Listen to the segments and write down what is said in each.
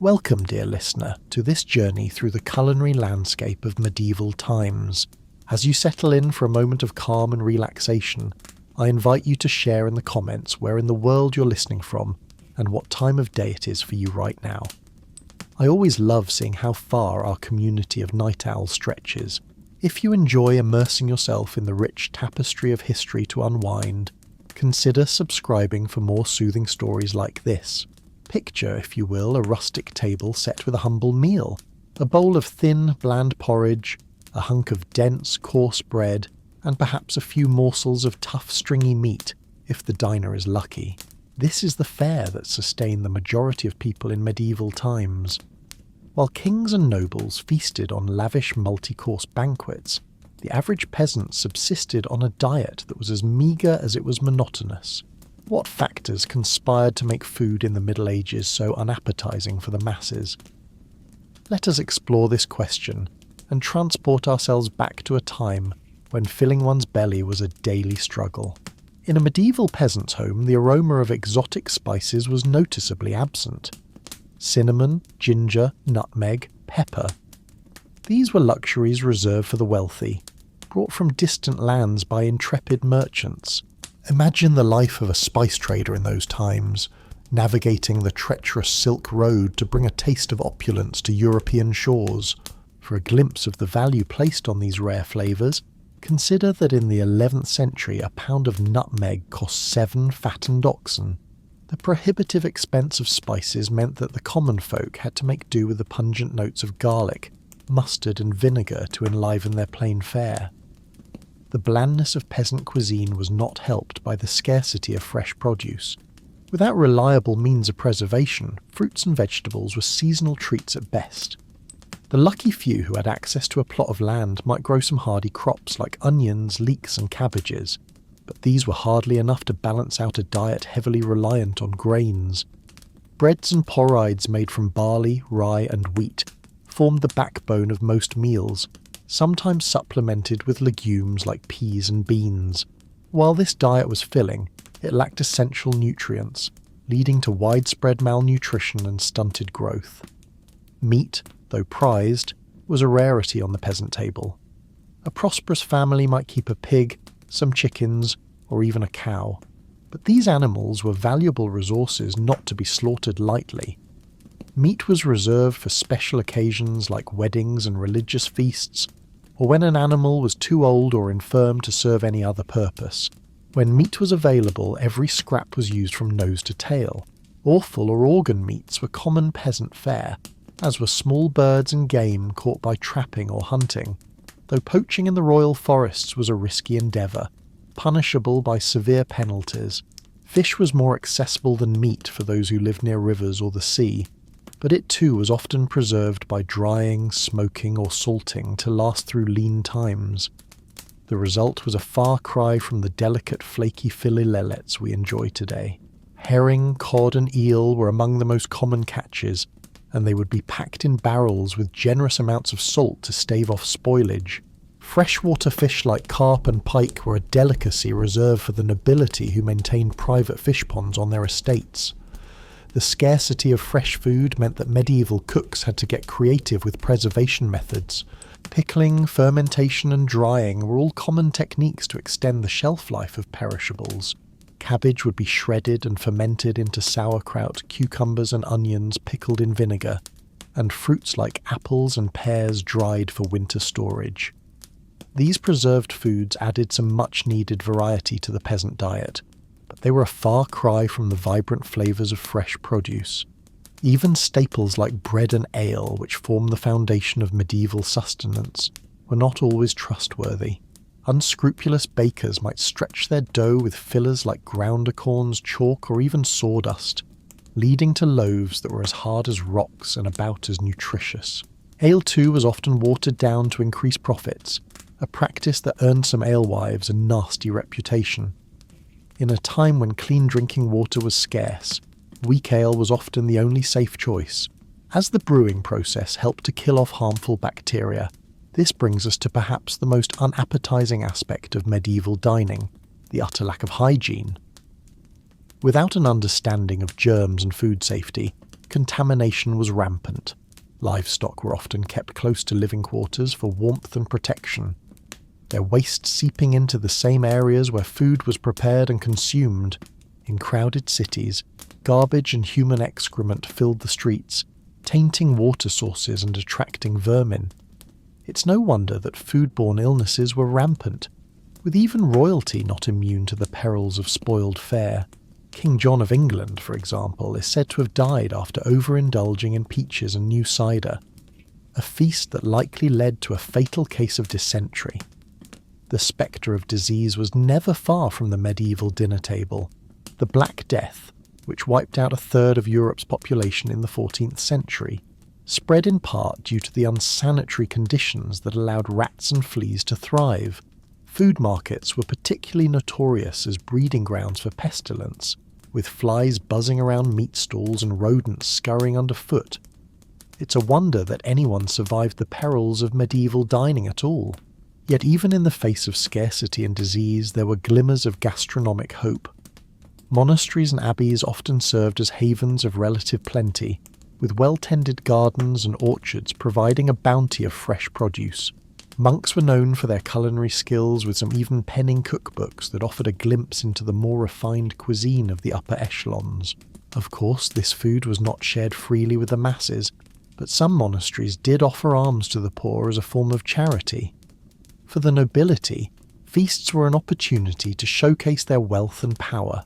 Welcome, dear listener, to this journey through the culinary landscape of medieval times. As you settle in for a moment of calm and relaxation, I invite you to share in the comments where in the world you're listening from and what time of day it is for you right now. I always love seeing how far our community of night owls stretches. If you enjoy immersing yourself in the rich tapestry of history to unwind, consider subscribing for more soothing stories like this. Picture, if you will, a rustic table set with a humble meal, a bowl of thin, bland porridge, a hunk of dense, coarse bread, and perhaps a few morsels of tough, stringy meat, if the diner is lucky. This is the fare that sustained the majority of people in medieval times. While kings and nobles feasted on lavish multi-course banquets, the average peasant subsisted on a diet that was as meagre as it was monotonous. What factors conspired to make food in the Middle Ages so unappetizing for the masses? Let us explore this question and transport ourselves back to a time when filling one's belly was a daily struggle. In a medieval peasant's home, the aroma of exotic spices was noticeably absent. Cinnamon, ginger, nutmeg, pepper. These were luxuries reserved for the wealthy, brought from distant lands by intrepid merchants. Imagine the life of a spice trader in those times, navigating the treacherous Silk Road to bring a taste of opulence to European shores. For a glimpse of the value placed on these rare flavours, consider that in the 11th century a pound of nutmeg cost 7 fattened oxen. The prohibitive expense of spices meant that the common folk had to make do with the pungent notes of garlic, mustard and vinegar to enliven their plain fare. The blandness of peasant cuisine was not helped by the scarcity of fresh produce. Without reliable means of preservation, fruits and vegetables were seasonal treats at best. The lucky few who had access to a plot of land might grow some hardy crops like onions, leeks and cabbages, but these were hardly enough to balance out a diet heavily reliant on grains. Breads and porrides made from barley, rye and wheat formed the backbone of most meals, sometimes supplemented with legumes like peas and beans. While this diet was filling, it lacked essential nutrients, leading to widespread malnutrition and stunted growth. Meat, though prized, was a rarity on the peasant table. A prosperous family might keep a pig, some chickens, or even a cow, but these animals were valuable resources not to be slaughtered lightly. Meat was reserved for special occasions like weddings and religious feasts, or when an animal was too old or infirm to serve any other purpose. When meat was available, every scrap was used from nose to tail. Offal or organ meats were common peasant fare, as were small birds and game caught by trapping or hunting, though poaching in the royal forests was a risky endeavour, punishable by severe penalties. Fish was more accessible than meat for those who lived near rivers or the sea, but it too was often preserved by drying, smoking or salting to last through lean times. The result was a far cry from the delicate flaky filets we enjoy today. Herring, cod and eel were among the most common catches, and they would be packed in barrels with generous amounts of salt to stave off spoilage. Freshwater fish like carp and pike were a delicacy reserved for the nobility who maintained private fish ponds on their estates. The scarcity of fresh food meant that medieval cooks had to get creative with preservation methods. Pickling, fermentation and drying were all common techniques to extend the shelf life of perishables. Cabbage would be shredded and fermented into sauerkraut, cucumbers and onions pickled in vinegar, and fruits like apples and pears dried for winter storage. These preserved foods added some much-needed variety to the peasant diet, but they were a far cry from the vibrant flavours of fresh produce. Even staples like bread and ale, which formed the foundation of medieval sustenance, were not always trustworthy. Unscrupulous bakers might stretch their dough with fillers like ground acorns, chalk, or even sawdust, leading to loaves that were as hard as rocks and about as nutritious. Ale too was often watered down to increase profits, a practice that earned some alewives a nasty reputation. In a time when clean drinking water was scarce, weak ale was often the only safe choice. As the brewing process helped to kill off harmful bacteria, this brings us to perhaps the most unappetizing aspect of medieval dining, the utter lack of hygiene. Without an understanding of germs and food safety, contamination was rampant. Livestock were often kept close to living quarters for warmth and protection, their waste seeping into the same areas where food was prepared and consumed. In crowded cities, garbage and human excrement filled the streets, tainting water sources and attracting vermin. It's no wonder that foodborne illnesses were rampant, with even royalty not immune to the perils of spoiled fare. King John of England, for example, is said to have died after overindulging in peaches and new cider, a feast that likely led to a fatal case of dysentery. The spectre of disease was never far from the medieval dinner table. The Black Death, which wiped out a third of Europe's population in the 14th century, spread in part due to the unsanitary conditions that allowed rats and fleas to thrive. Food markets were particularly notorious as breeding grounds for pestilence, with flies buzzing around meat stalls and rodents scurrying underfoot. It's a wonder that anyone survived the perils of medieval dining at all. Yet even in the face of scarcity and disease, there were glimmers of gastronomic hope. Monasteries and abbeys often served as havens of relative plenty, with well-tended gardens and orchards providing a bounty of fresh produce. Monks were known for their culinary skills, with some even penning cookbooks that offered a glimpse into the more refined cuisine of the upper echelons. Of course, this food was not shared freely with the masses, but some monasteries did offer alms to the poor as a form of charity. For the nobility, feasts were an opportunity to showcase their wealth and power.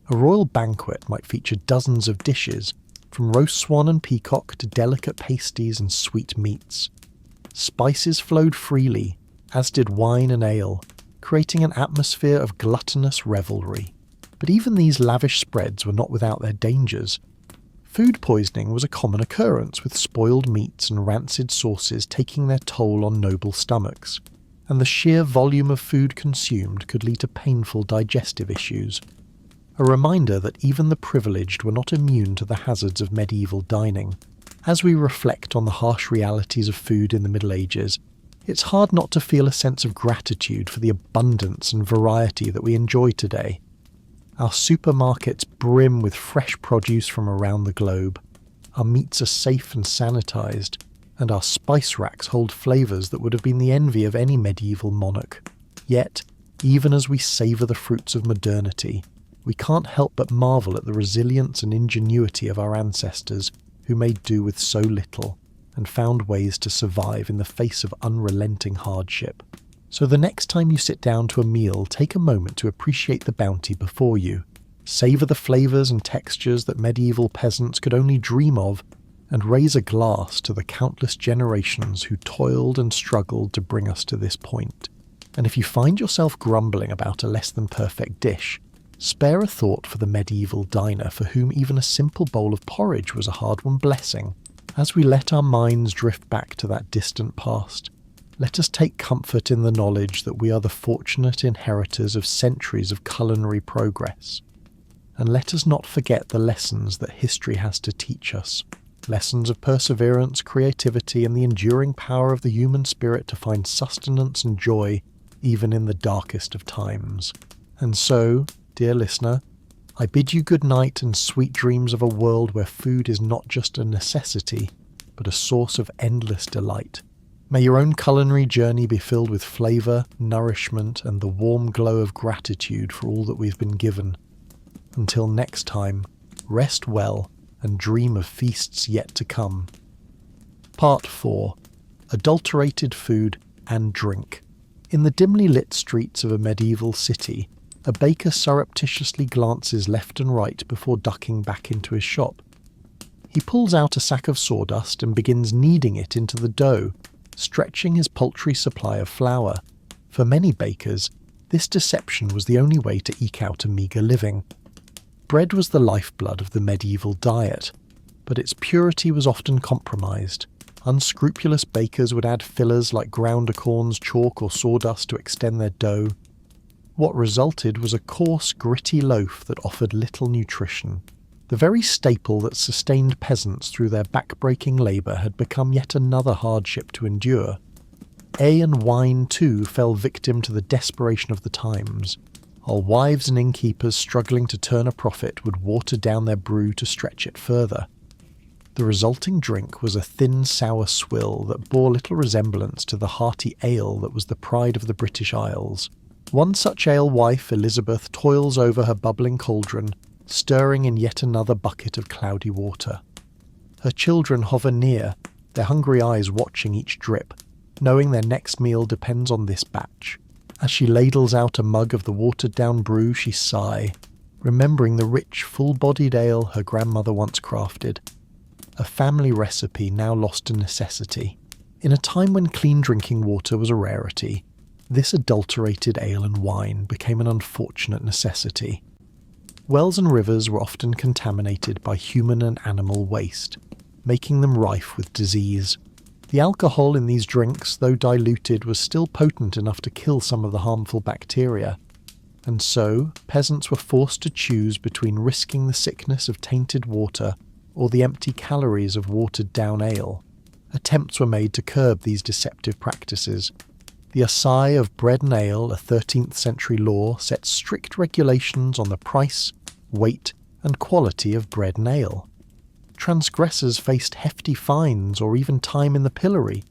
A royal banquet might feature dozens of dishes, from roast swan and peacock to delicate pasties and sweet meats. Spices flowed freely, as did wine and ale, creating an atmosphere of gluttonous revelry. But even these lavish spreads were not without their dangers. Food poisoning was a common occurrence, with spoiled meats and rancid sauces taking their toll on noble stomachs, and the sheer volume of food consumed could lead to painful digestive issues. A reminder that even the privileged were not immune to the hazards of medieval dining. As we reflect on the harsh realities of food in the Middle Ages, it's hard not to feel a sense of gratitude for the abundance and variety that we enjoy today. Our supermarkets brim with fresh produce from around the globe. Our meats are safe and sanitized, and our spice racks hold flavors that would have been the envy of any medieval monarch. Yet, even as we savor the fruits of modernity, we can't help but marvel at the resilience and ingenuity of our ancestors, who made do with so little and found ways to survive in the face of unrelenting hardship. So the next time you sit down to a meal, take a moment to appreciate the bounty before you. Savor the flavors and textures that medieval peasants could only dream of, and raise a glass to the countless generations who toiled and struggled to bring us to this point. And if you find yourself grumbling about a less than perfect dish, spare a thought for the medieval diner for whom even a simple bowl of porridge was a hard-won blessing. As we let our minds drift back to that distant past, let us take comfort in the knowledge that we are the fortunate inheritors of centuries of culinary progress. And let us not forget the lessons that history has to teach us. Lessons of perseverance, creativity, and the enduring power of the human spirit to find sustenance and joy even in the darkest of times. And so, dear listener, I bid you good night and sweet dreams of a world where food is not just a necessity, but a source of endless delight. May your own culinary journey be filled with flavour, nourishment, and the warm glow of gratitude for all that we've been given. Until next time, rest well and dream of feasts yet to come. Part 4. Adulterated Food and Drink. In the dimly lit streets of a medieval city, a baker surreptitiously glances left and right before ducking back into his shop. He pulls out a sack of sawdust and begins kneading it into the dough, stretching his paltry supply of flour. For many bakers, this deception was the only way to eke out a meagre living. Bread was the lifeblood of the medieval diet, but its purity was often compromised. Unscrupulous bakers would add fillers like ground acorns, chalk, or sawdust to extend their dough. What resulted was a coarse, gritty loaf that offered little nutrition. The very staple that sustained peasants through their back-breaking labour had become yet another hardship to endure. Ale and wine, too, fell victim to the desperation of the times, while wives and innkeepers struggling to turn a profit would water down their brew to stretch it further. The resulting drink was a thin, sour swill that bore little resemblance to the hearty ale that was the pride of the British Isles. One such alewife, Elizabeth, toils over her bubbling cauldron, stirring in yet another bucket of cloudy water. Her children hover near, their hungry eyes watching each drip, knowing their next meal depends on this batch. As she ladles out a mug of the watered-down brew, she sigh, remembering the rich, full-bodied ale her grandmother once crafted. A family recipe now lost to necessity. In a time when clean drinking water was a rarity, this adulterated ale and wine became an unfortunate necessity. Wells and rivers were often contaminated by human and animal waste, making them rife with disease. The alcohol in these drinks, though diluted, was still potent enough to kill some of the harmful bacteria. And so, peasants were forced to choose between risking the sickness of tainted water or the empty calories of watered-down ale. Attempts were made to curb these deceptive practices. The Assay of Bread and Ale, a 13th century law, set strict regulations on the price, weight, and quality of bread and ale. Transgressors faced hefty fines or even time in the pillory,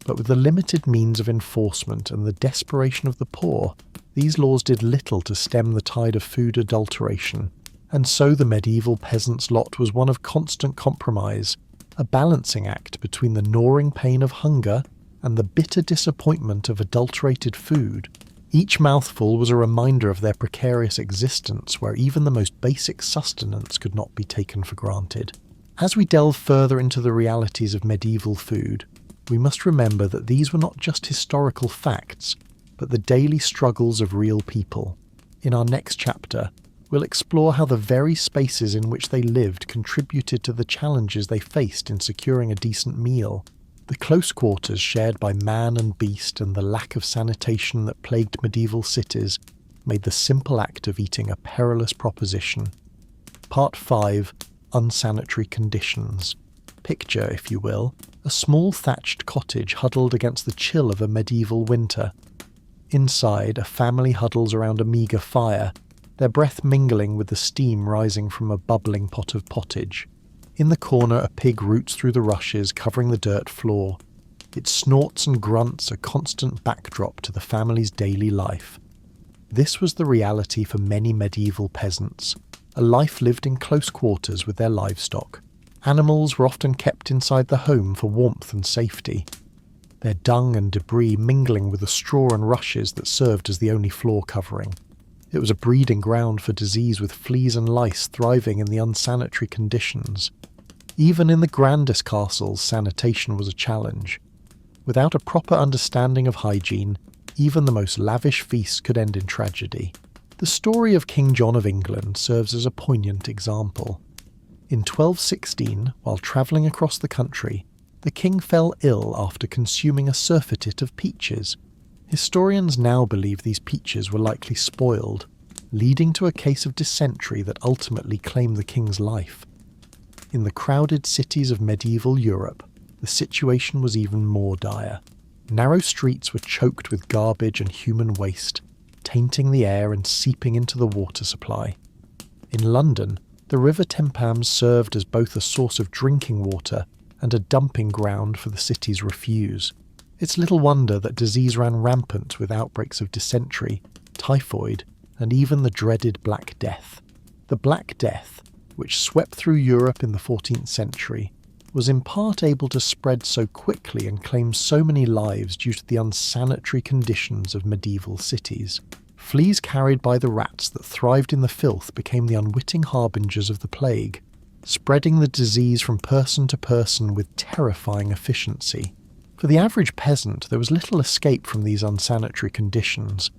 but with the limited means of enforcement and the desperation of the poor, these laws did little to stem the tide of food adulteration, and so the medieval peasant's lot was one of constant compromise, a balancing act between the gnawing pain of hunger and the bitter disappointment of adulterated food. Each mouthful was a reminder of their precarious existence, where even the most basic sustenance could not be taken for granted. As we delve further into the realities of medieval food, we must remember that these were not just historical facts, but the daily struggles of real people. In our next chapter, we'll explore how the very spaces in which they lived contributed to the challenges they faced in securing a decent meal. The close quarters shared by man and beast and the lack of sanitation that plagued medieval cities made the simple act of eating a perilous proposition. Part 5. Unsanitary conditions. Picture, if you will, a small thatched cottage huddled against the chill of a medieval winter. Inside, a family huddles around a meagre fire, their breath mingling with the steam rising from a bubbling pot of pottage. In the corner, a pig roots through the rushes, covering the dirt floor. Its snorts and grunts a constant backdrop to the family's daily life. This was the reality for many medieval peasants, a life lived in close quarters with their livestock. Animals were often kept inside the home for warmth and safety, their dung and debris mingling with the straw and rushes that served as the only floor covering. It was a breeding ground for disease, with fleas and lice thriving in the unsanitary conditions. Even in the grandest castles, sanitation was a challenge. Without a proper understanding of hygiene, even the most lavish feasts could end in tragedy. The story of King John of England serves as a poignant example. In 1216, while travelling across the country, the king fell ill after consuming a surfeited of peaches. Historians now believe these peaches were likely spoiled, leading to a case of dysentery that ultimately claimed the king's life. In the crowded cities of medieval Europe, the situation was even more dire. Narrow streets were choked with garbage and human waste, tainting the air and seeping into the water supply. In London, the River Thames served as both a source of drinking water and a dumping ground for the city's refuse. It's little wonder that disease ran rampant, with outbreaks of dysentery, typhoid, and even the dreaded Black Death. The Black Death, which swept through Europe in the 14th century, was in part able to spread so quickly and claim so many lives due to the unsanitary conditions of medieval cities. Fleas carried by the rats that thrived in the filth became the unwitting harbingers of the plague, spreading the disease from person to person with terrifying efficiency. For the average peasant, there was little escape from these unsanitary conditions.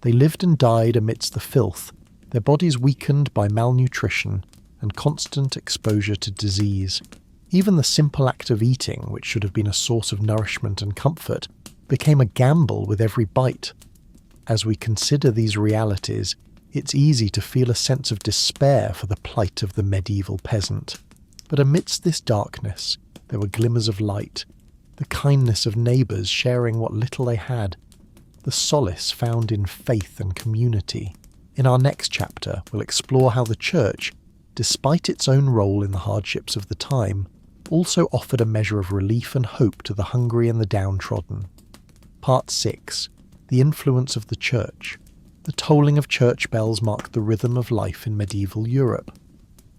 They lived and died amidst the filth, their bodies weakened by malnutrition and constant exposure to disease. Even the simple act of eating, which should have been a source of nourishment and comfort, became a gamble with every bite. As we consider these realities, it's easy to feel a sense of despair for the plight of the medieval peasant. But amidst this darkness, there were glimmers of light, the kindness of neighbours sharing what little they had, the solace found in faith and community. In our next chapter, we'll explore how the church, despite its own role in the hardships of the time, also offered a measure of relief and hope to the hungry and the downtrodden. Part 6. The influence of the church. The tolling of church bells marked the rhythm of life in medieval Europe.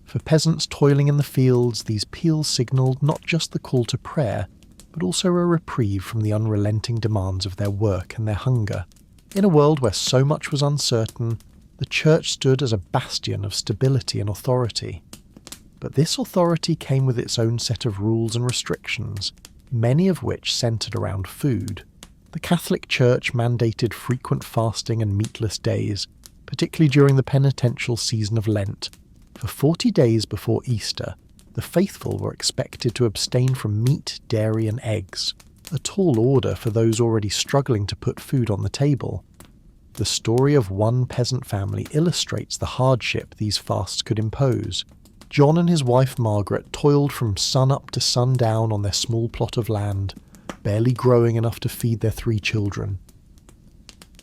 For peasants toiling in the fields, these peals signalled not just the call to prayer, but also a reprieve from the unrelenting demands of their work and their hunger. In a world where so much was uncertain, the church stood as a bastion of stability and authority. But this authority came with its own set of rules and restrictions, many of which centred around food. The Catholic Church mandated frequent fasting and meatless days, particularly during the penitential season of Lent. For 40 days before Easter, the faithful were expected to abstain from meat, dairy and eggs, a tall order for those already struggling to put food on the table. The story of one peasant family illustrates the hardship these fasts could impose. John and his wife Margaret toiled from sun up to sundown on their small plot of land, barely growing enough to feed their 3 children.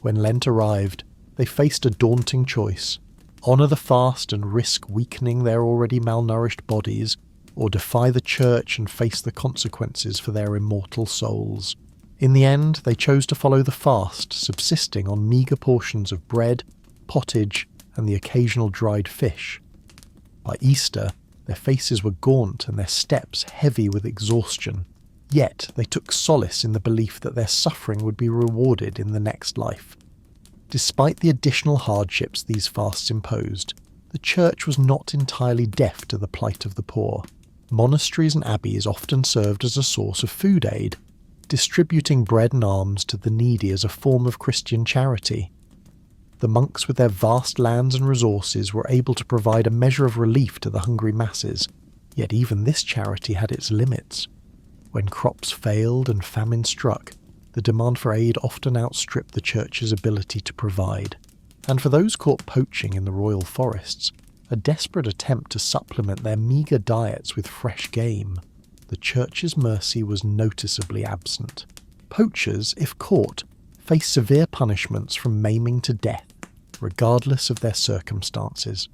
When Lent arrived, they faced a daunting choice: honour the fast and risk weakening their already malnourished bodies, or defy the church and face the consequences for their immortal souls. In the end, they chose to follow the fast, subsisting on meagre portions of bread, pottage, and the occasional dried fish. By Easter, their faces were gaunt and their steps heavy with exhaustion. Yet they took solace in the belief that their suffering would be rewarded in the next life. Despite the additional hardships these fasts imposed, the church was not entirely deaf to the plight of the poor. Monasteries and abbeys often served as a source of food aid, distributing bread and alms to the needy as a form of Christian charity. The monks, with their vast lands and resources, were able to provide a measure of relief to the hungry masses, yet even this charity had its limits. When crops failed and famine struck, the demand for aid often outstripped the church's ability to provide. And for those caught poaching in the royal forests, a desperate attempt to supplement their meagre diets with fresh game, the church's mercy was noticeably absent. Poachers, if caught, faced severe punishments from maiming to death, regardless of their circumstances.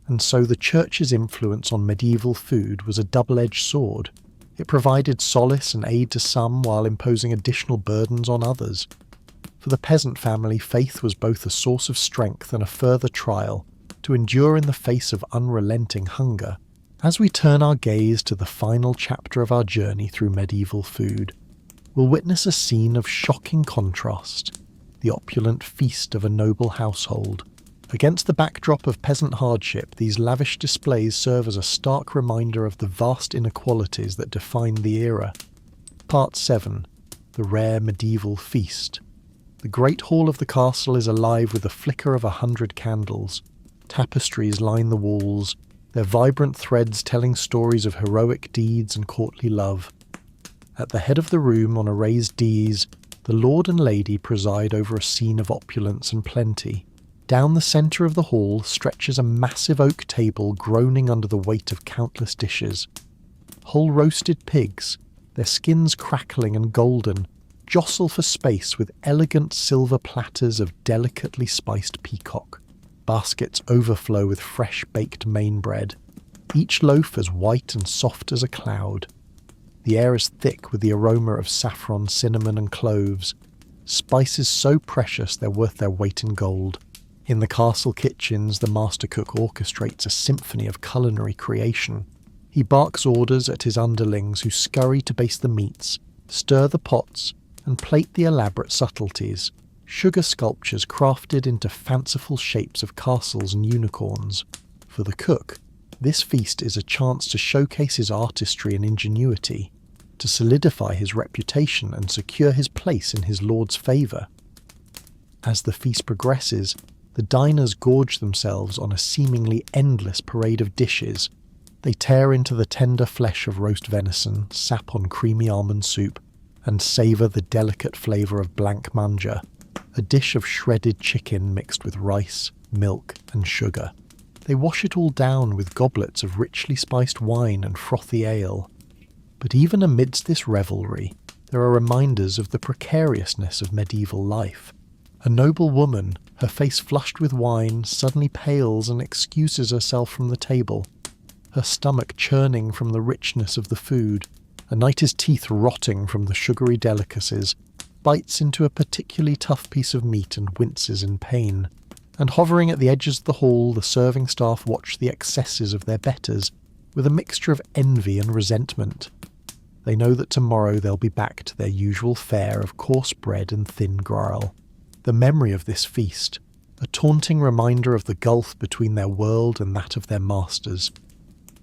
And so the church's influence on medieval food was a double-edged sword. It provided solace and aid to some while imposing additional burdens on others. For the peasant family, faith was both a source of strength and a further trial to endure in the face of unrelenting hunger. As we turn our gaze to the final chapter of our journey through medieval food, we'll witness a scene of shocking contrast, the opulent feast of a noble household. Against the backdrop of peasant hardship, these lavish displays serve as a stark reminder of the vast inequalities that defined the era. Part 7. The rare medieval feast. The great hall of the castle is alive with the flicker of 100 candles. Tapestries line the walls, their vibrant threads telling stories of heroic deeds and courtly love. At the head of the room, on a raised dais, the lord and lady preside over a scene of opulence and plenty. Down the centre of the hall stretches a massive oak table groaning under the weight of countless dishes. Whole roasted pigs, their skins crackling and golden, jostle for space with elegant silver platters of delicately spiced peacock. Baskets overflow with fresh baked main bread, each loaf as white and soft as a cloud. The air is thick with the aroma of saffron, cinnamon and cloves, spices so precious they're worth their weight in gold. In the castle kitchens, the master cook orchestrates a symphony of culinary creation. He barks orders at his underlings who scurry to baste the meats, stir the pots, and plate the elaborate subtleties, sugar sculptures crafted into fanciful shapes of castles and unicorns. For the cook, this feast is a chance to showcase his artistry and ingenuity, to solidify his reputation and secure his place in his lord's favour. As the feast progresses, the diners gorge themselves on a seemingly endless parade of dishes. They tear into the tender flesh of roast venison, sap on creamy almond soup, and savour the delicate flavour of blanc manja, a dish of shredded chicken mixed with rice, milk and sugar. They wash it all down with goblets of richly spiced wine and frothy ale. But even amidst this revelry, there are reminders of the precariousness of medieval life. A noble woman, her face flushed with wine, suddenly pales and excuses herself from the table. her stomach churning from the richness of the food, a knight's teeth rotting from the sugary delicacies, bites into a particularly tough piece of meat and winces in pain. And hovering at the edges of the hall, the serving staff watch the excesses of their betters with a mixture of envy and resentment. They know that tomorrow they'll be back to their usual fare of coarse bread and thin gruel. The memory of this feast, a taunting reminder of the gulf between their world and that of their masters.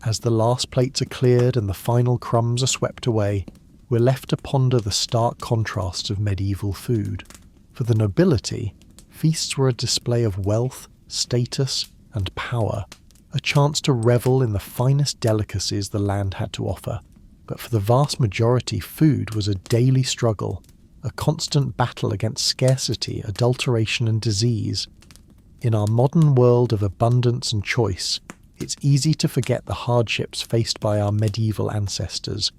As the last plates are cleared and the final crumbs are swept away, we're left to ponder the stark contrasts of medieval food. For the nobility, feasts were a display of wealth, status, and power, a chance to revel in the finest delicacies the land had to offer. But for the vast majority, food was a daily struggle, a constant battle against scarcity, adulteration, and disease. In our modern world of abundance and choice, it's easy to forget the hardships faced by our medieval ancestors,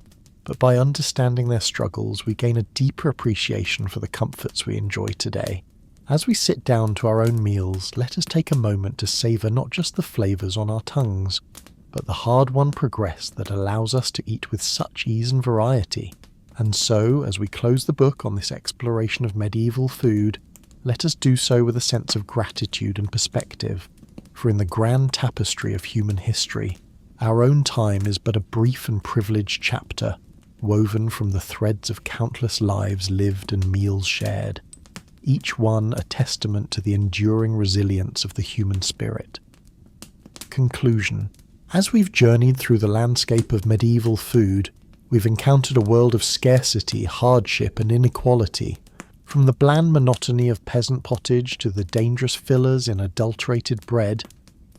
but by understanding their struggles, we gain a deeper appreciation for the comforts we enjoy today. As we sit down to our own meals, let us take a moment to savour not just the flavours on our tongues, but the hard-won progress that allows us to eat with such ease and variety. And so, as we close the book on this exploration of medieval food, let us do so with a sense of gratitude and perspective, for in the grand tapestry of human history, our own time is but a brief and privileged chapter, woven from the threads of countless lives lived and meals shared, each one a testament to the enduring resilience of the human spirit. Conclusion. As we've journeyed through the landscape of medieval food, we've encountered a world of scarcity, hardship, and inequality. From the bland monotony of peasant pottage to the dangerous fillers in adulterated bread,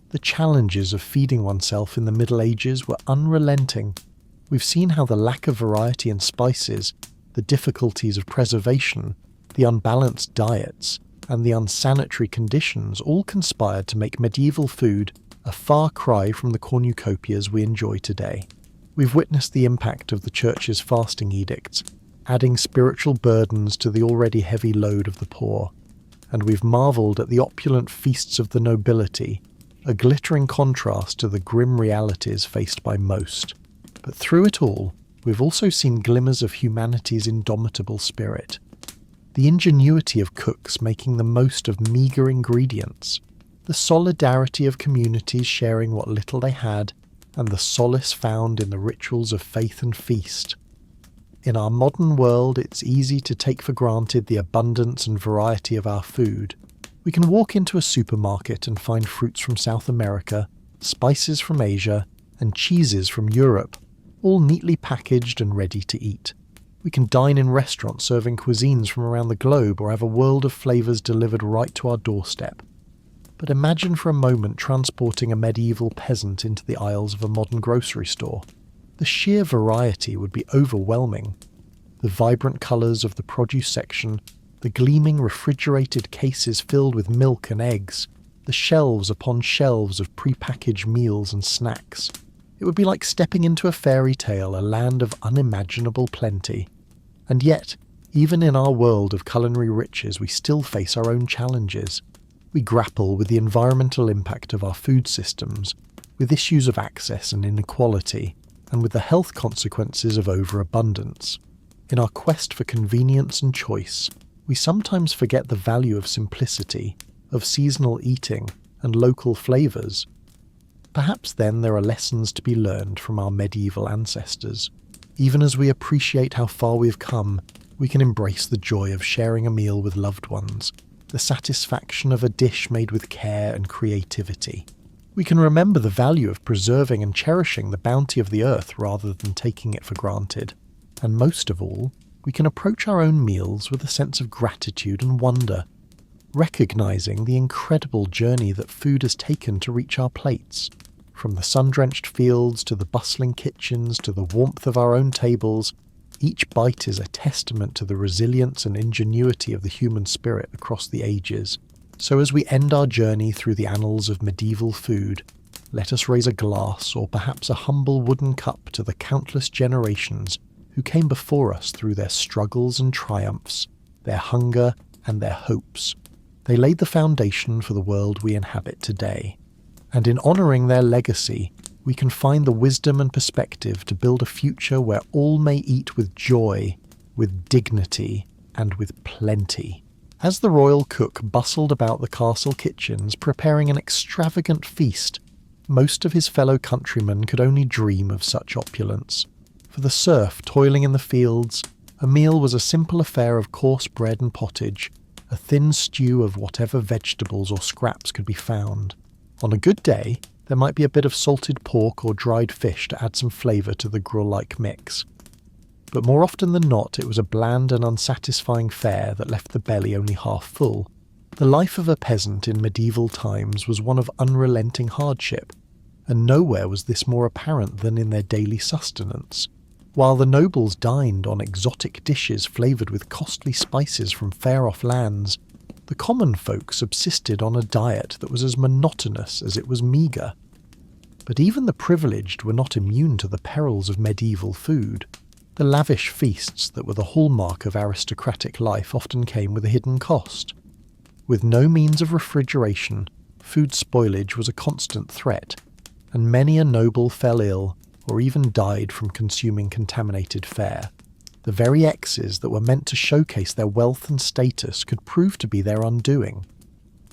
the challenges of feeding oneself in the Middle Ages were unrelenting. We've seen how the lack of variety in spices, the difficulties of preservation, the unbalanced diets, and the unsanitary conditions all conspired to make medieval food a far cry from the cornucopias we enjoy today. We've witnessed the impact of the Church's fasting edicts, adding spiritual burdens to the already heavy load of the poor, and we've marvelled at the opulent feasts of the nobility, a glittering contrast to the grim realities faced by most. But through it all, we've also seen glimmers of humanity's indomitable spirit. The ingenuity of cooks making the most of meagre ingredients, the solidarity of communities sharing what little they had, and the solace found in the rituals of faith and feast. In our modern world, it's easy to take for granted the abundance and variety of our food. We can walk into a supermarket and find fruits from South America, spices from Asia, and cheeses from Europe, all neatly packaged and ready to eat. We can dine in restaurants serving cuisines from around the globe or have a world of flavours delivered right to our doorstep. But imagine for a moment transporting a medieval peasant into the aisles of a modern grocery store. The sheer variety would be overwhelming. The vibrant colours of the produce section, the gleaming refrigerated cases filled with milk and eggs, the shelves upon shelves of prepackaged meals and snacks. It would be like stepping into a fairy tale, a land of unimaginable plenty. And yet, even in our world of culinary riches, we still face our own challenges. We grapple with the environmental impact of our food systems, with issues of access and inequality, and with the health consequences of overabundance. In our quest for convenience and choice, we sometimes forget the value of simplicity, of seasonal eating, and local flavours. Perhaps then there are lessons to be learned from our medieval ancestors. Even as we appreciate how far we've come, we can embrace the joy of sharing a meal with loved ones, the satisfaction of a dish made with care and creativity. We can remember the value of preserving and cherishing the bounty of the earth rather than taking it for granted. And most of all, we can approach our own meals with a sense of gratitude and wonder, recognizing the incredible journey that food has taken to reach our plates. From the sun-drenched fields to the bustling kitchens to the warmth of our own tables, each bite is a testament to the resilience and ingenuity of the human spirit across the ages. So as we end our journey through the annals of medieval food, let us raise a glass or perhaps a humble wooden cup to the countless generations who came before us through their struggles and triumphs, their hunger and their hopes. They laid the foundation for the world we inhabit today. And in honouring their legacy, we can find the wisdom and perspective to build a future where all may eat with joy, with dignity, and with plenty. As the royal cook bustled about the castle kitchens preparing an extravagant feast, most of his fellow countrymen could only dream of such opulence. For the serf toiling in the fields, a meal was a simple affair of coarse bread and pottage, a thin stew of whatever vegetables or scraps could be found. On a good day, there might be a bit of salted pork or dried fish to add some flavour to the gruel-like mix. But more often than not, it was a bland and unsatisfying fare that left the belly only half full. The life of a peasant in medieval times was one of unrelenting hardship, and nowhere was this more apparent than in their daily sustenance. While the nobles dined on exotic dishes flavoured with costly spices from far-off lands, the common folk subsisted on a diet that was as monotonous as it was meagre. But even the privileged were not immune to the perils of medieval food. The lavish feasts that were the hallmark of aristocratic life often came with a hidden cost. With no means of refrigeration, food spoilage was a constant threat, and many a noble fell ill or even died from consuming contaminated fare. The very X's that were meant to showcase their wealth and status could prove to be their undoing.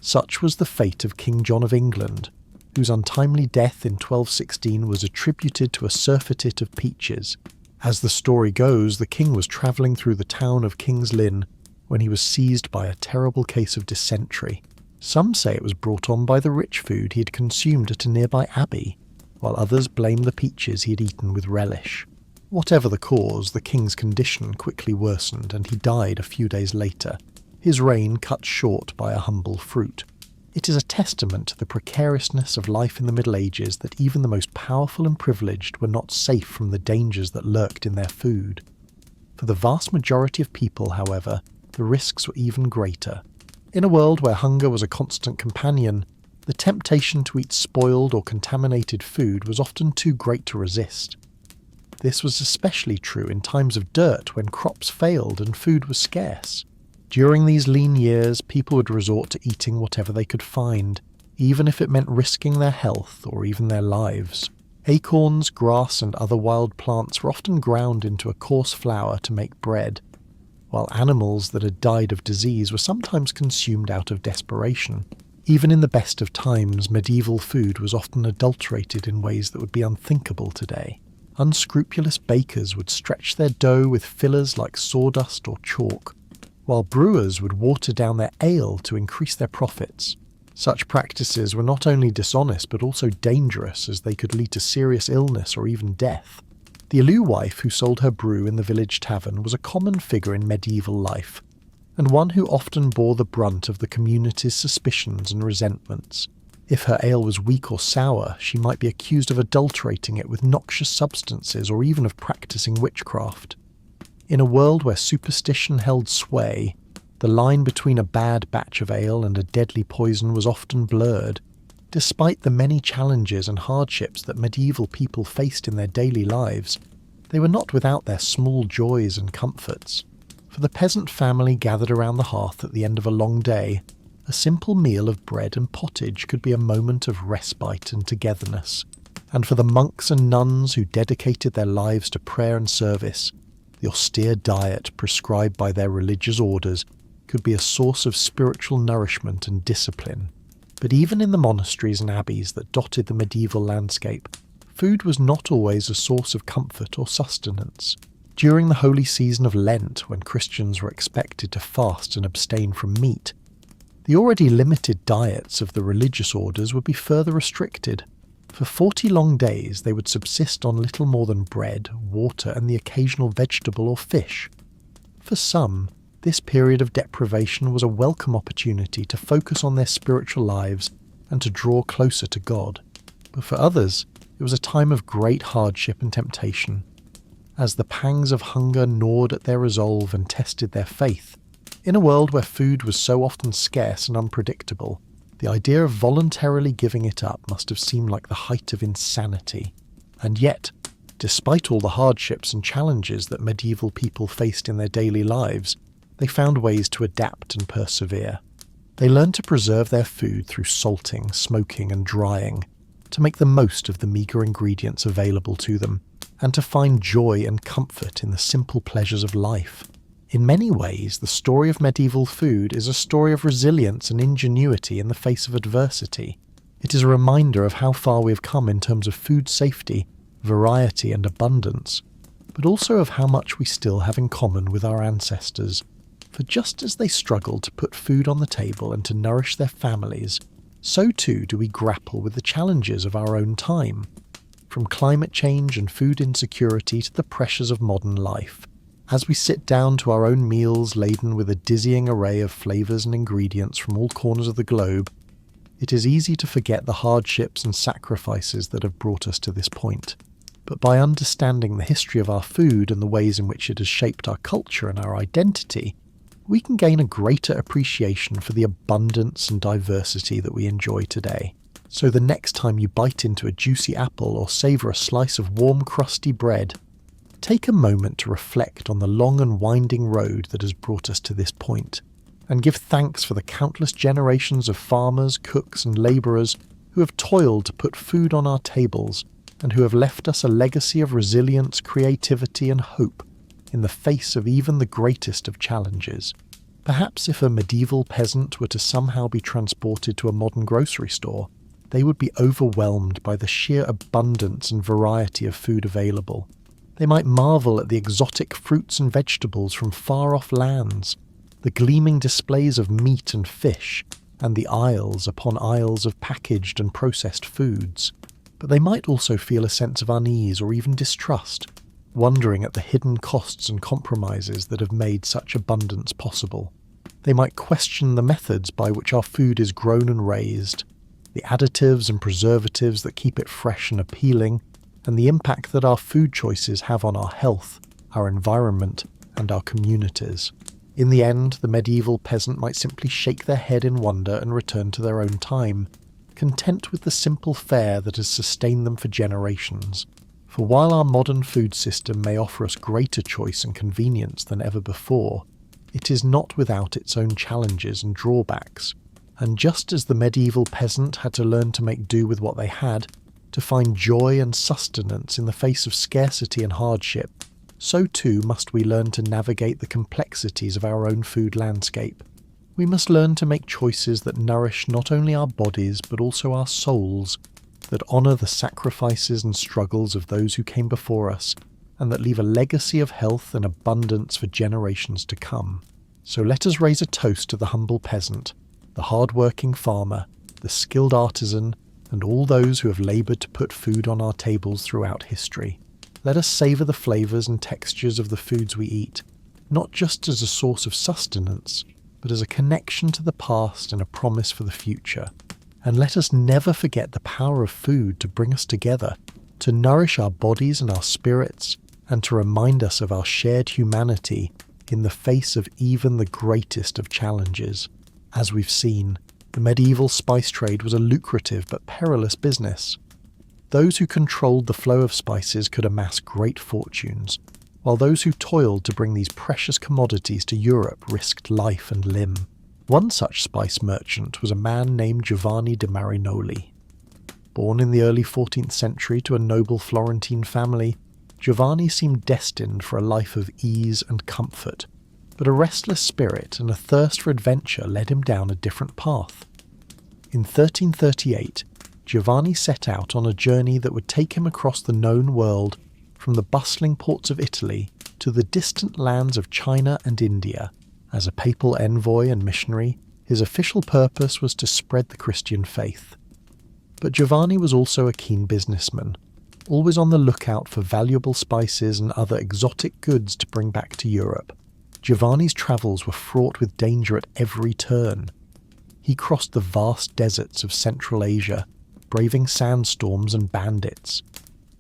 Such was the fate of King John of England, whose untimely death in 1216 was attributed to a surfeited of peaches. As the story goes, the king was travelling through the town of King's Lynn when he was seized by a terrible case of dysentery. Some say it was brought on by the rich food he had consumed at a nearby abbey, while others blamed the peaches he had eaten with relish. Whatever the cause, the king's condition quickly worsened and he died a few days later, his reign cut short by a humble fruit. It is a testament to the precariousness of life in the Middle Ages that even the most powerful and privileged were not safe from the dangers that lurked in their food. For the vast majority of people, however, the risks were even greater. In a world where hunger was a constant companion, the temptation to eat spoiled or contaminated food was often too great to resist. This was especially true in times of dearth when crops failed and food was scarce. During these lean years, people would resort to eating whatever they could find, even if it meant risking their health or even their lives. Acorns, grass, and other wild plants were often ground into a coarse flour to make bread, while animals that had died of disease were sometimes consumed out of desperation. Even in the best of times, medieval food was often adulterated in ways that would be unthinkable today. Unscrupulous bakers would stretch their dough with fillers like sawdust or chalk, while brewers would water down their ale to increase their profits. Such practices were not only dishonest but also dangerous, as they could lead to serious illness or even death. The alewife who sold her brew in the village tavern was a common figure in medieval life, and one who often bore the brunt of the community's suspicions and resentments. If her ale was weak or sour, she might be accused of adulterating it with noxious substances or even of practicing witchcraft. In a world where superstition held sway, the line between a bad batch of ale and a deadly poison was often blurred. Despite the many challenges and hardships that medieval people faced in their daily lives, they were not without their small joys and comforts. For the peasant family gathered around the hearth at the end of a long day, a simple meal of bread and pottage could be a moment of respite and togetherness. And for the monks and nuns who dedicated their lives to prayer and service, the austere diet prescribed by their religious orders could be a source of spiritual nourishment and discipline. But even in the monasteries and abbeys that dotted the medieval landscape, food was not always a source of comfort or sustenance. During the holy season of Lent, when Christians were expected to fast and abstain from meat, the already limited diets of the religious orders would be further restricted. For 40 long days they would subsist on little more than bread, water, and the occasional vegetable or fish. For some, this period of deprivation was a welcome opportunity to focus on their spiritual lives and to draw closer to God. But for others, it was a time of great hardship and temptation. As the pangs of hunger gnawed at their resolve and tested their faith, in a world where food was so often scarce and unpredictable, the idea of voluntarily giving it up must have seemed like the height of insanity. And yet, despite all the hardships and challenges that medieval people faced in their daily lives, they found ways to adapt and persevere. They learned to preserve their food through salting, smoking, and drying, to make the most of the meagre ingredients available to them, and to find joy and comfort in the simple pleasures of life. In many ways, the story of medieval food is a story of resilience and ingenuity in the face of adversity. It is a reminder of how far we have come in terms of food safety, variety and abundance, but also of how much we still have in common with our ancestors. For just as they struggled to put food on the table and to nourish their families, so too do we grapple with the challenges of our own time, from climate change and food insecurity to the pressures of modern life. As we sit down to our own meals laden with a dizzying array of flavours and ingredients from all corners of the globe, it is easy to forget the hardships and sacrifices that have brought us to this point. But by understanding the history of our food and the ways in which it has shaped our culture and our identity, we can gain a greater appreciation for the abundance and diversity that we enjoy today. So the next time you bite into a juicy apple or savour a slice of warm, crusty bread, take a moment to reflect on the long and winding road that has brought us to this point, and give thanks for the countless generations of farmers, cooks and labourers who have toiled to put food on our tables and who have left us a legacy of resilience, creativity and hope in the face of even the greatest of challenges. Perhaps if a medieval peasant were to somehow be transported to a modern grocery store, they would be overwhelmed by the sheer abundance and variety of food available. They might marvel at the exotic fruits and vegetables from far-off lands, the gleaming displays of meat and fish, and the aisles upon aisles of packaged and processed foods. But they might also feel a sense of unease or even distrust, wondering at the hidden costs and compromises that have made such abundance possible. They might question the methods by which our food is grown and raised, the additives and preservatives that keep it fresh and appealing, and the impact that our food choices have on our health, our environment, and our communities. In the end, the medieval peasant might simply shake their head in wonder and return to their own time, content with the simple fare that has sustained them for generations. For while our modern food system may offer us greater choice and convenience than ever before, it is not without its own challenges and drawbacks. And just as the medieval peasant had to learn to make do with what they had, to find joy and sustenance in the face of scarcity and hardship, so too must we learn to navigate the complexities of our own food landscape. We must learn to make choices that nourish not only our bodies but also our souls, that honour the sacrifices and struggles of those who came before us, and that leave a legacy of health and abundance for generations to come. So let us raise a toast to the humble peasant, the hard-working farmer, the skilled artisan, and all those who have laboured to put food on our tables throughout history. Let us savour the flavours and textures of the foods we eat, not just as a source of sustenance, but as a connection to the past and a promise for the future. And let us never forget the power of food to bring us together, to nourish our bodies and our spirits, and to remind us of our shared humanity in the face of even the greatest of challenges. As we've seen, the medieval spice trade was a lucrative but perilous business. Those who controlled the flow of spices could amass great fortunes, while those who toiled to bring these precious commodities to Europe risked life and limb. One such spice merchant was a man named Giovanni de Marinoli. Born in the early 14th century to a noble Florentine family, Giovanni seemed destined for a life of ease and comfort, but a restless spirit and a thirst for adventure led him down a different path. In 1338, Giovanni set out on a journey that would take him across the known world, from the bustling ports of Italy to the distant lands of China and India. As a papal envoy and missionary, his official purpose was to spread the Christian faith. But Giovanni was also a keen businessman, always on the lookout for valuable spices and other exotic goods to bring back to Europe. Giovanni's travels were fraught with danger at every turn. He crossed the vast deserts of Central Asia, braving sandstorms and bandits.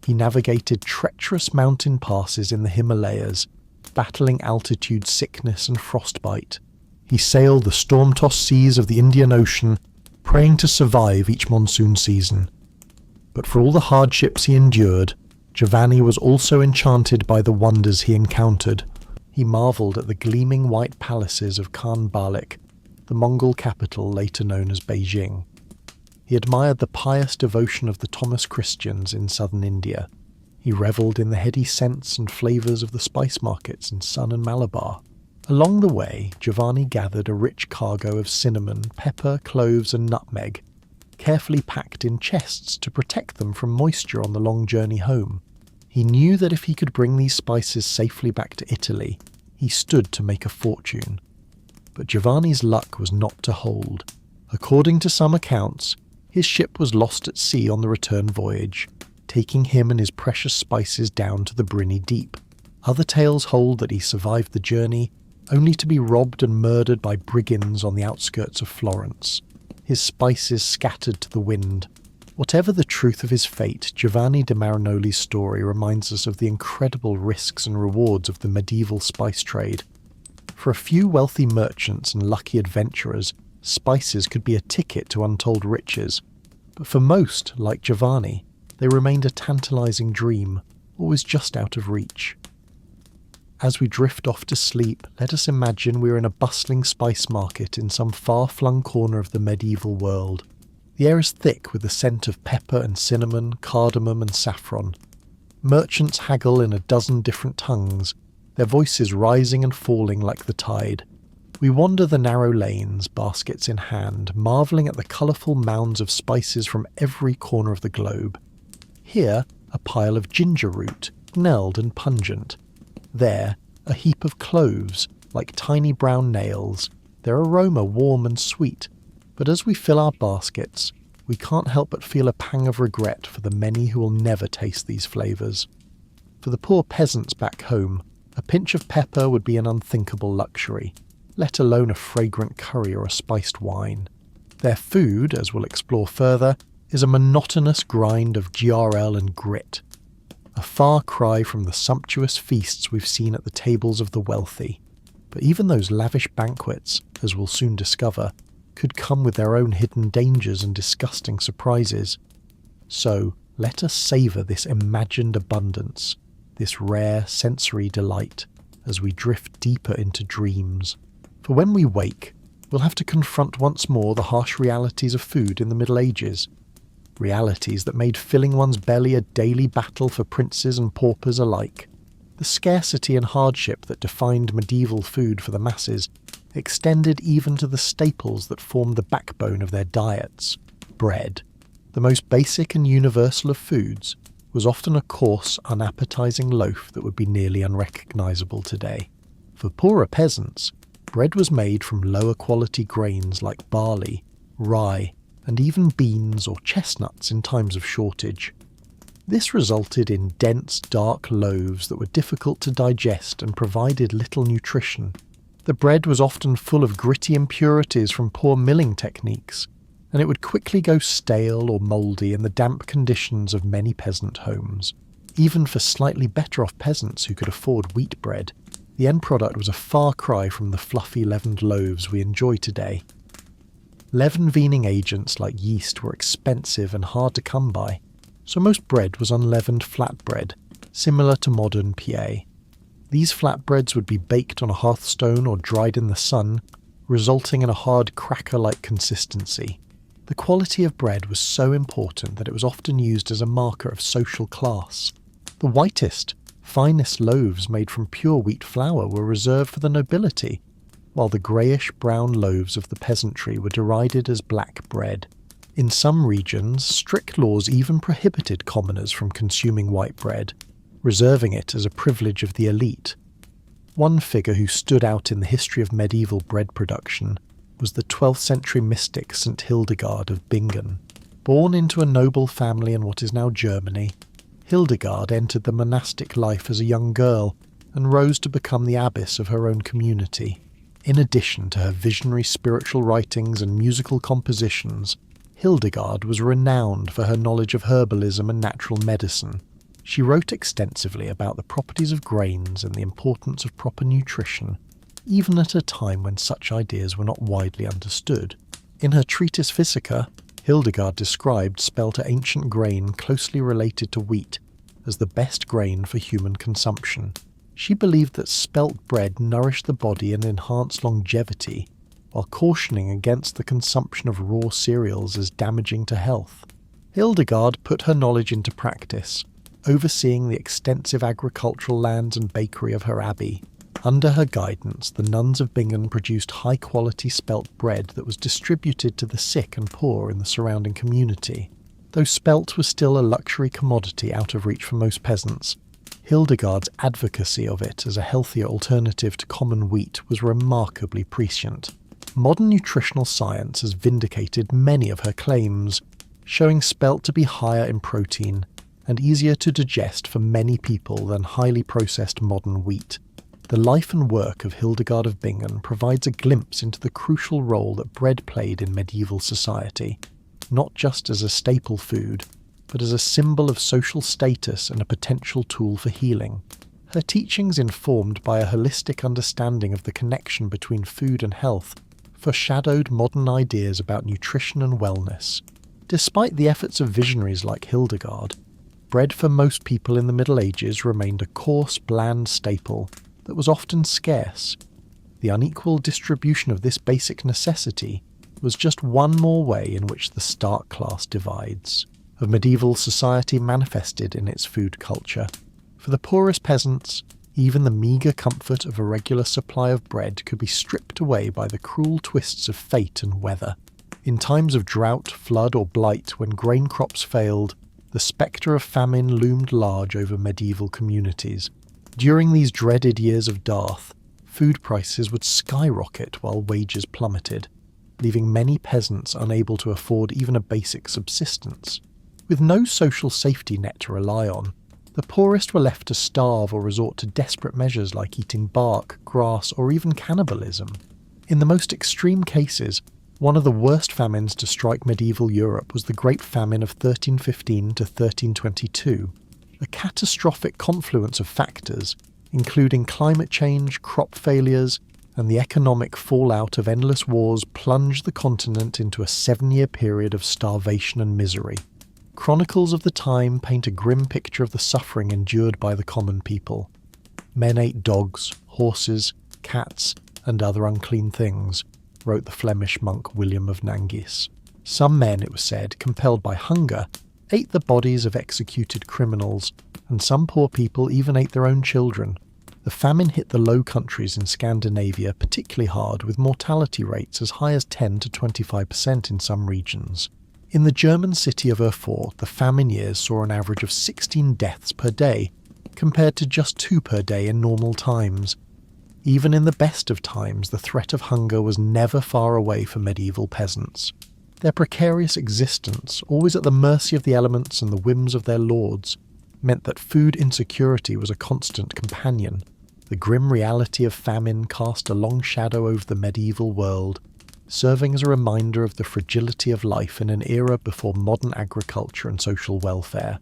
He navigated treacherous mountain passes in the Himalayas, battling altitude sickness and frostbite. He sailed the storm-tossed seas of the Indian Ocean, praying to survive each monsoon season. But for all the hardships he endured, Giovanni was also enchanted by the wonders he encountered. He marvelled at the gleaming white palaces of Khan Balik, the Mongol capital later known as Beijing. He admired the pious devotion of the Thomas Christians in southern India. He revelled in the heady scents and flavours of the spice markets in Sun and Malabar. Along the way, Giovanni gathered a rich cargo of cinnamon, pepper, cloves and nutmeg, carefully packed in chests to protect them from moisture on the long journey home. He knew that if he could bring these spices safely back to Italy, he stood to make a fortune. But Giovanni's luck was not to hold. According to some accounts, his ship was lost at sea on the return voyage, taking him and his precious spices down to the briny deep. Other tales hold that he survived the journey, only to be robbed and murdered by brigands on the outskirts of Florence, his spices scattered to the wind. Whatever the truth of his fate, Giovanni de Marinoli's story reminds us of the incredible risks and rewards of the medieval spice trade. For a few wealthy merchants and lucky adventurers, spices could be a ticket to untold riches, but for most, like Giovanni, they remained a tantalizing dream, always just out of reach. As we drift off to sleep, let us imagine we're in a bustling spice market in some far-flung corner of the medieval world. The air is thick with the scent of pepper and cinnamon, cardamom and saffron. Merchants haggle in a dozen different tongues, their voices rising and falling like the tide. We wander the narrow lanes, baskets in hand, marvelling at the colourful mounds of spices from every corner of the globe. Here, a pile of ginger root, gnelled and pungent. There, a heap of cloves, like tiny brown nails, their aroma warm and sweet. But as we fill our baskets, we can't help but feel a pang of regret for the many who will never taste these flavours. For the poor peasants back home, a pinch of pepper would be an unthinkable luxury, let alone a fragrant curry or a spiced wine. Their food, as we'll explore further, is a monotonous grind of GRL and grit, a far cry from the sumptuous feasts we've seen at the tables of the wealthy. But even those lavish banquets, as we'll soon discover, could come with their own hidden dangers and disgusting surprises. So let us savour this imagined abundance, this rare sensory delight, as we drift deeper into dreams. For when we wake, we'll have to confront once more the harsh realities of food in the Middle Ages. Realities that made filling one's belly a daily battle for princes and paupers alike. The scarcity and hardship that defined medieval food for the masses extended even to the staples that formed the backbone of their diets. Bread, the most basic and universal of foods, was often a coarse, unappetizing loaf that would be nearly unrecognizable today. For poorer peasants, bread was made from lower quality grains like barley, rye, and even beans or chestnuts in times of shortage. This resulted in dense, dark loaves that were difficult to digest and provided little nutrition. The bread was often full of gritty impurities from poor milling techniques, and it would quickly go stale or mouldy in the damp conditions of many peasant homes. Even for slightly better off peasants who could afford wheat bread, the end product was a far cry from the fluffy leavened loaves we enjoy today. Leaven-weaning agents like yeast were expensive and hard to come by, so most bread was unleavened flatbread, similar to modern PA. These flatbreads would be baked on a hearthstone or dried in the sun, resulting in a hard cracker-like consistency. The quality of bread was so important that it was often used as a marker of social class. The whitest, finest loaves made from pure wheat flour were reserved for the nobility, while the greyish-brown loaves of the peasantry were derided as black bread. In some regions, strict laws even prohibited commoners from consuming white bread, reserving it as a privilege of the elite. One figure who stood out in the history of medieval bread production was the 12th century mystic St. Hildegard of Bingen. Born into a noble family in what is now Germany, Hildegard entered the monastic life as a young girl and rose to become the abbess of her own community. In addition to her visionary spiritual writings and musical compositions, Hildegard was renowned for her knowledge of herbalism and natural medicine. She wrote extensively about the properties of grains and the importance of proper nutrition, even at a time when such ideas were not widely understood. In her treatise Physica, Hildegard described spelt ancient grain closely related to wheat as the best grain for human consumption. She believed that spelt bread nourished the body and enhanced longevity, while cautioning against the consumption of raw cereals as damaging to health. Hildegard put her knowledge into practice, overseeing the extensive agricultural lands and bakery of her abbey. Under her guidance, the nuns of Bingen produced high-quality spelt bread that was distributed to the sick and poor in the surrounding community. Though spelt was still a luxury commodity out of reach for most peasants, Hildegard's advocacy of it as a healthier alternative to common wheat was remarkably prescient. Modern nutritional science has vindicated many of her claims, showing spelt to be higher in protein and easier to digest for many people than highly processed modern wheat. The life and work of Hildegard of Bingen provides a glimpse into the crucial role that bread played in medieval society, not just as a staple food, but as a symbol of social status and a potential tool for healing. Her teachings, informed by a holistic understanding of the connection between food and health, foreshadowed modern ideas about nutrition and wellness. Despite the efforts of visionaries like Hildegard, bread for most people in the Middle Ages remained a coarse, bland staple that was often scarce. The unequal distribution of this basic necessity was just one more way in which the stark class divides of medieval society manifested in its food culture. For the poorest peasants, even the meagre comfort of a regular supply of bread could be stripped away by the cruel twists of fate and weather. In times of drought, flood, or blight, when grain crops failed, the spectre of famine loomed large over medieval communities. During these dreaded years of dearth, food prices would skyrocket while wages plummeted, leaving many peasants unable to afford even a basic subsistence. With no social safety net to rely on, the poorest were left to starve or resort to desperate measures like eating bark, grass, or even cannibalism. In the most extreme cases, one of the worst famines to strike medieval Europe was the Great Famine of 1315 to 1322. A catastrophic confluence of factors, including climate change, crop failures, and the economic fallout of endless wars, plunged the continent into a 7-year period of starvation and misery. Chronicles of the time paint a grim picture of the suffering endured by the common people. Men ate dogs, horses, cats, and other unclean things, wrote the Flemish monk William of Nangis. Some men, it was said, compelled by hunger, ate the bodies of executed criminals, and some poor people even ate their own children. The famine hit the Low Countries in Scandinavia particularly hard, with mortality rates as high as 10 to 25% in some regions. In the German city of Erfurt, the famine years saw an average of 16 deaths per day, compared to just 2 per day in normal times. Even in the best of times, the threat of hunger was never far away for medieval peasants. Their precarious existence, always at the mercy of the elements and the whims of their lords, meant that food insecurity was a constant companion. The grim reality of famine cast a long shadow over the medieval world, serving as a reminder of the fragility of life in an era before modern agriculture and social welfare.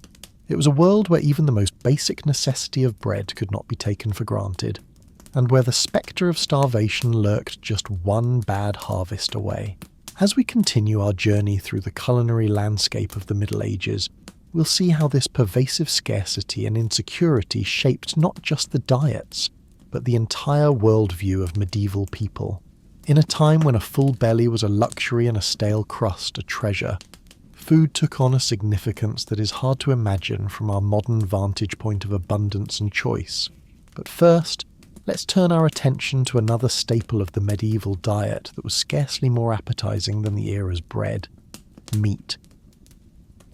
It was a world where even the most basic necessity of bread could not be taken for granted, and where the spectre of starvation lurked just one bad harvest away. As we continue our journey through the culinary landscape of the Middle Ages, we'll see how this pervasive scarcity and insecurity shaped not just the diets, but the entire worldview of medieval people. In a time when a full belly was a luxury and a stale crust a treasure, food took on a significance that is hard to imagine from our modern vantage point of abundance and choice. But first, let's turn our attention to another staple of the medieval diet that was scarcely more appetizing than the era's bread: meat.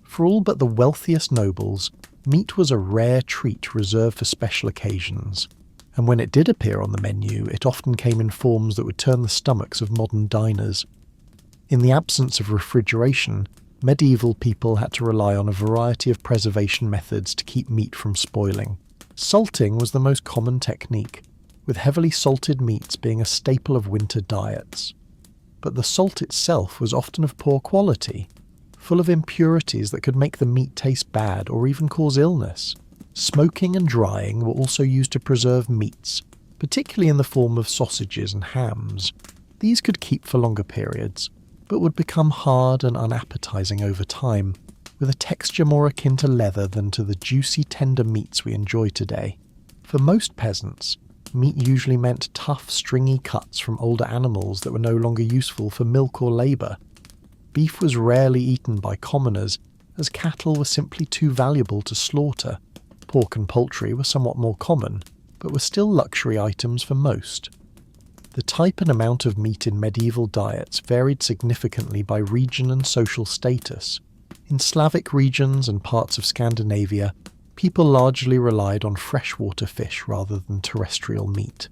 For all but the wealthiest nobles, meat was a rare treat reserved for special occasions, and when it did appear on the menu, it often came in forms that would turn the stomachs of modern diners. In the absence of refrigeration, medieval people had to rely on a variety of preservation methods to keep meat from spoiling. Salting was the most common technique, with heavily salted meats being a staple of winter diets. But the salt itself was often of poor quality, full of impurities that could make the meat taste bad or even cause illness. Smoking and drying were also used to preserve meats, particularly in the form of sausages and hams. These could keep for longer periods, but would become hard and unappetizing over time, with a texture more akin to leather than to the juicy, tender meats we enjoy today. For most peasants, meat usually meant tough, stringy cuts from older animals that were no longer useful for milk or labour. Beef was rarely eaten by commoners, as cattle were simply too valuable to slaughter. Pork and poultry were somewhat more common, but were still luxury items for most. The type and amount of meat in medieval diets varied significantly by region and social status. In Slavic regions and parts of Scandinavia, people largely relied on freshwater fish rather than terrestrial meat.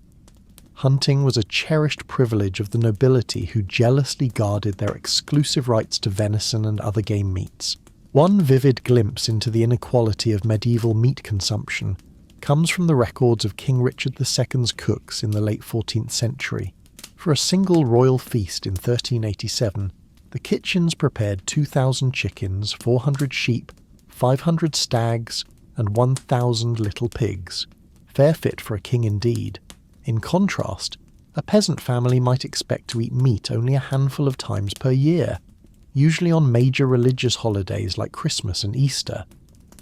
Hunting was a cherished privilege of the nobility who jealously guarded their exclusive rights to venison and other game meats. One vivid glimpse into the inequality of medieval meat consumption comes from the records of King Richard II's cooks in the late 14th century. For a single royal feast in 1387, the kitchens prepared 2,000 chickens, 400 sheep, 500 stags, and 1,000 little pigs. Fair fit for a king indeed. In contrast, a peasant family might expect to eat meat only a handful of times per year, usually on major religious holidays like Christmas and Easter.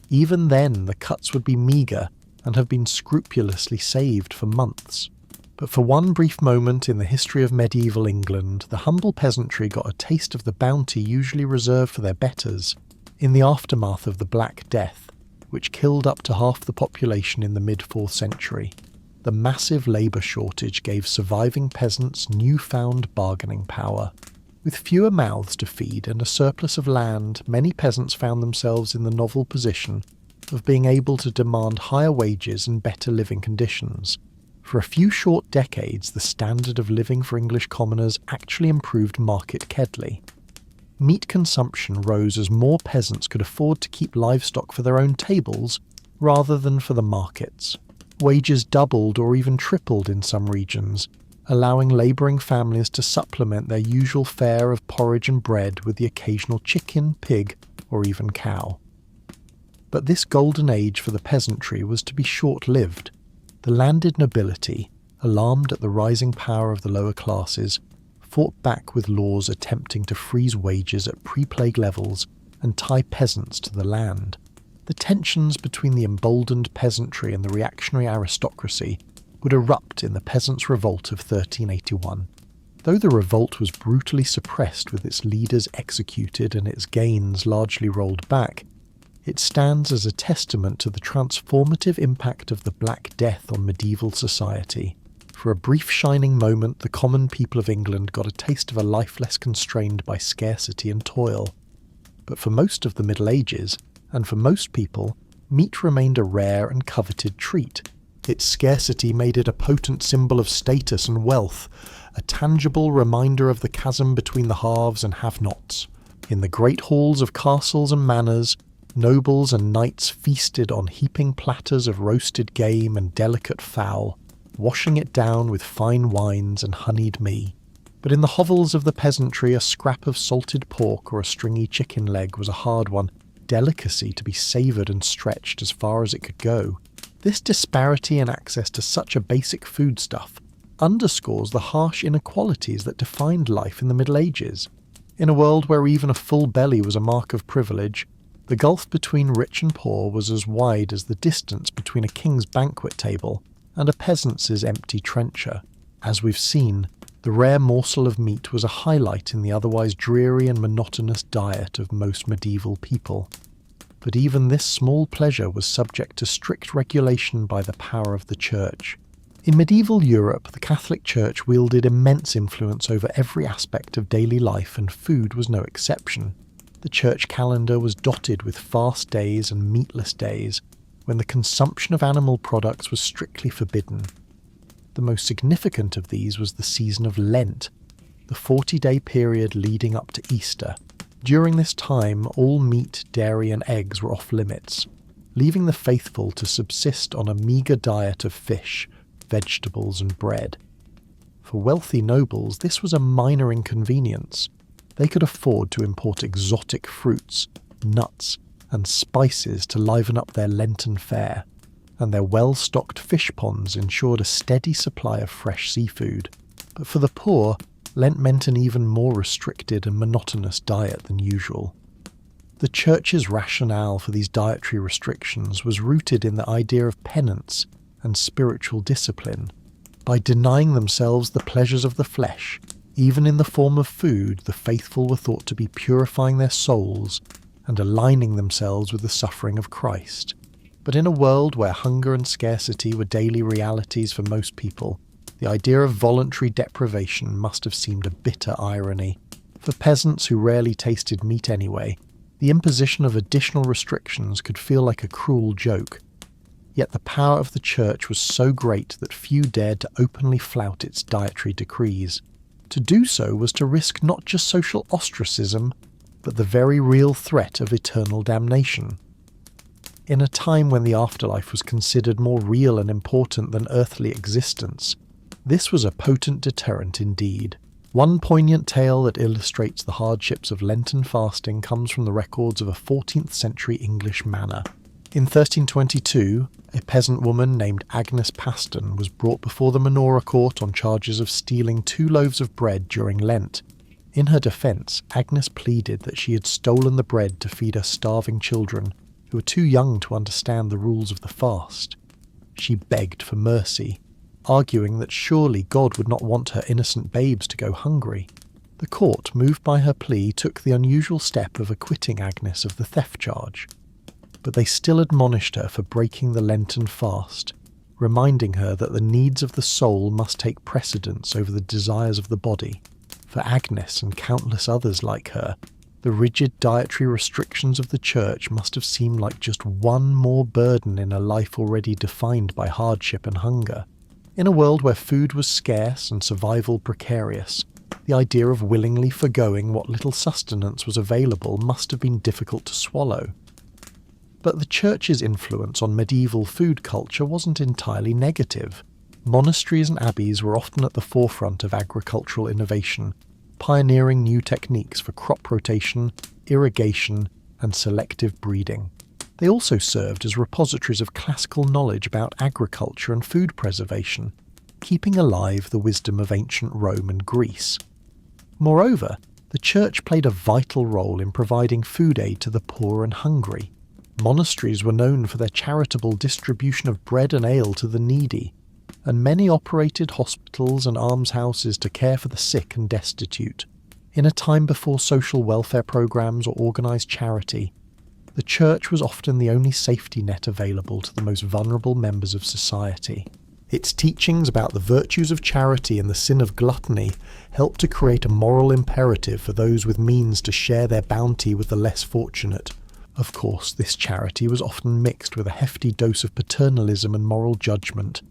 Even then, the cuts would be meagre and have been scrupulously saved for months. But for one brief moment in the history of medieval England, the humble peasantry got a taste of the bounty usually reserved for their betters in the aftermath of the Black Death, which killed up to half the population in the mid-4th century. The massive labour shortage gave surviving peasants newfound bargaining power. With fewer mouths to feed and a surplus of land, many peasants found themselves in the novel position of being able to demand higher wages and better living conditions. For a few short decades, the standard of living for English commoners actually improved markedly. Meat consumption rose as more peasants could afford to keep livestock for their own tables rather than for the markets. Wages doubled or even tripled in some regions, allowing labouring families to supplement their usual fare of porridge and bread with the occasional chicken, pig, or even cow. But this golden age for the peasantry was to be short-lived. The landed nobility, alarmed at the rising power of the lower classes, fought back with laws attempting to freeze wages at pre-plague levels and tie peasants to the land. The tensions between the emboldened peasantry and the reactionary aristocracy would erupt in the Peasants' Revolt of 1381. Though the revolt was brutally suppressed with its leaders executed and its gains largely rolled back, it stands as a testament to the transformative impact of the Black Death on medieval society. For a brief shining moment, the common people of England got a taste of a life less constrained by scarcity and toil. But for most of the Middle Ages, and for most people, meat remained a rare and coveted treat. Its scarcity made it a potent symbol of status and wealth, a tangible reminder of the chasm between the haves and have-nots. In the great halls of castles and manors, nobles and knights feasted on heaping platters of roasted game and delicate fowl, washing it down with fine wines and honeyed mee. But in the hovels of the peasantry, a scrap of salted pork or a stringy chicken leg was a hard-won delicacy to be savoured and stretched as far as it could go. This disparity in access to such a basic foodstuff underscores the harsh inequalities that defined life in the Middle Ages. In a world where even a full belly was a mark of privilege, the gulf between rich and poor was as wide as the distance between a king's banquet table and a peasant's empty trencher. As we've seen, the rare morsel of meat was a highlight in the otherwise dreary and monotonous diet of most medieval people. But even this small pleasure was subject to strict regulation by the power of the Church. In medieval Europe, the Catholic Church wielded immense influence over every aspect of daily life, and food was no exception. The church calendar was dotted with fast days and meatless days, when the consumption of animal products was strictly forbidden. The most significant of these was the season of Lent, the 40-day period leading up to Easter. During this time, all meat, dairy and eggs were off limits, leaving the faithful to subsist on a meagre diet of fish, vegetables and bread. For wealthy nobles, this was a minor inconvenience. They could afford to import exotic fruits, nuts and spices to liven up their Lenten fare, and their well-stocked fish ponds ensured a steady supply of fresh seafood. But for the poor, Lent meant an even more restricted and monotonous diet than usual. The Church's rationale for these dietary restrictions was rooted in the idea of penance and spiritual discipline. By denying themselves the pleasures of the flesh, even in the form of food, the faithful were thought to be purifying their souls and aligning themselves with the suffering of Christ. But in a world where hunger and scarcity were daily realities for most people, the idea of voluntary deprivation must have seemed a bitter irony. For peasants who rarely tasted meat anyway, the imposition of additional restrictions could feel like a cruel joke. Yet the power of the church was so great that few dared to openly flout its dietary decrees. To do so was to risk not just social ostracism, but the very real threat of eternal damnation. In a time when the afterlife was considered more real and important than earthly existence, this was a potent deterrent indeed. One poignant tale that illustrates the hardships of Lenten fasting comes from the records of a 14th century English manor. In 1322, a peasant woman named Agnes Paston was brought before the Manora court on charges of stealing 2 loaves of bread during Lent. In her defence, Agnes pleaded that she had stolen the bread to feed her starving children, who were too young to understand the rules of the fast. She begged for mercy, arguing that surely God would not want her innocent babes to go hungry. The court, moved by her plea, took the unusual step of acquitting Agnes of the theft charge. But they still admonished her for breaking the Lenten fast, reminding her that the needs of the soul must take precedence over the desires of the body. For Agnes and countless others like her, the rigid dietary restrictions of the church must have seemed like just one more burden in a life already defined by hardship and hunger. In a world where food was scarce and survival precarious, the idea of willingly forgoing what little sustenance was available must have been difficult to swallow. But the church's influence on medieval food culture wasn't entirely negative. Monasteries and abbeys were often at the forefront of agricultural innovation, pioneering new techniques for crop rotation, irrigation, and selective breeding. They also served as repositories of classical knowledge about agriculture and food preservation, keeping alive the wisdom of ancient Rome and Greece. Moreover, the church played a vital role in providing food aid to the poor and hungry. Monasteries were known for their charitable distribution of bread and ale to the needy, and many operated hospitals and almshouses to care for the sick and destitute. In a time before social welfare programs or organised charity, the church was often the only safety net available to the most vulnerable members of society. Its teachings about the virtues of charity and the sin of gluttony helped to create a moral imperative for those with means to share their bounty with the less fortunate. Of course, this charity was often mixed with a hefty dose of paternalism and moral judgment.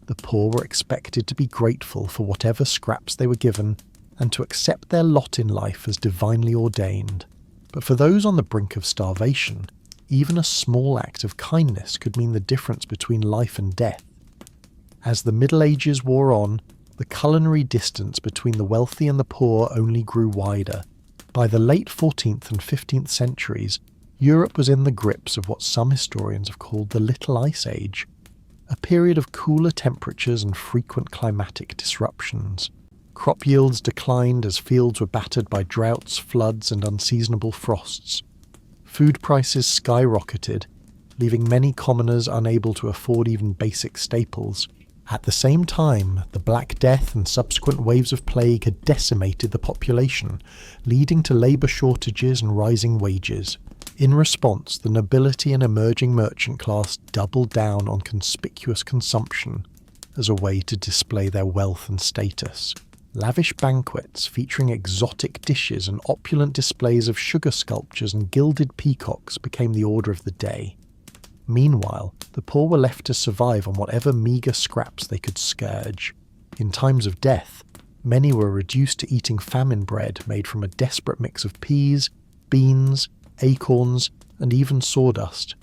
The poor were expected to be grateful for whatever scraps they were given and to accept their lot in life as divinely ordained. But for those on the brink of starvation, even a small act of kindness could mean the difference between life and death. As the Middle Ages wore on, the culinary distance between the wealthy and the poor only grew wider. By the late 14th and 15th centuries, Europe was in the grips of what some historians have called the Little Ice Age, a period of cooler temperatures and frequent climatic disruptions. Crop yields declined as fields were battered by droughts, floods, and unseasonable frosts. Food prices skyrocketed, leaving many commoners unable to afford even basic staples. At the same time, the Black Death and subsequent waves of plague had decimated the population, leading to labour shortages and rising wages. In response, the nobility and emerging merchant class doubled down on conspicuous consumption as a way to display their wealth and status. Lavish banquets featuring exotic dishes and opulent displays of sugar sculptures and gilded peacocks became the order of the day. Meanwhile, the poor were left to survive on whatever meagre scraps they could scourge. In times of death, many were reduced to eating famine bread made from a desperate mix of peas, beans, acorns, and even sawdust.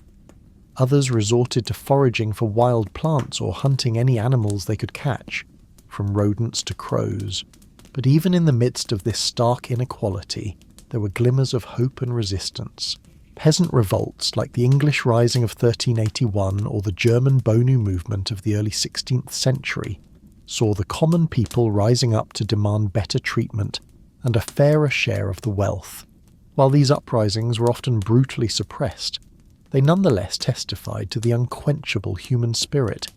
Others resorted to foraging for wild plants or hunting any animals they could catch, from rodents to crows. But even in the midst of this stark inequality, there were glimmers of hope and resistance. Peasant revolts like the English Rising of 1381 or the German Bonu movement of the early 16th century saw the common people rising up to demand better treatment and a fairer share of the wealth. While these uprisings were often brutally suppressed, they nonetheless testified to the unquenchable human spirit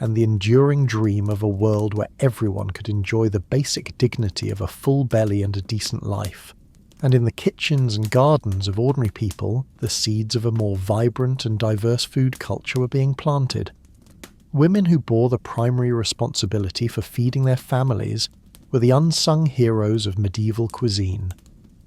and the enduring dream of a world where everyone could enjoy the basic dignity of a full belly and a decent life. And in the kitchens and gardens of ordinary people, the seeds of a more vibrant and diverse food culture were being planted. Women who bore the primary responsibility for feeding their families were the unsung heroes of medieval cuisine.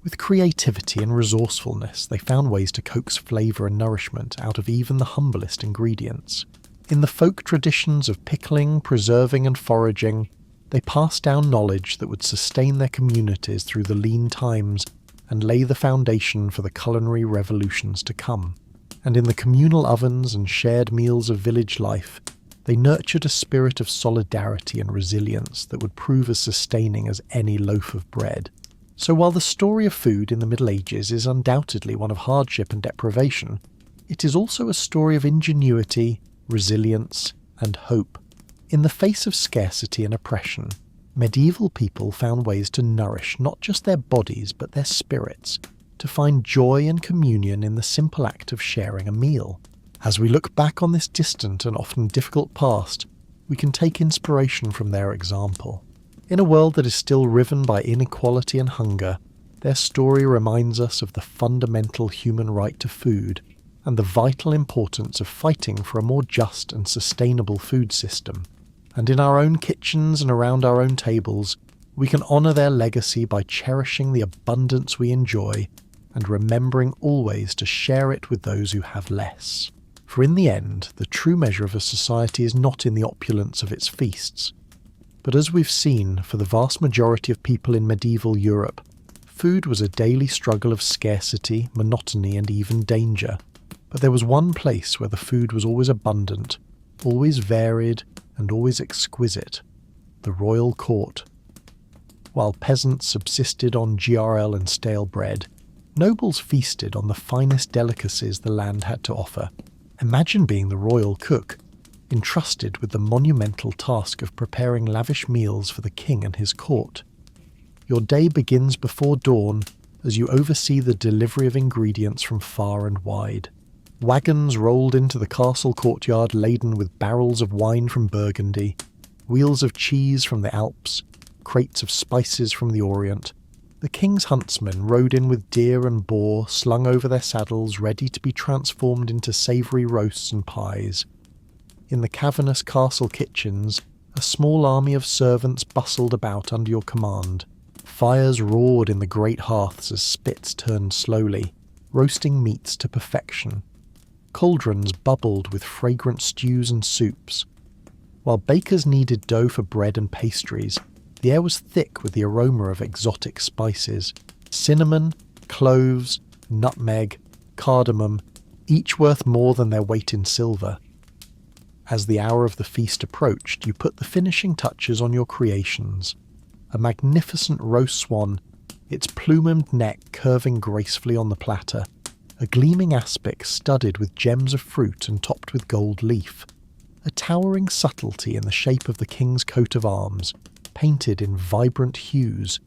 With creativity and resourcefulness, they found ways to coax flavour and nourishment out of even the humblest ingredients. In the folk traditions of pickling, preserving and foraging, they passed down knowledge that would sustain their communities through the lean times and lay the foundation for the culinary revolutions to come. And in the communal ovens and shared meals of village life, they nurtured a spirit of solidarity and resilience that would prove as sustaining as any loaf of bread. So while the story of food in the Middle Ages is undoubtedly one of hardship and deprivation, it is also a story of ingenuity, resilience, and hope. In the face of scarcity and oppression, medieval people found ways to nourish not just their bodies but their spirits, to find joy and communion in the simple act of sharing a meal. As we look back on this distant and often difficult past, we can take inspiration from their example. In a world that is still riven by inequality and hunger, their story reminds us of the fundamental human right to food and the vital importance of fighting for a more just and sustainable food system. And in our own kitchens and around our own tables, we can honour their legacy by cherishing the abundance we enjoy and remembering always to share it with those who have less. For in the end, the true measure of a society is not in the opulence of its feasts. But as we've seen, for the vast majority of people in medieval Europe, food was a daily struggle of scarcity, monotony and even danger. But there was one place where the food was always abundant, always varied, and always exquisite: the royal court. While peasants subsisted on GRL and stale bread, nobles feasted on the finest delicacies the land had to offer. Imagine being the royal cook, entrusted with the monumental task of preparing lavish meals for the king and his court. Your day begins before dawn as you oversee the delivery of ingredients from far and wide. Wagons rolled into the castle courtyard laden with barrels of wine from Burgundy, wheels of cheese from the Alps, crates of spices from the Orient. The king's huntsmen rode in with deer and boar slung over their saddles, ready to be transformed into savoury roasts and pies. In the cavernous castle kitchens, a small army of servants bustled about under your command. Fires roared in the great hearths as spits turned slowly, roasting meats to perfection. Cauldrons bubbled with fragrant stews and soups. While bakers kneaded dough for bread and pastries, the air was thick with the aroma of exotic spices: cinnamon, cloves, nutmeg, cardamom, each worth more than their weight in silver. As the hour of the feast approached, you put the finishing touches on your creations. A magnificent roast swan, its plumed neck curving gracefully on the platter, a gleaming aspic studded with gems of fruit and topped with gold leaf, a towering subtlety in the shape of the king's coat of arms, painted in vibrant hues.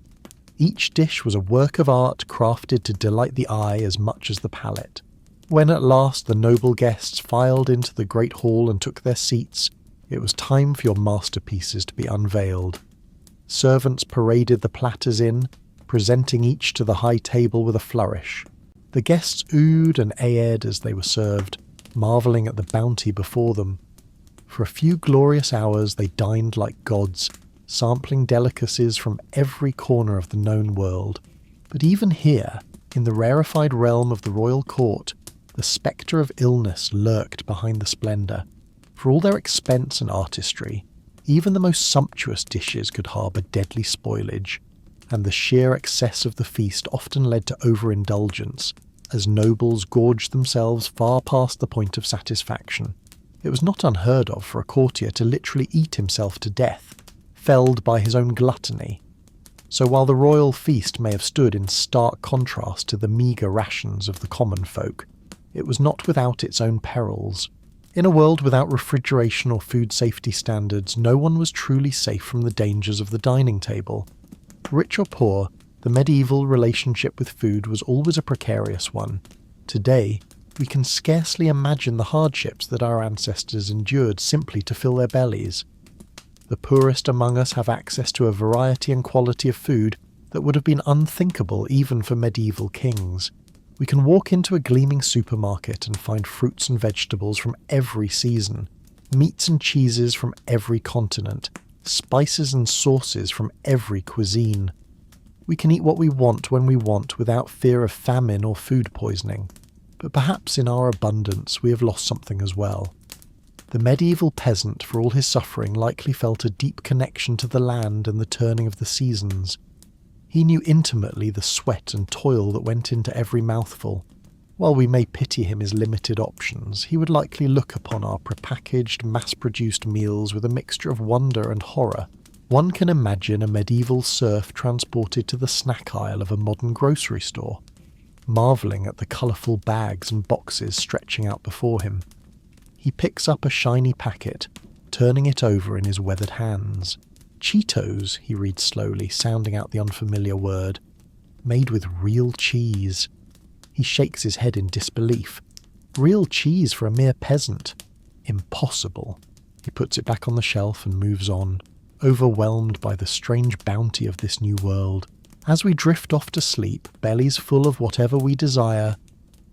Each dish was a work of art crafted to delight the eye as much as the palate. When at last the noble guests filed into the great hall and took their seats, it was time for your masterpieces to be unveiled. Servants paraded the platters in, presenting each to the high table with a flourish. The guests oohed and ahed as they were served, marvelling at the bounty before them. For a few glorious hours they dined like gods, sampling delicacies from every corner of the known world. But even here, in the rarefied realm of the royal court, the spectre of illness lurked behind the splendour. For all their expense and artistry, even the most sumptuous dishes could harbour deadly spoilage, and the sheer excess of the feast often led to overindulgence, as nobles gorged themselves far past the point of satisfaction. It was not unheard of for a courtier to literally eat himself to death, felled by his own gluttony. So while the royal feast may have stood in stark contrast to the meagre rations of the common folk, it was not without its own perils. In a world without refrigeration or food safety standards, no one was truly safe from the dangers of the dining table. Rich or poor, the medieval relationship with food was always a precarious one. Today, We can scarcely imagine the hardships that our ancestors endured simply to fill their bellies. The poorest among us have access to a variety and quality of food that would have been unthinkable even for medieval kings. We can walk into a gleaming supermarket and find fruits and vegetables from every season, meats and cheeses from every continent, spices and sauces from every cuisine. We can eat what we want when we want without fear of famine or food poisoning. But perhaps in our abundance we have lost something as well. The medieval peasant, for all his suffering, likely felt a deep connection to the land and the turning of the seasons. He knew intimately the sweat and toil that went into every mouthful. While we may pity him his limited options, he would likely look upon our prepackaged, mass-produced meals with a mixture of wonder and horror. One can imagine a medieval serf transported to the snack aisle of a modern grocery store, marvelling at the colourful bags and boxes stretching out before him. He picks up a shiny packet, turning it over in his weathered hands. Cheetos, he reads slowly, sounding out the unfamiliar word. Made with real cheese. He shakes his head in disbelief. Real cheese for a mere peasant? Impossible. He puts it back on the shelf and moves on, overwhelmed by the strange bounty of this new world. As we drift off to sleep, bellies full of whatever we desire,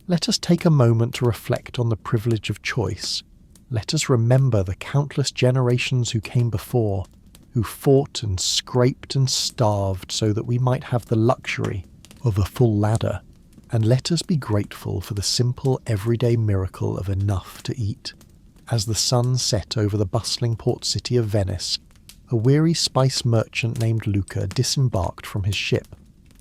let us take a moment to reflect on the privilege of choice. Let us remember the countless generations who came before, who fought and scraped and starved so that we might have the luxury of a full ladder. And let us be grateful for the simple everyday miracle of enough to eat. As the sun set over the bustling port city of Venice, a weary spice merchant named Luca disembarked from his ship,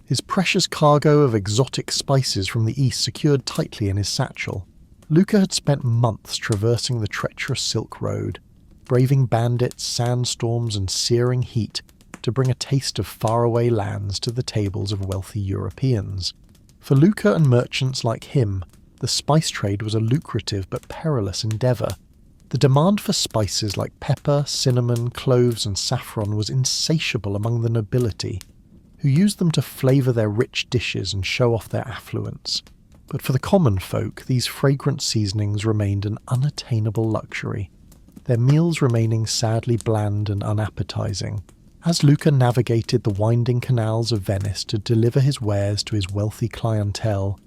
his precious cargo of exotic spices from the east secured tightly in his satchel. Luca had spent months traversing the treacherous Silk Road, braving bandits, sandstorms and searing heat to bring a taste of faraway lands to the tables of wealthy Europeans. For Luca and merchants like him, the spice trade was a lucrative but perilous endeavour. The demand for spices like pepper, cinnamon, cloves and saffron was insatiable among the nobility, who used them to flavour their rich dishes and show off their affluence. But for the common folk, these fragrant seasonings remained an unattainable luxury, their meals remaining sadly bland and unappetising. As Luca navigated the winding canals of Venice to deliver his wares to his wealthy clientele,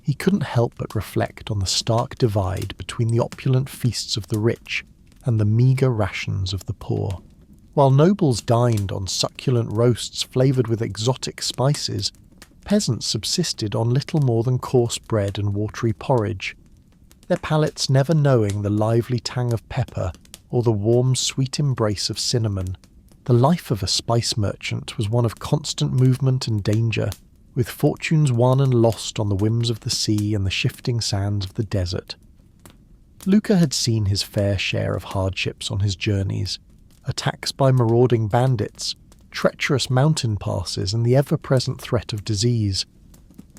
he couldn't help but reflect on the stark divide between the opulent feasts of the rich and the meagre rations of the poor. While nobles dined on succulent roasts flavoured with exotic spices, peasants subsisted on little more than coarse bread and watery porridge, their palates never knowing the lively tang of pepper or the warm, sweet embrace of cinnamon. The life of a spice merchant was one of constant movement and danger, with fortunes won and lost on the whims of the sea and the shifting sands of the desert. Luca had seen his fair share of hardships on his journeys, attacks by marauding bandits, treacherous mountain passes and the ever-present threat of disease.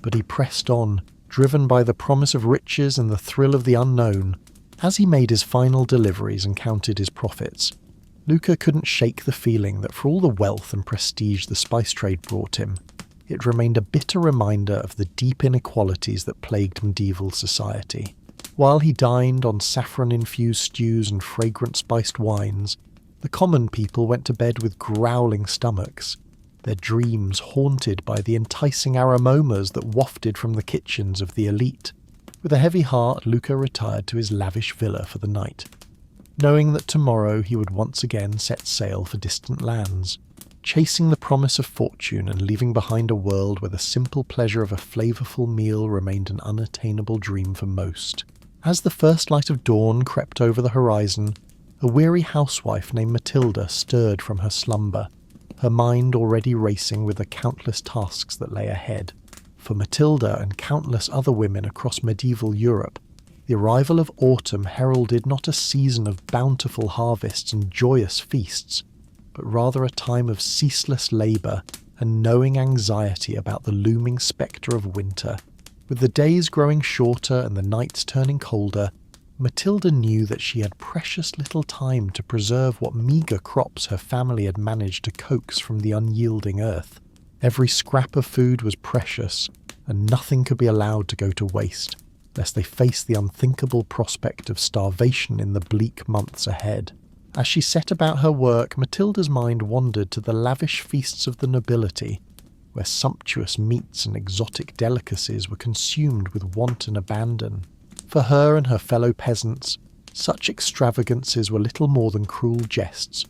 But he pressed on, driven by the promise of riches and the thrill of the unknown. As he made his final deliveries and counted his profits, Luca couldn't shake the feeling that for all the wealth and prestige the spice trade brought him, it remained a bitter reminder of the deep inequalities that plagued medieval society. While he dined on saffron-infused stews and fragrant spiced wines, the common people went to bed with growling stomachs, their dreams haunted by the enticing aromas that wafted from the kitchens of the elite. With a heavy heart, Luca retired to his lavish villa for the night, knowing that tomorrow he would once again set sail for distant lands, chasing the promise of fortune and leaving behind a world where the simple pleasure of a flavourful meal remained an unattainable dream for most. As the first light of dawn crept over the horizon, a weary housewife named Matilda stirred from her slumber, her mind already racing with the countless tasks that lay ahead. For Matilda and countless other women across medieval Europe, the arrival of autumn heralded not a season of bountiful harvests and joyous feasts, but rather a time of ceaseless labour and knowing anxiety about the looming spectre of winter. With the days growing shorter and the nights turning colder, Matilda knew that she had precious little time to preserve what meagre crops her family had managed to coax from the unyielding earth. Every scrap of food was precious, and nothing could be allowed to go to waste. lest they face the unthinkable prospect of starvation in the bleak months ahead. As she set about her work, Matilda's mind wandered to the lavish feasts of the nobility, where sumptuous meats and exotic delicacies were consumed with wanton abandon. For her and her fellow peasants, such extravagances were little more than cruel jests,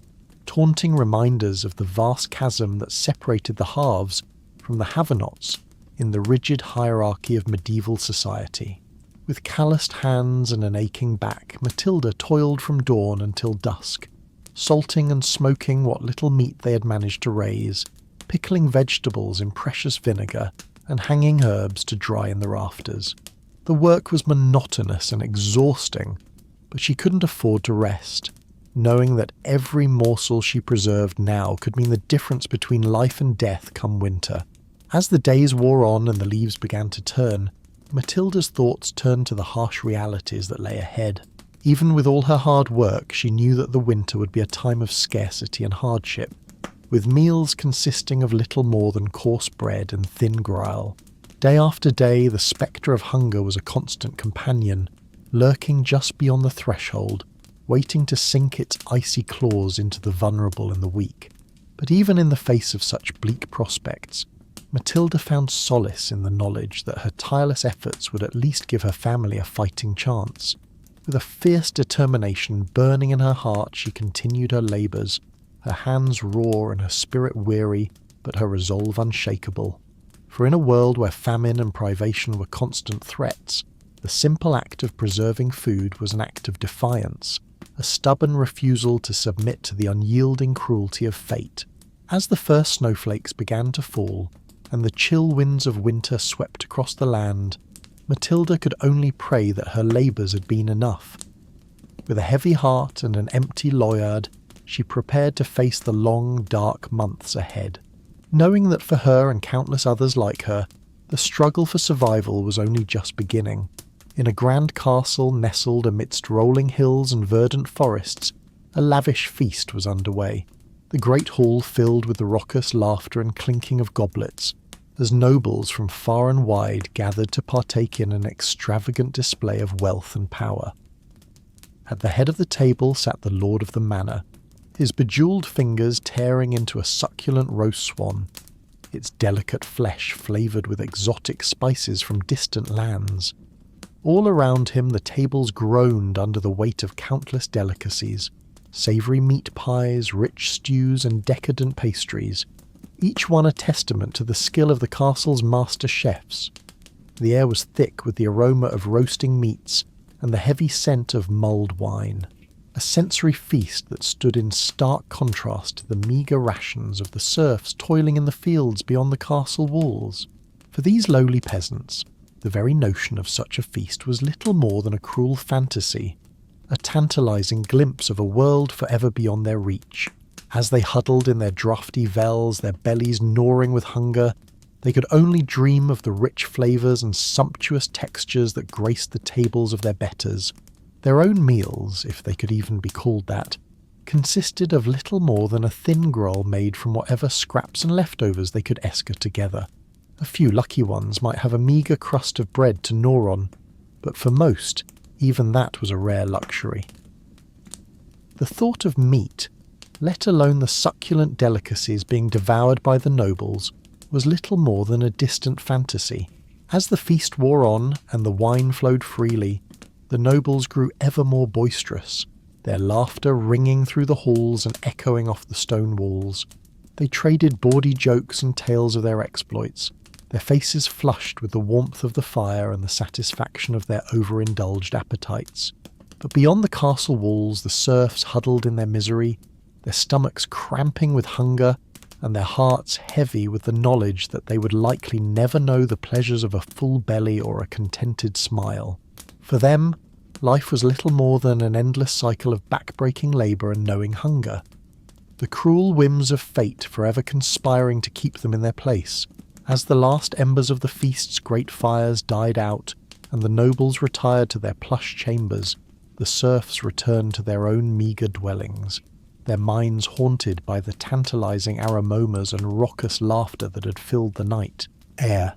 taunting reminders of the vast chasm that separated the haves from the have-nots in the rigid hierarchy of medieval society. With calloused hands and an aching back, Matilda toiled from dawn until dusk, salting and smoking what little meat they had managed to raise, pickling vegetables in precious vinegar, and hanging herbs to dry in the rafters. The work was monotonous and exhausting, but she couldn't afford to rest, knowing that every morsel she preserved now could mean the difference between life and death come winter. As the days wore on and the leaves began to turn, Matilda's thoughts turned to the harsh realities that lay ahead. Even with all her hard work, she knew that the winter would be a time of scarcity and hardship, with meals consisting of little more than coarse bread and thin gruel. Day after day, the spectre of hunger was a constant companion, lurking just beyond the threshold, waiting to sink its icy claws into the vulnerable and the weak. But even in the face of such bleak prospects, Matilda found solace in the knowledge that her tireless efforts would at least give her family a fighting chance. With a fierce determination burning in her heart, she continued her labours, her hands raw and her spirit weary, but her resolve unshakable. For in a world where famine and privation were constant threats, the simple act of preserving food was an act of defiance, a stubborn refusal to submit to the unyielding cruelty of fate. As the first snowflakes began to fall, and the chill winds of winter swept across the land, Matilda could only pray that her labours had been enough. With a heavy heart and an empty loyard, she prepared to face the long, dark months ahead, knowing that for her and countless others like her, the struggle for survival was only just beginning. In a grand castle nestled amidst rolling hills and verdant forests, a lavish feast was underway, the great hall filled with the raucous laughter and clinking of goblets, as nobles from far and wide gathered to partake in an extravagant display of wealth and power. At the head of the table sat the lord of the manor, his bejewelled fingers tearing into a succulent roast swan, its delicate flesh flavoured with exotic spices from distant lands. All around him the tables groaned under the weight of countless delicacies, savoury meat pies, rich stews and decadent pastries, each one a testament to the skill of the castle's master chefs. The air was thick with the aroma of roasting meats and the heavy scent of mulled wine, a sensory feast that stood in stark contrast to the meagre rations of the serfs toiling in the fields beyond the castle walls. For these lowly peasants, the very notion of such a feast was little more than a cruel fantasy, a tantalizing glimpse of a world forever beyond their reach. As they huddled in their draughty vells, their bellies gnawing with hunger, they could only dream of the rich flavours and sumptuous textures that graced the tables of their betters. Their own meals, if they could even be called that, consisted of little more than a thin gruel made from whatever scraps and leftovers they could esca together. A few lucky ones might have a meagre crust of bread to gnaw on, but for most, even that was a rare luxury. The thought of meat, let alone the succulent delicacies being devoured by the nobles, was little more than a distant fantasy. As the feast wore on and the wine flowed freely, the nobles grew ever more boisterous, their laughter ringing through the halls and echoing off the stone walls. They traded bawdy jokes and tales of their exploits, their faces flushed with the warmth of the fire and the satisfaction of their overindulged appetites. But beyond the castle walls, the serfs huddled in their misery, their stomachs cramping with hunger, and their hearts heavy with the knowledge that they would likely never know the pleasures of a full belly or a contented smile. For them, life was little more than an endless cycle of back-breaking labour and knowing hunger, the cruel whims of fate forever conspiring to keep them in their place. As the last embers of the feast's great fires died out, and the nobles retired to their plush chambers, the serfs returned to their own meagre dwellings, their minds haunted by the tantalizing aromas and raucous laughter that had filled the night air.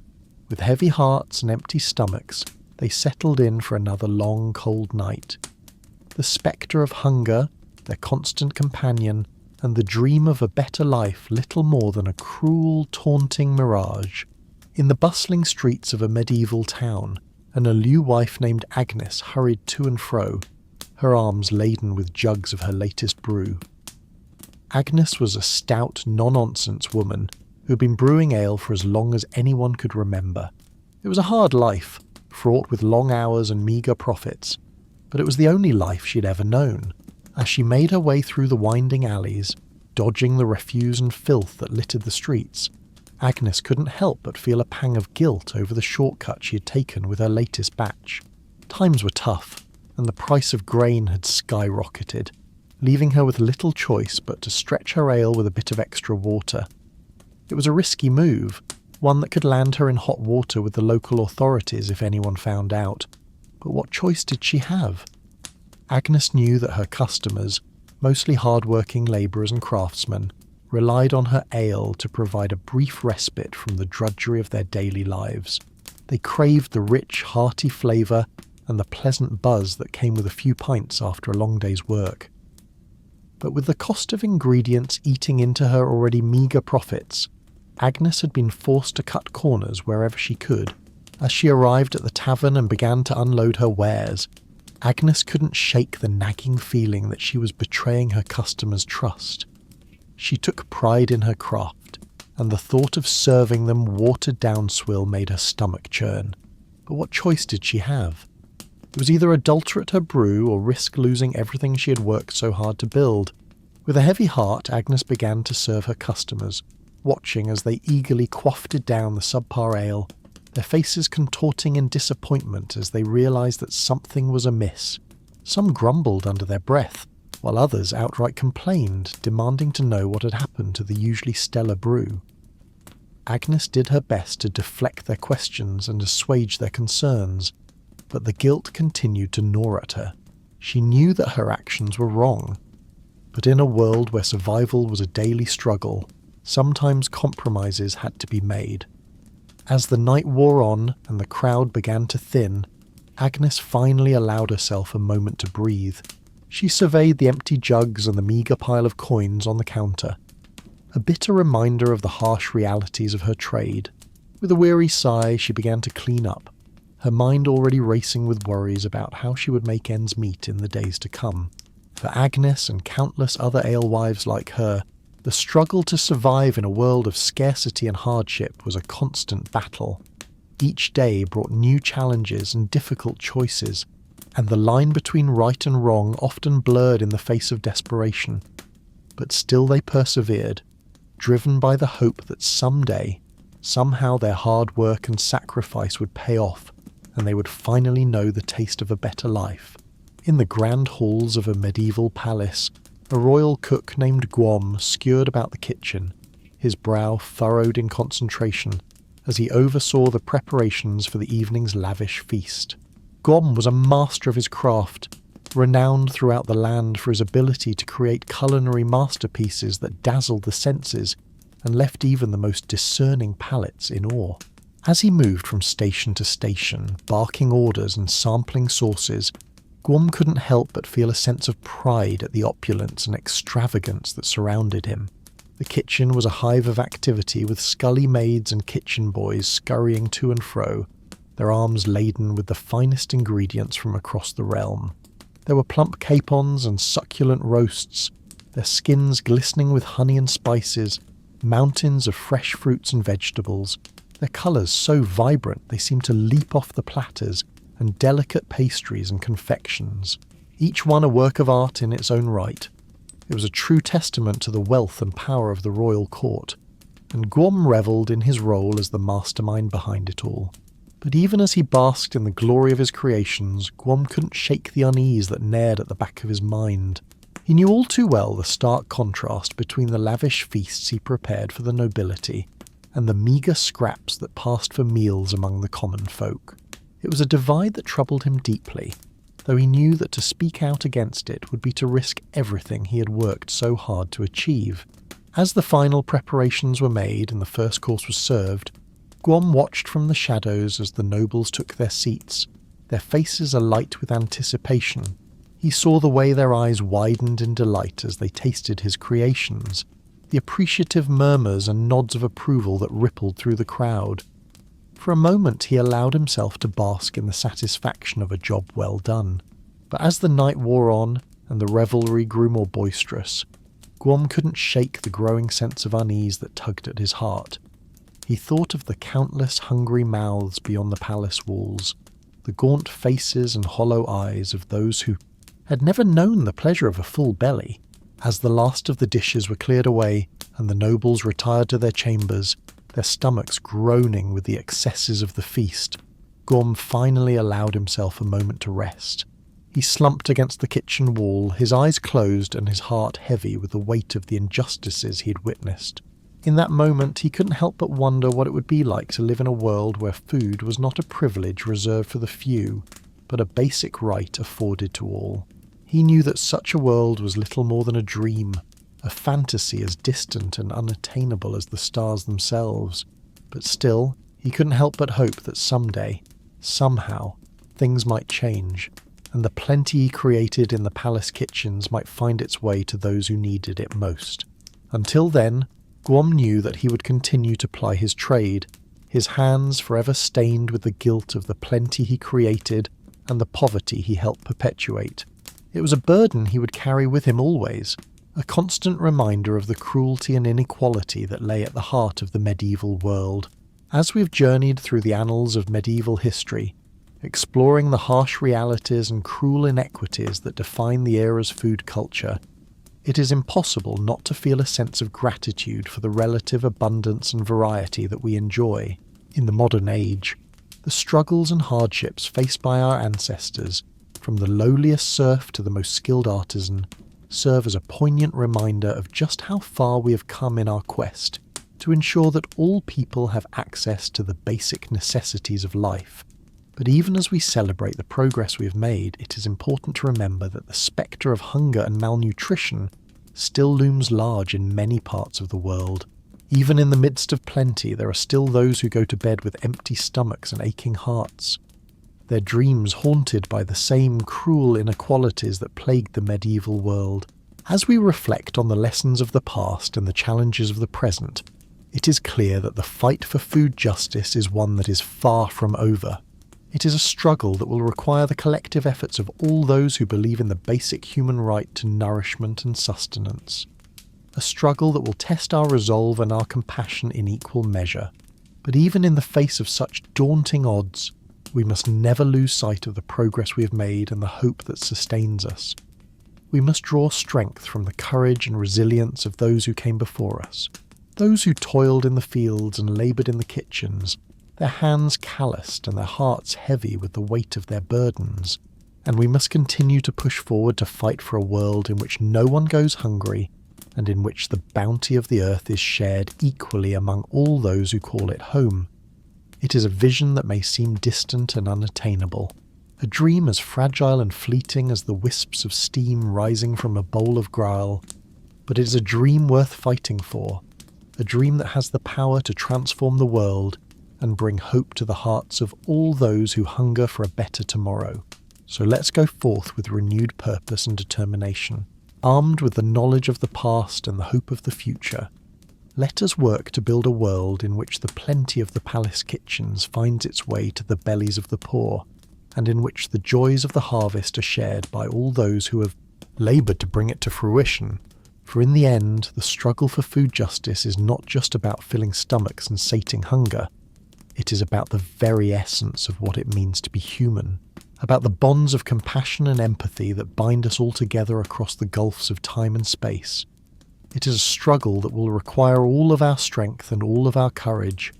With heavy hearts and empty stomachs, they settled in for another long, cold night. The spectre of hunger, their constant companion, and the dream of a better life little more than a cruel, taunting mirage. In the bustling streets of a medieval town, an alewife named Agnes hurried to and fro, her arms laden with jugs of her latest brew. Agnes was a stout, no-nonsense woman who had been brewing ale for as long as anyone could remember. It was a hard life, fraught with long hours and meagre profits, but it was the only life she'd ever known. As she made her way through the winding alleys, dodging the refuse and filth that littered the streets, Agnes couldn't help but feel a pang of guilt over the shortcut she had taken with her latest batch. Times were tough, and the price of grain had skyrocketed, leaving her with little choice but to stretch her ale with a bit of extra water. It was a risky move, one that could land her in hot water with the local authorities if anyone found out. But what choice did she have? Agnes knew that her customers, mostly hard-working labourers and craftsmen, relied on her ale to provide a brief respite from the drudgery of their daily lives. They craved the rich, hearty flavour and the pleasant buzz that came with a few pints after a long day's work. But with the cost of ingredients eating into her already meagre profits, Agnes had been forced to cut corners wherever she could. As she arrived at the tavern and began to unload her wares, Agnes couldn't shake the nagging feeling that she was betraying her customers' trust. She took pride in her craft, and the thought of serving them watered-down swill made her stomach churn. But what choice did she have? It was either adulterate her brew or risk losing everything she had worked so hard to build. With a heavy heart, Agnes began to serve her customers, watching as they eagerly quaffed down the subpar ale, their faces contorting in disappointment as they realised that something was amiss. Some grumbled under their breath, while others outright complained, demanding to know what had happened to the usually stellar brew. Agnes did her best to deflect their questions and assuage their concerns, but the guilt continued to gnaw at her. She knew that her actions were wrong, but in a world where survival was a daily struggle, sometimes compromises had to be made. As the night wore on and the crowd began to thin, Agnes finally allowed herself a moment to breathe. She surveyed the empty jugs and the meagre pile of coins on the counter, a bitter reminder of the harsh realities of her trade. With a weary sigh, she began to clean up, her mind already racing with worries about how she would make ends meet in the days to come. For Agnes and countless other alewives like her, the struggle to survive in a world of scarcity and hardship was a constant battle. Each day brought new challenges and difficult choices, and the line between right and wrong often blurred in the face of desperation. But still they persevered, driven by the hope that someday, somehow their hard work and sacrifice would pay off, and they would finally know the taste of a better life. In the grand halls of a medieval palace, a royal cook named Guam skewered about the kitchen, his brow furrowed in concentration as he oversaw the preparations for the evening's lavish feast. Guam was a master of his craft, renowned throughout the land for his ability to create culinary masterpieces that dazzled the senses and left even the most discerning palates in awe. As he moved from station to station, barking orders and sampling sauces, Guam couldn't help but feel a sense of pride at the opulence and extravagance that surrounded him. The kitchen was a hive of activity, with scully maids and kitchen boys scurrying to and fro, their arms laden with the finest ingredients from across the realm. There were plump capons and succulent roasts, their skins glistening with honey and spices, mountains of fresh fruits and vegetables, their colours so vibrant they seemed to leap off the platters, and delicate pastries and confections, each one a work of art in its own right. It was a true testament to the wealth and power of the royal court, and Guam revelled in his role as the mastermind behind it all. But even as he basked in the glory of his creations, Guam couldn't shake the unease that gnawed at the back of his mind. He knew all too well the stark contrast between the lavish feasts he prepared for the nobility and the meagre scraps that passed for meals among the common folk. It was a divide that troubled him deeply, though he knew that to speak out against it would be to risk everything he had worked so hard to achieve. As the final preparations were made and the first course was served, Guam watched from the shadows as the nobles took their seats, their faces alight with anticipation. He saw the way their eyes widened in delight as they tasted his creations, the appreciative murmurs and nods of approval that rippled through the crowd. For a moment he allowed himself to bask in the satisfaction of a job well done. But as the night wore on and the revelry grew more boisterous, Guam couldn't shake the growing sense of unease that tugged at his heart. He thought of the countless hungry mouths beyond the palace walls, the gaunt faces and hollow eyes of those who had never known the pleasure of a full belly. As the last of the dishes were cleared away and the nobles retired to their chambers, their stomachs groaning with the excesses of the feast, Guam finally allowed himself a moment to rest. He slumped against the kitchen wall, his eyes closed and his heart heavy with the weight of the injustices he had witnessed. In that moment, he couldn't help but wonder what it would be like to live in a world where food was not a privilege reserved for the few, but a basic right afforded to all. He knew that such a world was little more than a dream, a fantasy as distant and unattainable as the stars themselves. But still, he couldn't help but hope that someday, somehow, things might change, and the plenty he created in the palace kitchens might find its way to those who needed it most. Until then, Guam knew that he would continue to ply his trade, his hands forever stained with the guilt of the plenty he created and the poverty he helped perpetuate. It was a burden he would carry with him always, a constant reminder of the cruelty and inequality that lay at the heart of the medieval world. As we've journeyed through the annals of medieval history, exploring the harsh realities and cruel inequities that define the era's food culture, it is impossible not to feel a sense of gratitude for the relative abundance and variety that we enjoy. In the modern age, the struggles and hardships faced by our ancestors, from the lowliest serf to the most skilled artisan, serve as a poignant reminder of just how far we have come in our quest to ensure that all people have access to the basic necessities of life. But even as we celebrate the progress we have made, it is important to remember that the spectre of hunger and malnutrition still looms large in many parts of the world. Even in the midst of plenty, there are still those who go to bed with empty stomachs and aching hearts, their dreams haunted by the same cruel inequalities that plagued the medieval world. As we reflect on the lessons of the past and the challenges of the present, it is clear that the fight for food justice is one that is far from over. It is a struggle that will require the collective efforts of all those who believe in the basic human right to nourishment and sustenance. A struggle that will test our resolve and our compassion in equal measure. But even in the face of such daunting odds, we must never lose sight of the progress we have made and the hope that sustains us. We must draw strength from the courage and resilience of those who came before us, those who toiled in the fields and laboured in the kitchens, their hands calloused and their hearts heavy with the weight of their burdens. And we must continue to push forward to fight for a world in which no one goes hungry and in which the bounty of the earth is shared equally among all those who call it home. It is a vision that may seem distant and unattainable, a dream as fragile and fleeting as the wisps of steam rising from a bowl of gruel, but it is a dream worth fighting for, a dream that has the power to transform the world and bring hope to the hearts of all those who hunger for a better tomorrow. So let's go forth with renewed purpose and determination, armed with the knowledge of the past and the hope of the future. Let us work to build a world in which the plenty of the palace kitchens finds its way to the bellies of the poor, and in which the joys of the harvest are shared by all those who have laboured to bring it to fruition. For in the end, the struggle for food justice is not just about filling stomachs and sating hunger. It is about the very essence of what it means to be human, about the bonds of compassion and empathy that bind us all together across the gulfs of time and space. It is a struggle that will require all of our strength and all of our courage,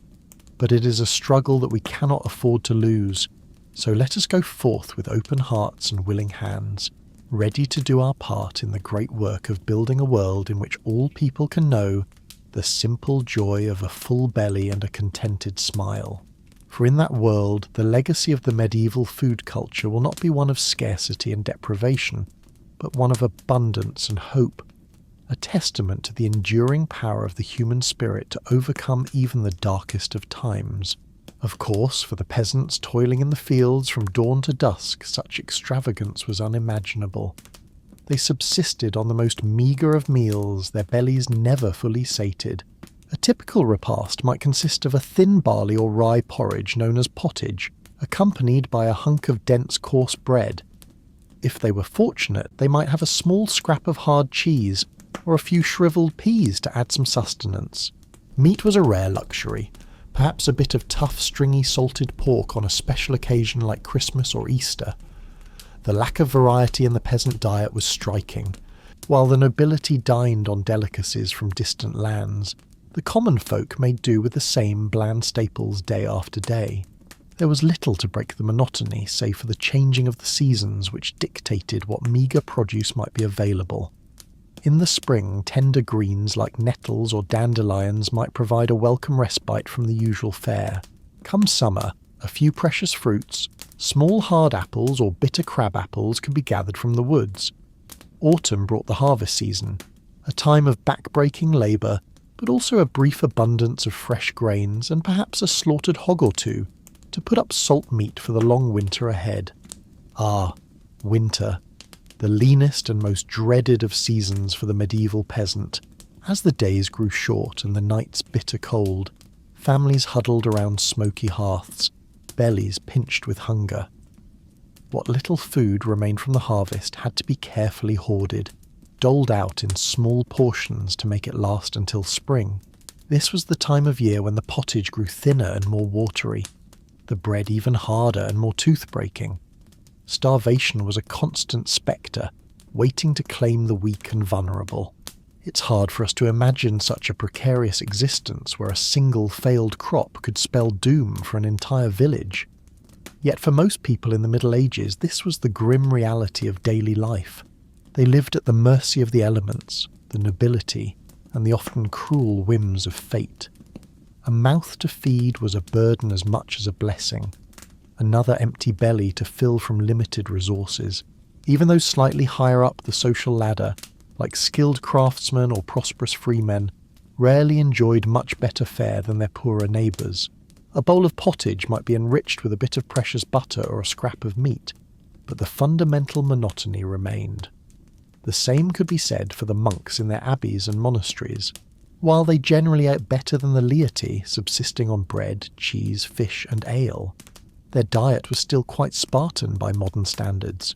but it is a struggle that we cannot afford to lose. So let us go forth with open hearts and willing hands, ready to do our part in the great work of building a world in which all people can know the simple joy of a full belly and a contented smile. For in that world, the legacy of the medieval food culture will not be one of scarcity and deprivation, but one of abundance and hope, a testament to the enduring power of the human spirit to overcome even the darkest of times, Of course, for the peasants toiling in the fields from dawn to dusk, such extravagance was unimaginable. They subsisted on the most meagre of meals, their bellies never fully sated. A typical repast might consist of a thin barley or rye porridge known as pottage, accompanied by a hunk of dense coarse bread. If they were fortunate, they might have a small scrap of hard cheese, or a few shriveled peas to add some sustenance. Meat was a rare luxury, perhaps a bit of tough, stringy salted pork on a special occasion like Christmas or Easter. The lack of variety in the peasant diet was striking. While the nobility dined on delicacies from distant lands, the common folk made do with the same bland staples day after day. There was little to break the monotony, save for the changing of the seasons which dictated what meagre produce might be available. In the spring, tender greens like nettles or dandelions might provide a welcome respite from the usual fare. Come summer, a few precious fruits, small hard apples or bitter crab apples could be gathered from the woods. Autumn brought the harvest season, a time of back-breaking labour, but also a brief abundance of fresh grains and perhaps a slaughtered hog or two to put up salt meat for the long winter ahead. Ah, winter. The leanest and most dreaded of seasons for the medieval peasant. As the days grew short and the nights bitter cold, families huddled around smoky hearths, bellies pinched with hunger. What little food remained from the harvest had to be carefully hoarded, doled out in small portions to make it last until spring. This was the time of year when the pottage grew thinner and more watery, the bread even harder and more tooth-breaking. Starvation was a constant spectre, waiting to claim the weak and vulnerable. It's hard for us to imagine such a precarious existence where a single failed crop could spell doom for an entire village. Yet for most people in the Middle Ages, this was the grim reality of daily life. They lived at the mercy of the elements, the nobility, and the often cruel whims of fate. A mouth to feed was a burden as much as a blessing. Another empty belly to fill from limited resources. Even those slightly higher up the social ladder, like skilled craftsmen or prosperous freemen, rarely enjoyed much better fare than their poorer neighbours. A bowl of pottage might be enriched with a bit of precious butter or a scrap of meat, but the fundamental monotony remained. The same could be said for the monks in their abbeys and monasteries. While they generally ate better than the laity, subsisting on bread, cheese, fish and ale, their diet was still quite Spartan by modern standards.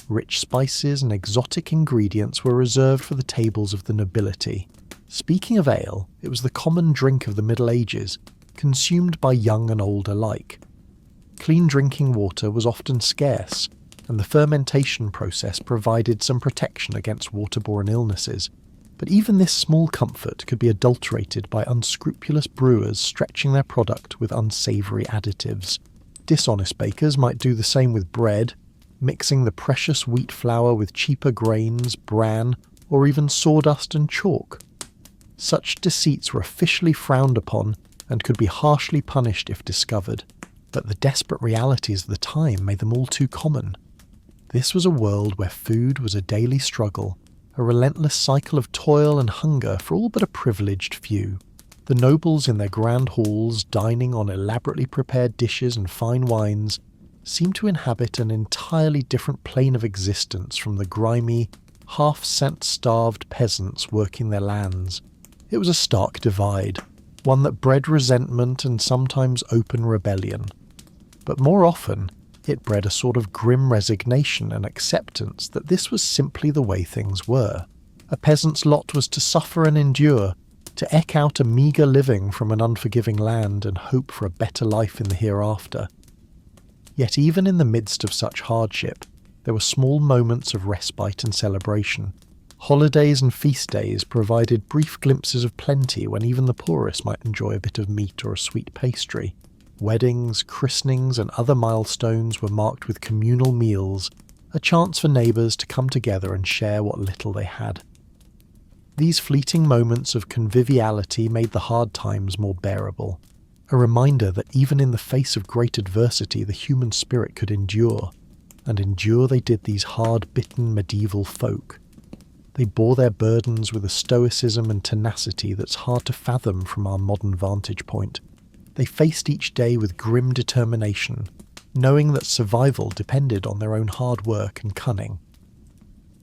Rich spices and exotic ingredients were reserved for the tables of the nobility. Speaking of ale, it was the common drink of the Middle Ages, consumed by young and old alike. Clean drinking water was often scarce, and the fermentation process provided some protection against waterborne illnesses. But even this small comfort could be adulterated by unscrupulous brewers stretching their product with unsavoury additives. Dishonest bakers might do the same with bread, mixing the precious wheat flour with cheaper grains, bran, or even sawdust and chalk. Such deceits were officially frowned upon and could be harshly punished if discovered, but the desperate realities of the time made them all too common. This was a world where food was a daily struggle, a relentless cycle of toil and hunger for all but a privileged few. The nobles in their grand halls, dining on elaborately prepared dishes and fine wines, seemed to inhabit an entirely different plane of existence from the grimy, half-cent-starved peasants working their lands. It was a stark divide, one that bred resentment and sometimes open rebellion. But more often, it bred a sort of grim resignation and acceptance that this was simply the way things were. A peasant's lot was to suffer and endure, to eke out a meagre living from an unforgiving land and hope for a better life in the hereafter. Yet even in the midst of such hardship, there were small moments of respite and celebration. Holidays and feast days provided brief glimpses of plenty when even the poorest might enjoy a bit of meat or a sweet pastry. Weddings, christenings and other milestones were marked with communal meals, a chance for neighbours to come together and share what little they had. These fleeting moments of conviviality made the hard times more bearable, a reminder that even in the face of great adversity the human spirit could endure, and endure they did these hard-bitten medieval folk. They bore their burdens with a stoicism and tenacity that's hard to fathom from our modern vantage point. They faced each day with grim determination, knowing that survival depended on their own hard work and cunning.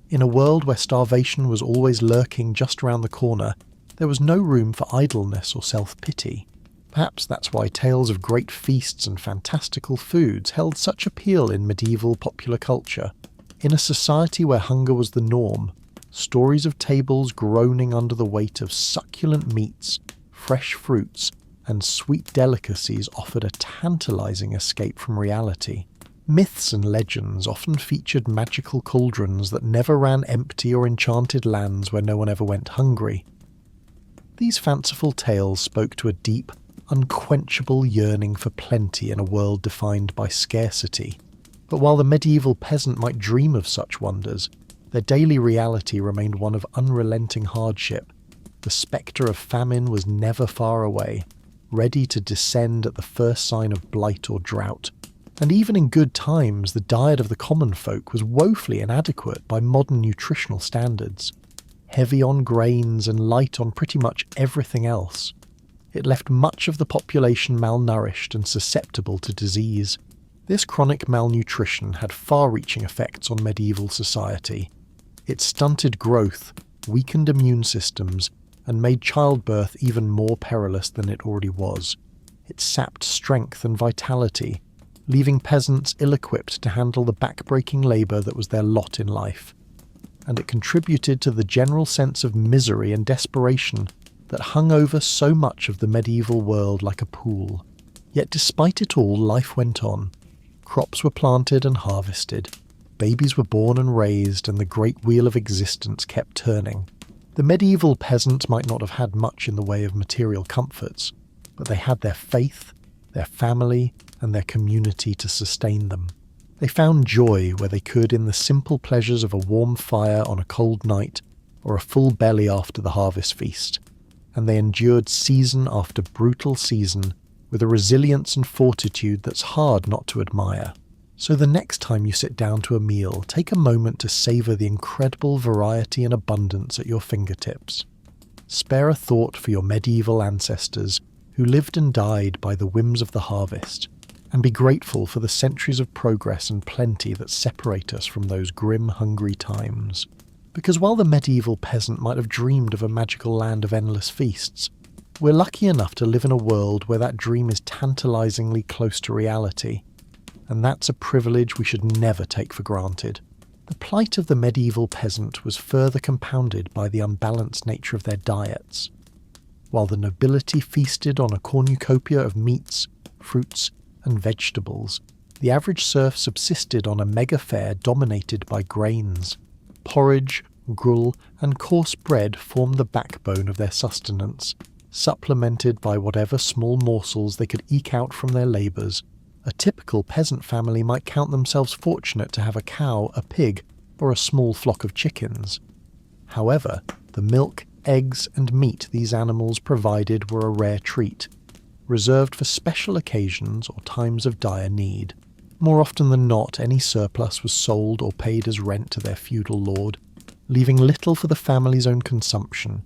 In a world where starvation was always lurking just around the corner, there was no room for idleness or self-pity. Perhaps that's why tales of great feasts and fantastical foods held such appeal in medieval popular culture. In a society where hunger was the norm, stories of tables groaning under the weight of succulent meats, fresh fruits, and sweet delicacies offered a tantalizing escape from reality. Myths and legends often featured magical cauldrons that never ran empty or enchanted lands where no one ever went hungry. These fanciful tales spoke to a deep, unquenchable yearning for plenty in a world defined by scarcity. But while the medieval peasant might dream of such wonders, their daily reality remained one of unrelenting hardship. The spectre of famine was never far away, ready to descend at the first sign of blight or drought. And even in good times, the diet of the common folk was woefully inadequate by modern nutritional standards. Heavy on grains and light on pretty much everything else. It left much of the population malnourished and susceptible to disease. This chronic malnutrition had far-reaching effects on medieval society. It stunted growth, weakened immune systems, and made childbirth even more perilous than it already was. It sapped strength and vitality, leaving peasants ill-equipped to handle the back-breaking labour that was their lot in life. And it contributed to the general sense of misery and desperation that hung over so much of the medieval world like a pall. Yet despite it all, life went on. Crops were planted and harvested. Babies were born and raised, and the great wheel of existence kept turning. The medieval peasant might not have had much in the way of material comforts, but they had their faith, their family, and their community to sustain them. They found joy where they could in the simple pleasures of a warm fire on a cold night, or a full belly after the harvest feast. And they endured season after brutal season with a resilience and fortitude that's hard not to admire. So the next time you sit down to a meal, take a moment to savour the incredible variety and abundance at your fingertips. Spare a thought for your medieval ancestors who lived and died by the whims of the harvest, and be grateful for the centuries of progress and plenty that separate us from those grim, hungry times. Because while the medieval peasant might have dreamed of a magical land of endless feasts, we're lucky enough to live in a world where that dream is tantalizingly close to reality. And that's a privilege we should never take for granted. The plight of the medieval peasant was further compounded by the unbalanced nature of their diets. While the nobility feasted on a cornucopia of meats, fruits, and vegetables, the average serf subsisted on a mega fare dominated by grains. Porridge, gruel, and coarse bread formed the backbone of their sustenance, supplemented by whatever small morsels they could eke out from their labours. A typical peasant family might count themselves fortunate to have a cow, a pig, or a small flock of chickens. However, the milk, eggs, and meat these animals provided were a rare treat, reserved for special occasions or times of dire need. More often than not, any surplus was sold or paid as rent to their feudal lord, leaving little for the family's own consumption.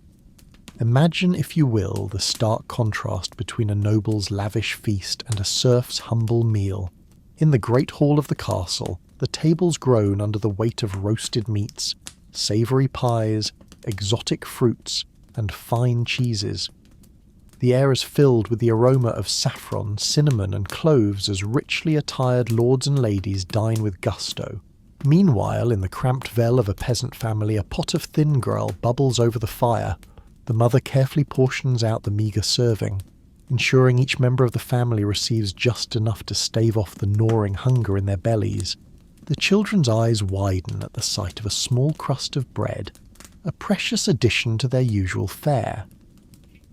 Imagine, if you will, the stark contrast between a noble's lavish feast and a serf's humble meal. In the great hall of the castle, the tables groan under the weight of roasted meats, savoury pies, exotic fruits, and fine cheeses. The air is filled with the aroma of saffron, cinnamon, and cloves as richly attired lords and ladies dine with gusto. Meanwhile, in the cramped vale of a peasant family, a pot of thin gruel bubbles over the fire. The mother carefully portions out the meagre serving, ensuring each member of the family receives just enough to stave off the gnawing hunger in their bellies. The children's eyes widen at the sight of a small crust of bread, a precious addition to their usual fare.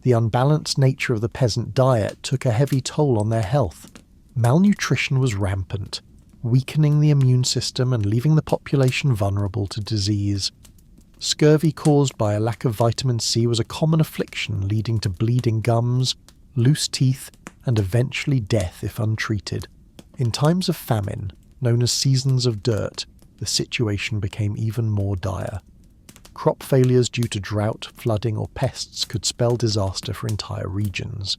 The unbalanced nature of the peasant diet took a heavy toll on their health. Malnutrition was rampant, weakening the immune system and leaving the population vulnerable to disease. Scurvy caused by a lack of vitamin C was a common affliction, leading to bleeding gums, loose teeth, and eventually death if untreated. In times of famine, known as seasons of dirt, the situation became even more dire. Crop failures due to drought, flooding, or pests could spell disaster for entire regions.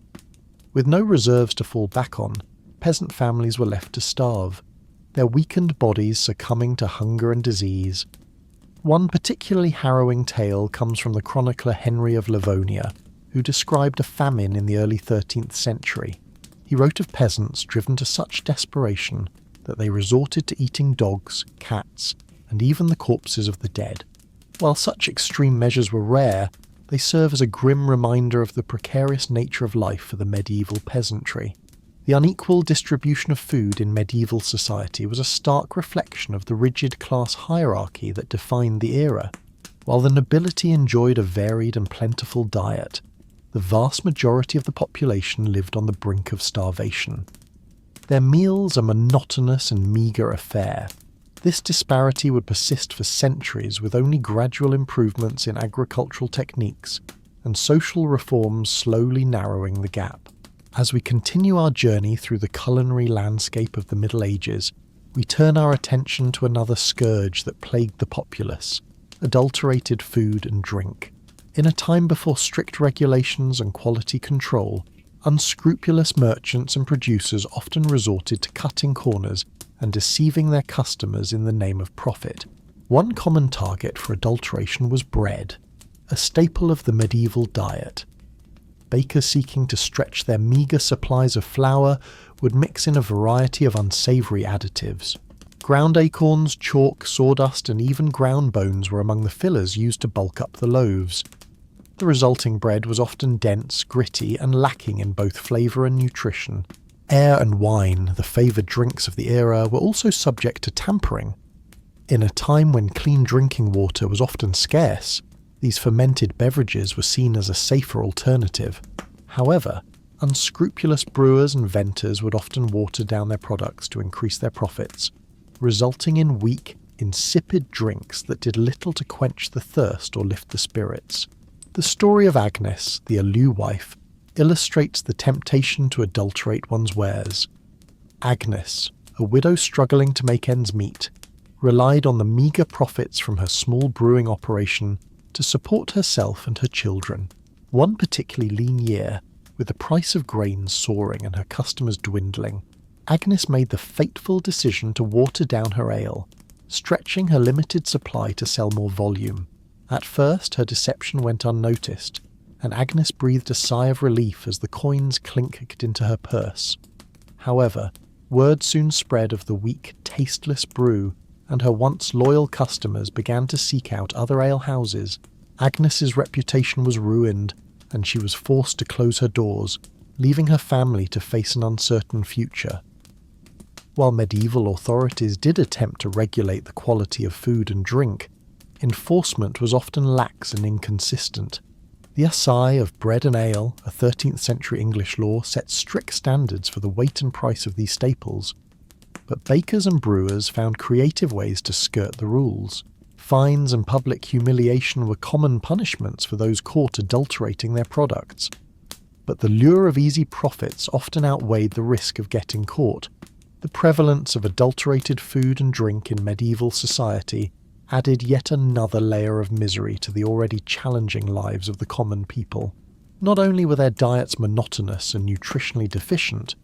With no reserves to fall back on, peasant families were left to starve, their weakened bodies succumbing to hunger and disease. One particularly harrowing tale comes from the chronicler Henry of Livonia, who described a famine in the early 13th century. He wrote of peasants driven to such desperation that they resorted to eating dogs, cats, and even the corpses of the dead. While such extreme measures were rare, they serve as a grim reminder of the precarious nature of life for the medieval peasantry. The unequal distribution of food in medieval society was a stark reflection of the rigid class hierarchy that defined the era. While the nobility enjoyed a varied and plentiful diet, the vast majority of the population lived on the brink of starvation. Their meals a monotonous and meagre affair. This disparity would persist for centuries, with only gradual improvements in agricultural techniques and social reforms slowly narrowing the gap. As we continue our journey through the culinary landscape of the Middle Ages, we turn our attention to another scourge that plagued the populace: adulterated food and drink. In a time before strict regulations and quality control, unscrupulous merchants and producers often resorted to cutting corners and deceiving their customers in the name of profit. One common target for adulteration was bread, a staple of the medieval diet. Bakers seeking to stretch their meagre supplies of flour would mix in a variety of unsavoury additives. Ground acorns, chalk, sawdust, and even ground bones were among the fillers used to bulk up the loaves. The resulting bread was often dense, gritty, and lacking in both flavour and nutrition. Ale and wine, the favoured drinks of the era, were also subject to tampering. In a time when clean drinking water was often scarce, these fermented beverages were seen as a safer alternative. However, unscrupulous brewers and vintners would often water down their products to increase their profits, resulting in weak, insipid drinks that did little to quench the thirst or lift the spirits. The story of Agnes, the alewife, illustrates the temptation to adulterate one's wares. Agnes, a widow struggling to make ends meet, relied on the meagre profits from her small brewing operation to support herself and her children. One particularly lean year, with the price of grains soaring and her customers dwindling, Agnes made the fateful decision to water down her ale, stretching her limited supply to sell more volume. At first, her deception went unnoticed, and Agnes breathed a sigh of relief as the coins clinked into her purse. However, word soon spread of the weak, tasteless brew, and her once loyal customers began to seek out other alehouses. Agnes's reputation was ruined, and she was forced to close her doors, leaving her family to face an uncertain future. While medieval authorities did attempt to regulate the quality of food and drink, enforcement was often lax and inconsistent. The Assay of Bread and Ale, a 13th century English law, set strict standards for the weight and price of these staples, but bakers and brewers found creative ways to skirt the rules. Fines and public humiliation were common punishments for those caught adulterating their products. But the lure of easy profits often outweighed the risk of getting caught. The prevalence of adulterated food and drink in medieval society added yet another layer of misery to the already challenging lives of the common people. Not only were their diets monotonous and nutritionally deficient,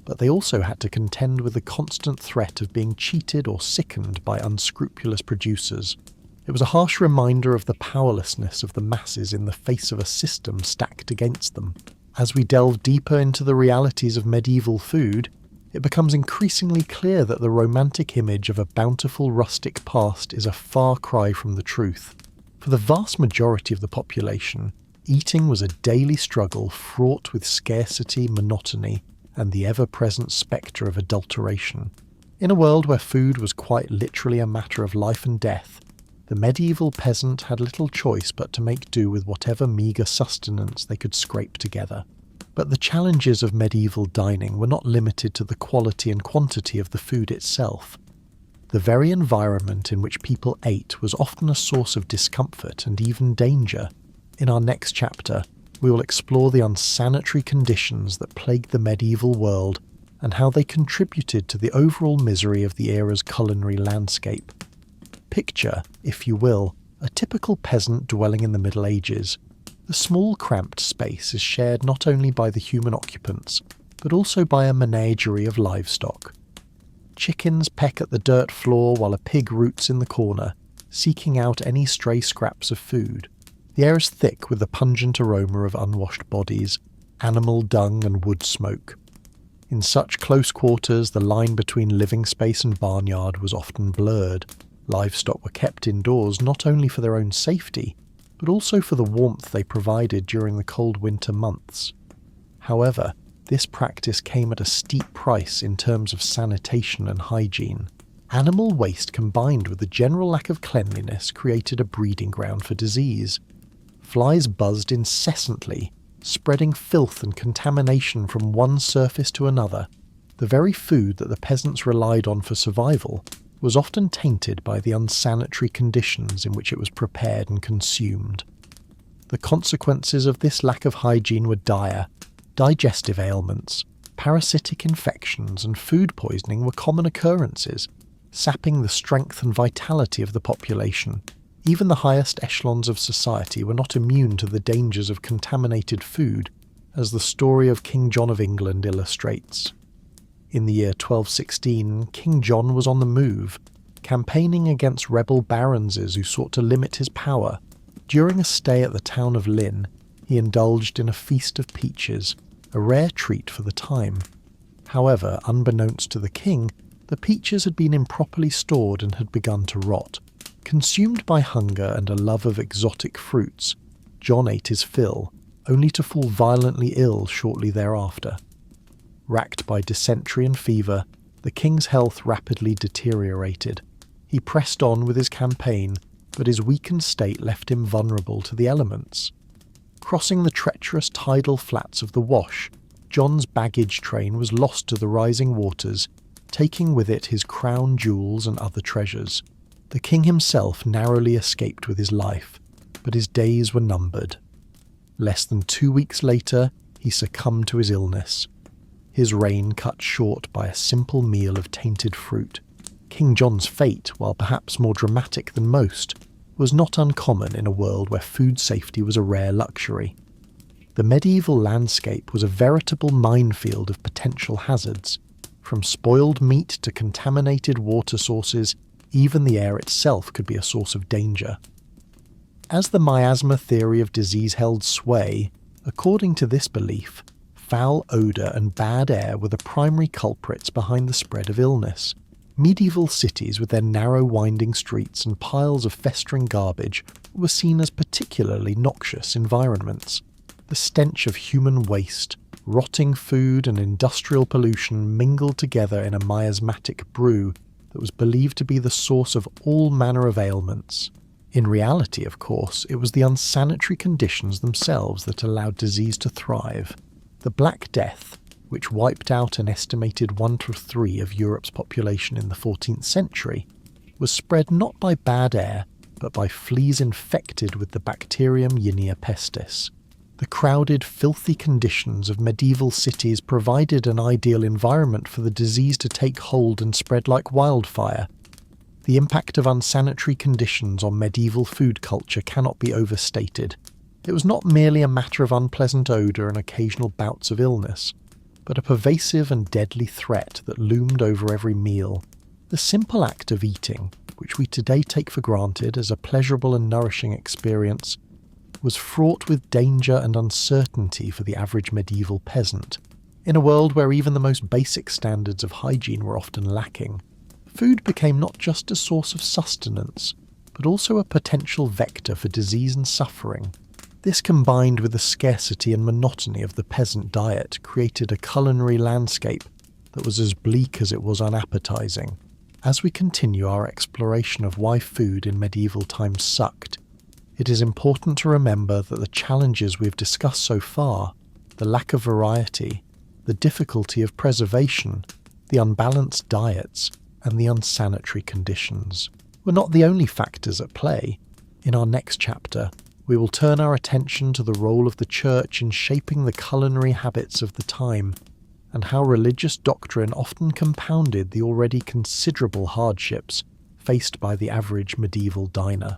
but they also had to contend with the constant threat of being cheated or sickened by unscrupulous producers. It was a harsh reminder of the powerlessness of the masses in the face of a system stacked against them. As we delve deeper into the realities of medieval food, it becomes increasingly clear that the romantic image of a bountiful rustic past is a far cry from the truth. For the vast majority of the population, eating was a daily struggle fraught with scarcity, monotony, and the ever-present spectre of adulteration. In a world where food was quite literally a matter of life and death, the medieval peasant had little choice but to make do with whatever meagre sustenance they could scrape together. But the challenges of medieval dining were not limited to the quality and quantity of the food itself. The very environment in which people ate was often a source of discomfort and even danger. In our next chapter, we will explore the unsanitary conditions that plagued the medieval world and how they contributed to the overall misery of the era's culinary landscape. Picture, if you will, a typical peasant dwelling in the Middle Ages. The small cramped space is shared not only by the human occupants, but also by a menagerie of livestock. Chickens peck at the dirt floor while a pig roots in the corner, seeking out any stray scraps of food. The air is thick with the pungent aroma of unwashed bodies, animal dung and wood smoke. In such close quarters, the line between living space and barnyard was often blurred. Livestock were kept indoors not only for their own safety, but also for the warmth they provided during the cold winter months. However, this practice came at a steep price in terms of sanitation and hygiene. Animal waste combined with the general lack of cleanliness created a breeding ground for disease. Flies buzzed incessantly, spreading filth and contamination from one surface to another. The very food that the peasants relied on for survival was often tainted by the unsanitary conditions in which it was prepared and consumed. The consequences of this lack of hygiene were dire. Digestive ailments, parasitic infections, and food poisoning were common occurrences, sapping the strength and vitality of the population. Even the highest echelons of society were not immune to the dangers of contaminated food, as the story of King John of England illustrates. In the year 1216, King John was on the move, campaigning against rebel baronses who sought to limit his power. During a stay at the town of Lynn, he indulged in a feast of peaches, a rare treat for the time. However, unbeknownst to the king, the peaches had been improperly stored and had begun to rot. Consumed by hunger and a love of exotic fruits, John ate his fill, only to fall violently ill shortly thereafter. Racked by dysentery and fever, the king's health rapidly deteriorated. He pressed on with his campaign, but his weakened state left him vulnerable to the elements. Crossing the treacherous tidal flats of the Wash, John's baggage train was lost to the rising waters, taking with it his crown jewels and other treasures. The king himself narrowly escaped with his life, but his days were numbered. Less than 2 weeks later, he succumbed to his illness. His reign cut short by a simple meal of tainted fruit. King John's fate, while perhaps more dramatic than most, was not uncommon in a world where food safety was a rare luxury. The medieval landscape was a veritable minefield of potential hazards. From spoiled meat to contaminated water sources, even the air itself could be a source of danger. As the miasma theory of disease held sway, according to this belief, foul odour and bad air were the primary culprits behind the spread of illness. Medieval cities with their narrow winding streets and piles of festering garbage were seen as particularly noxious environments. The stench of human waste, rotting food and industrial pollution mingled together in a miasmatic brew that was believed to be the source of all manner of ailments. In reality, of course, it was the unsanitary conditions themselves that allowed disease to thrive. The Black Death, which wiped out an estimated 1 to 3 of Europe's population in the 14th century, was spread not by bad air, but by fleas infected with the bacterium Yersinia pestis. The crowded, filthy conditions of medieval cities provided an ideal environment for the disease to take hold and spread like wildfire. The impact of unsanitary conditions on medieval food culture cannot be overstated. It was not merely a matter of unpleasant odour and occasional bouts of illness, but a pervasive and deadly threat that loomed over every meal. The simple act of eating, which we today take for granted as a pleasurable and nourishing experience, was fraught with danger and uncertainty for the average medieval peasant. In a world where even the most basic standards of hygiene were often lacking, food became not just a source of sustenance, but also a potential vector for disease and suffering. This, combined with the scarcity and monotony of the peasant diet, created a culinary landscape that was as bleak as it was unappetizing. As we continue our exploration of why food in medieval times sucked, it is important to remember that the challenges we've discussed so far, the lack of variety, the difficulty of preservation, the unbalanced diets, and the unsanitary conditions, were not the only factors at play. In our next chapter, we will turn our attention to the role of the Church in shaping the culinary habits of the time, and how religious doctrine often compounded the already considerable hardships faced by the average medieval diner.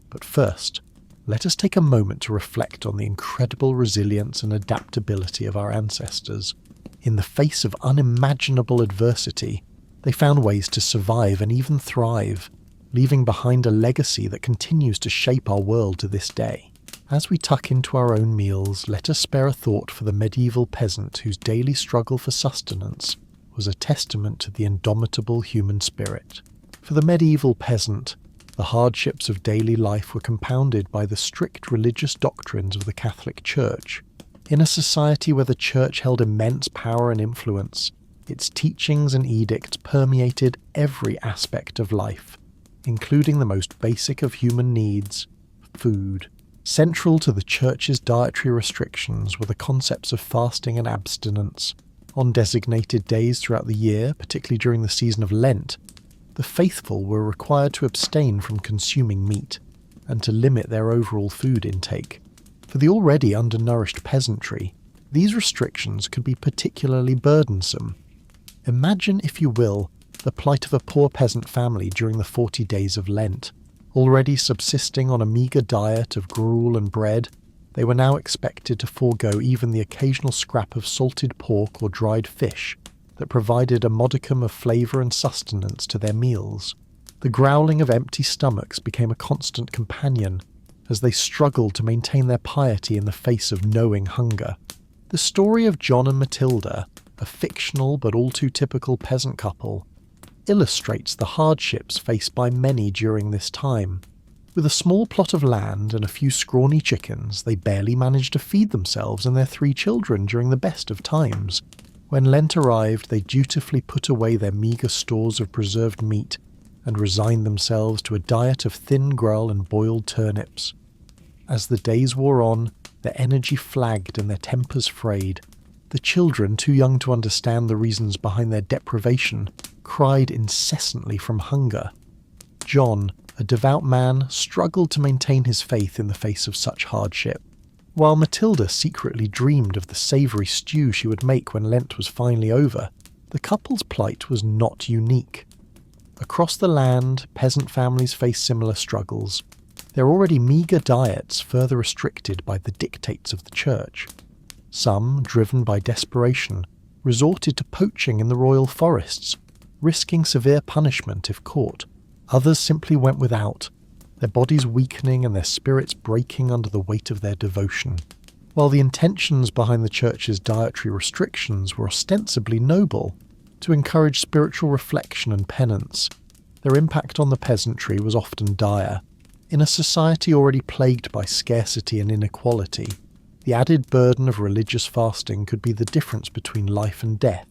But first, let us take a moment to reflect on the incredible resilience and adaptability of our ancestors. In the face of unimaginable adversity, they found ways to survive and even thrive, leaving behind a legacy that continues to shape our world to this day. As we tuck into our own meals, let us spare a thought for the medieval peasant whose daily struggle for sustenance was a testament to the indomitable human spirit. For the medieval peasant, the hardships of daily life were compounded by the strict religious doctrines of the Catholic Church. In a society where the Church held immense power and influence, its teachings and edicts permeated every aspect of life, including the most basic of human needs, food. Central to the Church's dietary restrictions were the concepts of fasting and abstinence. On designated days throughout the year, particularly during the season of Lent, the faithful were required to abstain from consuming meat and to limit their overall food intake. For the already undernourished peasantry, these restrictions could be particularly burdensome. Imagine, if you will, the plight of a poor peasant family during the 40 days of Lent. Already subsisting on a meagre diet of gruel and bread, they were now expected to forego even the occasional scrap of salted pork or dried fish that provided a modicum of flavour and sustenance to their meals. The growling of empty stomachs became a constant companion as they struggled to maintain their piety in the face of knowing hunger. The story of John and Matilda, a fictional but all too typical peasant couple, illustrates the hardships faced by many during this time. With a small plot of land and a few scrawny chickens, they barely managed to feed themselves and their 3 children during the best of times. When Lent arrived, they dutifully put away their meagre stores of preserved meat and resigned themselves to a diet of thin gruel and boiled turnips. As the days wore on, their energy flagged and their tempers frayed. The children, too young to understand the reasons behind their deprivation, cried incessantly from hunger. John, a devout man, struggled to maintain his faith in the face of such hardship, while Matilda secretly dreamed of the savoury stew she would make when Lent was finally over. The couple's plight was not unique. Across the land, peasant families faced similar struggles, their already meagre diets further restricted by the dictates of the Church. Some, driven by desperation, resorted to poaching in the royal forests, risking severe punishment if caught. Others simply went without, their bodies weakening and their spirits breaking under the weight of their devotion. While the intentions behind the Church's dietary restrictions were ostensibly noble, to encourage spiritual reflection and penance, their impact on the peasantry was often dire. In a society already plagued by scarcity and inequality, the added burden of religious fasting could be the difference between life and death.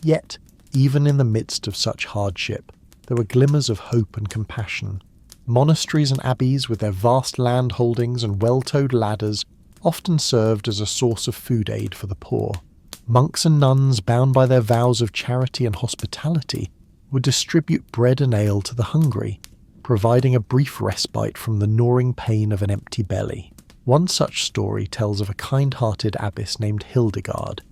Yet, even in the midst of such hardship, there were glimmers of hope and compassion. Monasteries and abbeys, with their vast land holdings and well-towed ladders, often served as a source of food aid for the poor. Monks and nuns, bound by their vows of charity and hospitality, would distribute bread and ale to the hungry, providing a brief respite from the gnawing pain of an empty belly. One such story tells of a kind-hearted abbess named Hildegard,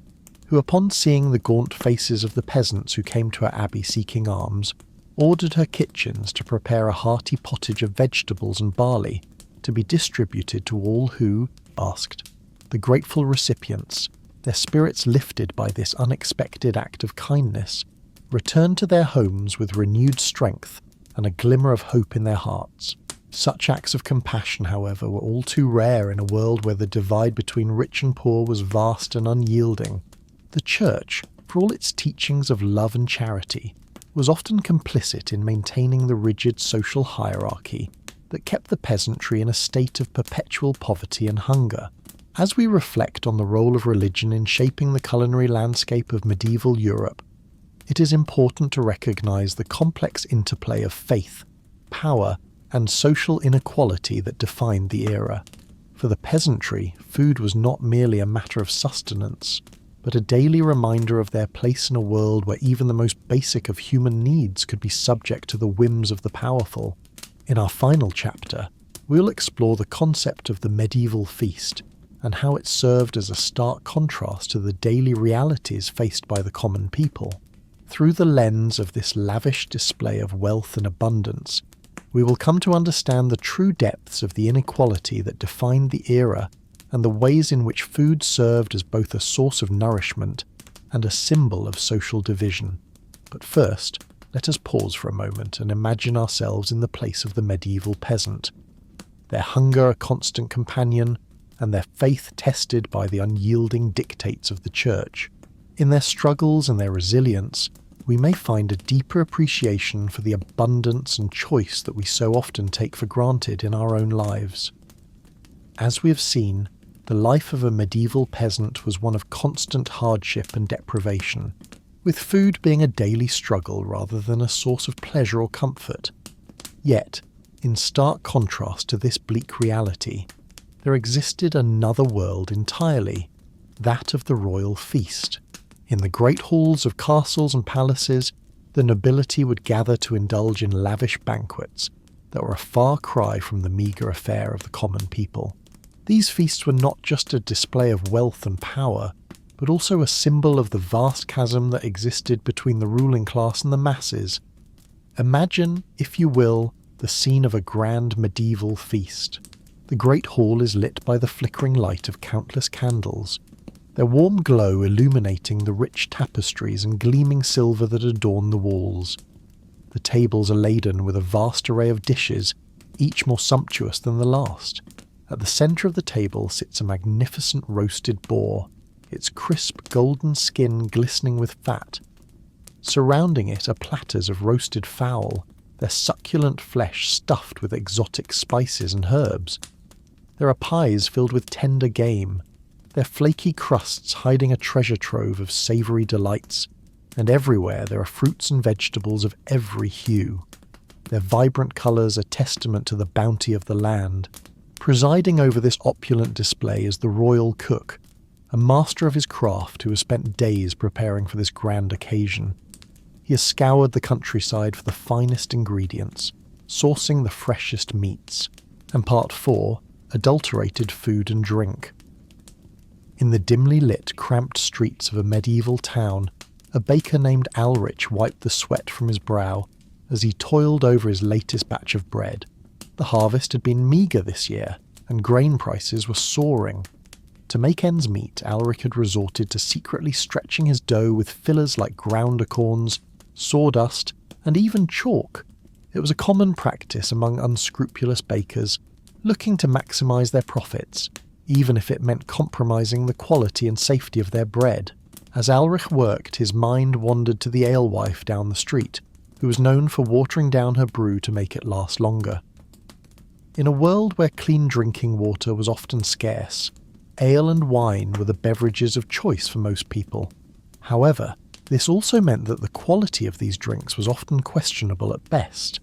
who, upon seeing the gaunt faces of the peasants who came to her abbey seeking alms, ordered her kitchens to prepare a hearty pottage of vegetables and barley to be distributed to all who asked. The grateful recipients, their spirits lifted by this unexpected act of kindness, returned to their homes with renewed strength and a glimmer of hope in their hearts. Such acts of compassion, however, were all too rare in a world where the divide between rich and poor was vast and unyielding. The Church, for all its teachings of love and charity, was often complicit in maintaining the rigid social hierarchy that kept the peasantry in a state of perpetual poverty and hunger. As we reflect on the role of religion in shaping the culinary landscape of medieval Europe, it is important to recognise the complex interplay of faith, power, and social inequality that defined the era. For the peasantry, food was not merely a matter of sustenance, but a daily reminder of their place in a world where even the most basic of human needs could be subject to the whims of the powerful. In our final chapter, we'll explore the concept of the medieval feast and how it served as a stark contrast to the daily realities faced by the common people. Through the lens of this lavish display of wealth and abundance, we will come to understand the true depths of the inequality that defined the era and the ways in which food served as both a source of nourishment and a symbol of social division. But first, let us pause for a moment and imagine ourselves in the place of the medieval peasant. Their hunger a constant companion, and their faith tested by the unyielding dictates of the church. In their struggles and their resilience, we may find a deeper appreciation for the abundance and choice that we so often take for granted in our own lives. As we have seen, the life of a medieval peasant was one of constant hardship and deprivation, with food being a daily struggle rather than a source of pleasure or comfort. Yet, in stark contrast to this bleak reality, there existed another world entirely, that of the royal feast. In the great halls of castles and palaces, the nobility would gather to indulge in lavish banquets that were a far cry from the meagre fare of the common people. These feasts were not just a display of wealth and power, but also a symbol of the vast chasm that existed between the ruling class and the masses. Imagine, if you will, the scene of a grand medieval feast. The great hall is lit by the flickering light of countless candles, their warm glow illuminating the rich tapestries and gleaming silver that adorn the walls. The tables are laden with a vast array of dishes, each more sumptuous than the last. At the centre of the table sits a magnificent roasted boar, its crisp golden skin glistening with fat. Surrounding it are platters of roasted fowl, their succulent flesh stuffed with exotic spices and herbs. There are pies filled with tender game, their flaky crusts hiding a treasure trove of savoury delights, and everywhere there are fruits and vegetables of every hue. Their vibrant colours are testament to the bounty of the land. Presiding over this opulent display is the royal cook, a master of his craft who has spent days preparing for this grand occasion. He has scoured the countryside for the finest ingredients, sourcing the freshest meats, and Part 4, adulterated food and drink. In the dimly lit, cramped streets of a medieval town, a baker named Alrich wiped the sweat from his brow as he toiled over his latest batch of bread. The harvest had been meagre this year, and grain prices were soaring. To make ends meet, Alrich had resorted to secretly stretching his dough with fillers like ground acorns, sawdust, and even chalk. It was a common practice among unscrupulous bakers, looking to maximise their profits, even if it meant compromising the quality and safety of their bread. As Alrich worked, his mind wandered to the alewife down the street, who was known for watering down her brew to make it last longer. In a world where clean drinking water was often scarce, ale and wine were the beverages of choice for most people. However, this also meant that the quality of these drinks was often questionable at best.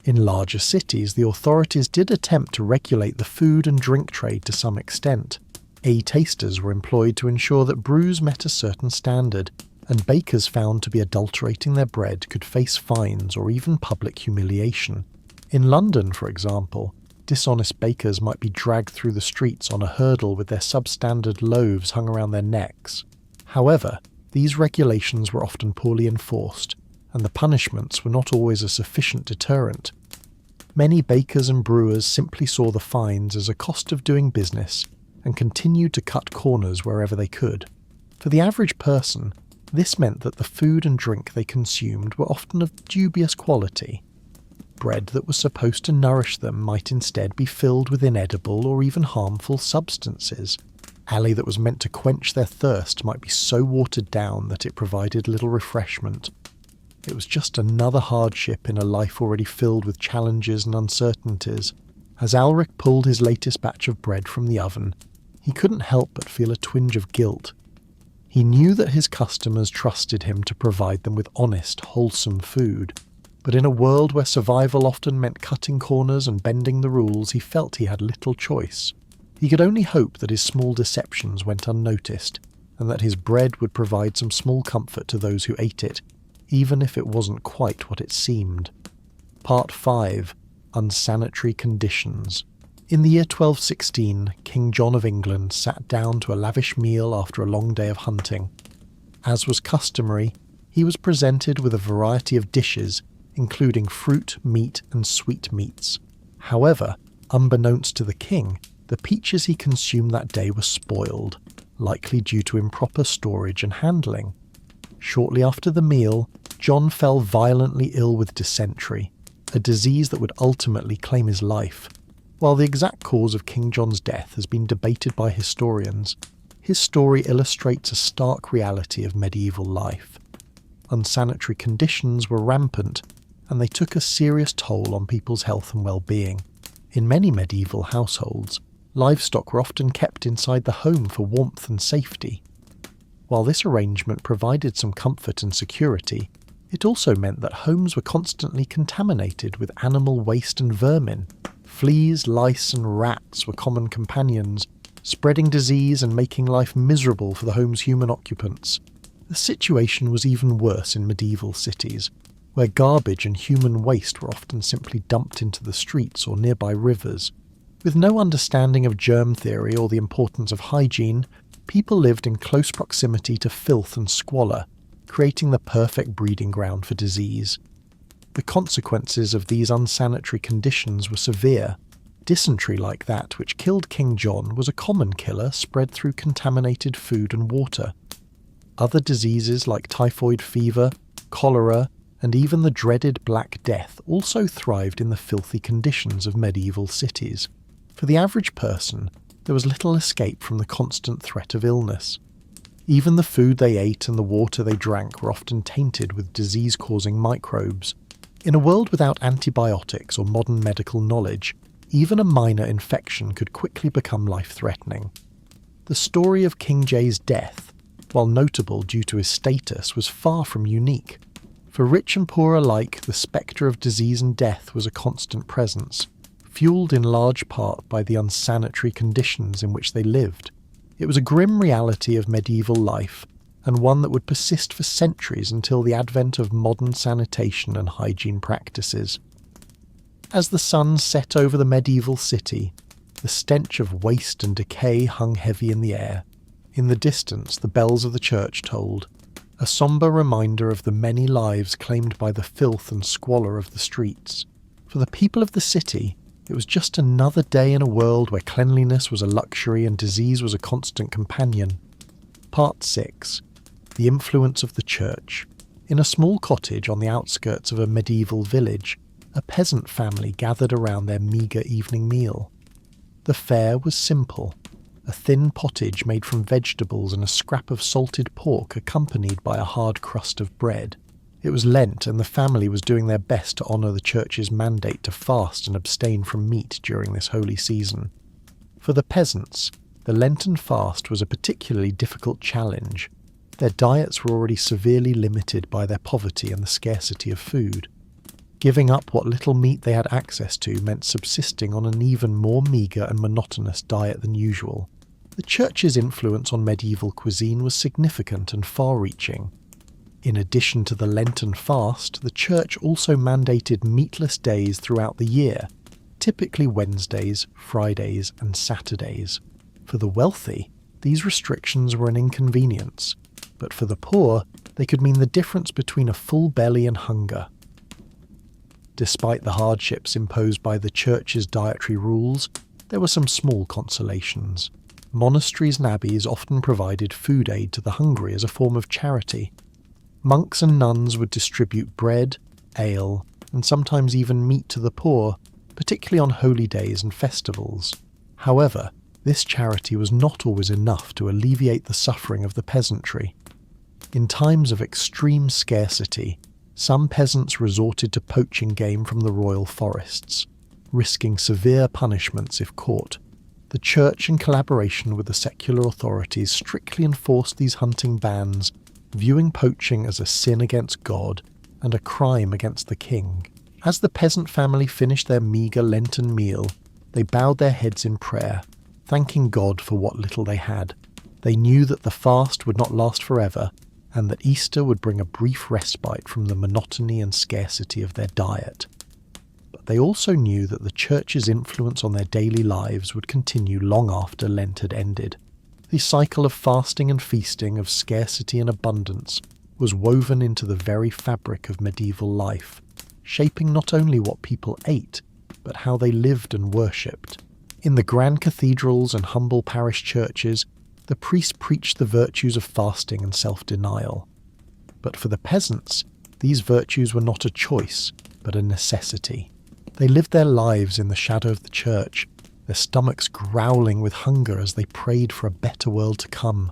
In larger cities, the authorities did attempt to regulate the food and drink trade to some extent. A-tasters were employed to ensure that brews met a certain standard, and bakers found to be adulterating their bread could face fines or even public humiliation. In London, for example, dishonest bakers might be dragged through the streets on a hurdle with their substandard loaves hung around their necks. However, these regulations were often poorly enforced, and the punishments were not always a sufficient deterrent. Many bakers and brewers simply saw the fines as a cost of doing business and continued to cut corners wherever they could. For the average person, this meant that the food and drink they consumed were often of dubious quality. Bread that was supposed to nourish them might instead be filled with inedible or even harmful substances. Ale that was meant to quench their thirst might be so watered down that it provided little refreshment. It was just another hardship in a life already filled with challenges and uncertainties. As Alrich pulled his latest batch of bread from the oven, he couldn't help but feel a twinge of guilt. He knew that his customers trusted him to provide them with honest, wholesome food, but in a world where survival often meant cutting corners and bending the rules, he felt he had little choice. He could only hope that his small deceptions went unnoticed, and that his bread would provide some small comfort to those who ate it, even if it wasn't quite what it seemed. Part 5. Unsanitary Conditions. In the year 1216, King John of England sat down to a lavish meal after a long day of hunting. As was customary, he was presented with a variety of dishes, including fruit, meat, and sweetmeats. However, unbeknownst to the king, the peaches he consumed that day were spoiled, likely due to improper storage and handling. Shortly after the meal, John fell violently ill with dysentery, a disease that would ultimately claim his life. While the exact cause of King John's death has been debated by historians, his story illustrates a stark reality of medieval life. Unsanitary conditions were rampant, and they took a serious toll on people's health and well-being. In many medieval households, livestock were often kept inside the home for warmth and safety. While this arrangement provided some comfort and security, it also meant that homes were constantly contaminated with animal waste and vermin. Fleas, lice, and rats were common companions, spreading disease and making life miserable for the home's human occupants. The situation was even worse in medieval cities, where garbage and human waste were often simply dumped into the streets or nearby rivers. With no understanding of germ theory or the importance of hygiene, people lived in close proximity to filth and squalor, creating the perfect breeding ground for disease. The consequences of these unsanitary conditions were severe. Dysentery like that which killed King John was a common killer spread through contaminated food and water. Other diseases like typhoid fever, cholera, and even the dreaded Black Death also thrived in the filthy conditions of medieval cities. For the average person, there was little escape from the constant threat of illness. Even the food they ate and the water they drank were often tainted with disease-causing microbes. In a world without antibiotics or modern medical knowledge, even a minor infection could quickly become life-threatening. The story of King Jay's death, while notable due to his status, was far from unique. For rich and poor alike, the spectre of disease and death was a constant presence, fueled in large part by the unsanitary conditions in which they lived. It was a grim reality of medieval life, and one that would persist for centuries until the advent of modern sanitation and hygiene practices. As the sun set over the medieval city, the stench of waste and decay hung heavy in the air. In the distance, the bells of the church tolled, a sombre reminder of the many lives claimed by the filth and squalor of the streets. For the people of the city, it was just another day in a world where cleanliness was a luxury and disease was a constant companion. Part 6. The Influence of the Church. In a small cottage on the outskirts of a medieval village, a peasant family gathered around their meagre evening meal. The fare was simple, a thin pottage made from vegetables and a scrap of salted pork accompanied by a hard crust of bread. It was Lent, and the family was doing their best to honour the church's mandate to fast and abstain from meat during this holy season. For the peasants, the Lenten fast was a particularly difficult challenge. Their diets were already severely limited by their poverty and the scarcity of food. Giving up what little meat they had access to meant subsisting on an even more meagre and monotonous diet than usual. The church's influence on medieval cuisine was significant and far-reaching. In addition to the Lenten fast, the church also mandated meatless days throughout the year, typically Wednesdays, Fridays, and Saturdays. For the wealthy, these restrictions were an inconvenience, but for the poor, they could mean the difference between a full belly and hunger. Despite the hardships imposed by the church's dietary rules, there were some small consolations. Monasteries and abbeys often provided food aid to the hungry as a form of charity. Monks and nuns would distribute bread, ale, and sometimes even meat to the poor, particularly on holy days and festivals. However, this charity was not always enough to alleviate the suffering of the peasantry. In times of extreme scarcity, some peasants resorted to poaching game from the royal forests, risking severe punishments if caught. The church, in collaboration with the secular authorities, strictly enforced these hunting bans, viewing poaching as a sin against God and a crime against the king. As the peasant family finished their meagre Lenten meal, they bowed their heads in prayer, thanking God for what little they had. They knew that the fast would not last forever, and that Easter would bring a brief respite from the monotony and scarcity of their diet. But they also knew that the church's influence on their daily lives would continue long after Lent had ended. The cycle of fasting and feasting, of scarcity and abundance, was woven into the very fabric of medieval life, shaping not only what people ate, but how they lived and worshipped. In the grand cathedrals and humble parish churches, the priests preached the virtues of fasting and self-denial. But for the peasants, these virtues were not a choice, but a necessity. They lived their lives in the shadow of the church, their stomachs growling with hunger as they prayed for a better world to come.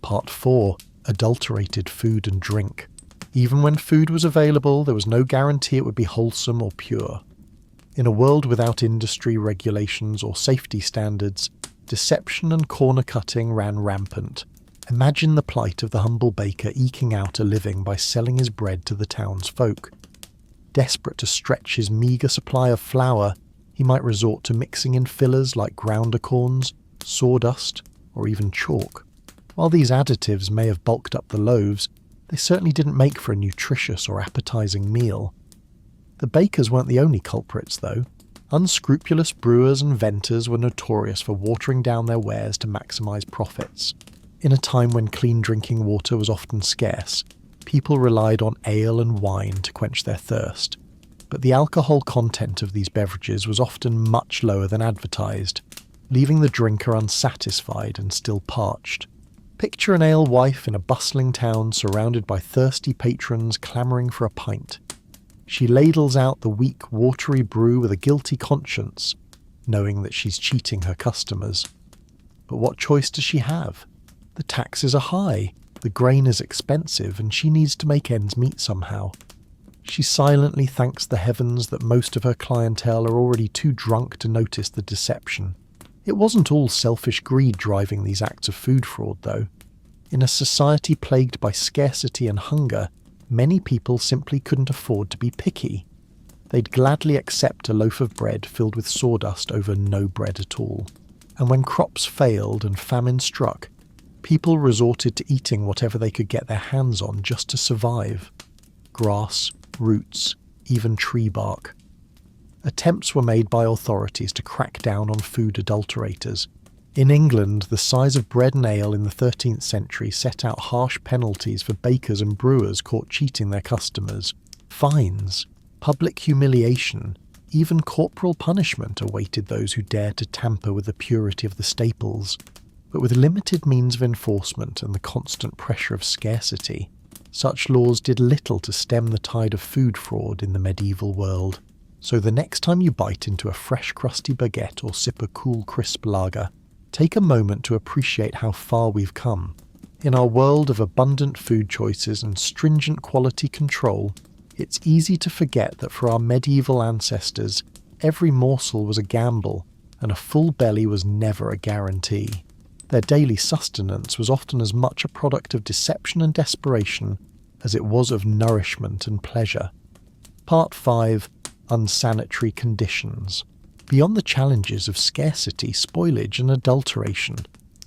Part 4. Adulterated food and drink. Even when food was available, there was no guarantee it would be wholesome or pure. In a world without industry regulations or safety standards, deception and corner-cutting ran rampant. Imagine the plight of the humble baker eking out a living by selling his bread to the townsfolk. Desperate to stretch his meagre supply of flour, he might resort to mixing in fillers like ground acorns, sawdust, or even chalk. While these additives may have bulked up the loaves, they certainly didn't make for a nutritious or appetizing meal. The bakers weren't the only culprits, though. Unscrupulous brewers and vintners were notorious for watering down their wares to maximize profits. In a time when clean drinking water was often scarce, people relied on ale and wine to quench their thirst. But the alcohol content of these beverages was often much lower than advertised, leaving the drinker unsatisfied and still parched. Picture an alewife in a bustling town surrounded by thirsty patrons clamouring for a pint. She ladles out the weak, watery brew with a guilty conscience, knowing that she's cheating her customers. But what choice does she have? The taxes are high, the grain is expensive, and she needs to make ends meet somehow. She silently thanks the heavens that most of her clientele are already too drunk to notice the deception. It wasn't all selfish greed driving these acts of food fraud, though. In a society plagued by scarcity and hunger, many people simply couldn't afford to be picky. They'd gladly accept a loaf of bread filled with sawdust over no bread at all. And when crops failed and famine struck, people resorted to eating whatever they could get their hands on just to survive. Grass, roots, even tree bark. Attempts were made by authorities to crack down on food adulterators. In England, the size of bread and ale in the 13th century set out harsh penalties for bakers and brewers caught cheating their customers. Fines, public humiliation, even corporal punishment awaited those who dared to tamper with the purity of the staples. But with limited means of enforcement and the constant pressure of scarcity, such laws did little to stem the tide of food fraud in the medieval world. So the next time you bite into a fresh crusty baguette or sip a cool crisp lager, take a moment to appreciate how far we've come. In our world of abundant food choices and stringent quality control, it's easy to forget that for our medieval ancestors, every morsel was a gamble, and a full belly was never a guarantee. Their daily sustenance was often as much a product of deception and desperation as it was of nourishment and pleasure. Part 5. Unsanitary conditions. Beyond the challenges of scarcity, spoilage and adulteration,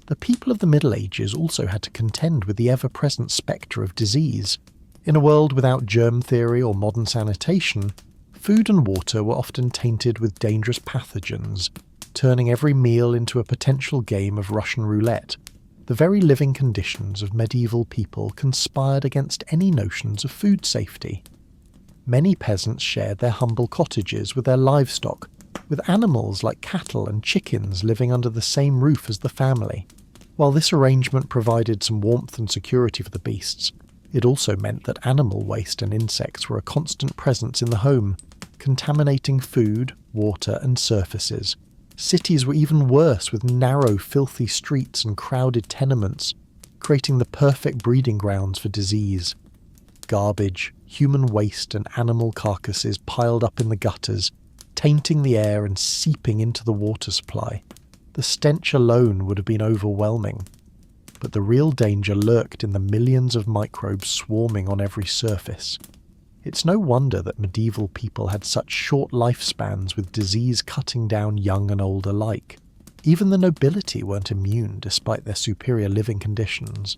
the people of the Middle Ages also had to contend with the ever-present spectre of disease. In a world without germ theory or modern sanitation, food and water were often tainted with dangerous pathogens, turning every meal into a potential game of Russian roulette. The very living conditions of medieval people conspired against any notions of food safety. Many peasants shared their humble cottages with their livestock, with animals like cattle and chickens living under the same roof as the family. While this arrangement provided some warmth and security for the beasts, it also meant that animal waste and insects were a constant presence in the home, contaminating food, water and surfaces. Cities were even worse, with narrow, filthy streets and crowded tenements, creating the perfect breeding grounds for disease. Garbage, human waste and animal carcasses piled up in the gutters, tainting the air and seeping into the water supply. The stench alone would have been overwhelming. But the real danger lurked in the millions of microbes swarming on every surface. It's no wonder that medieval people had such short lifespans, with disease cutting down young and old alike. Even the nobility weren't immune despite their superior living conditions.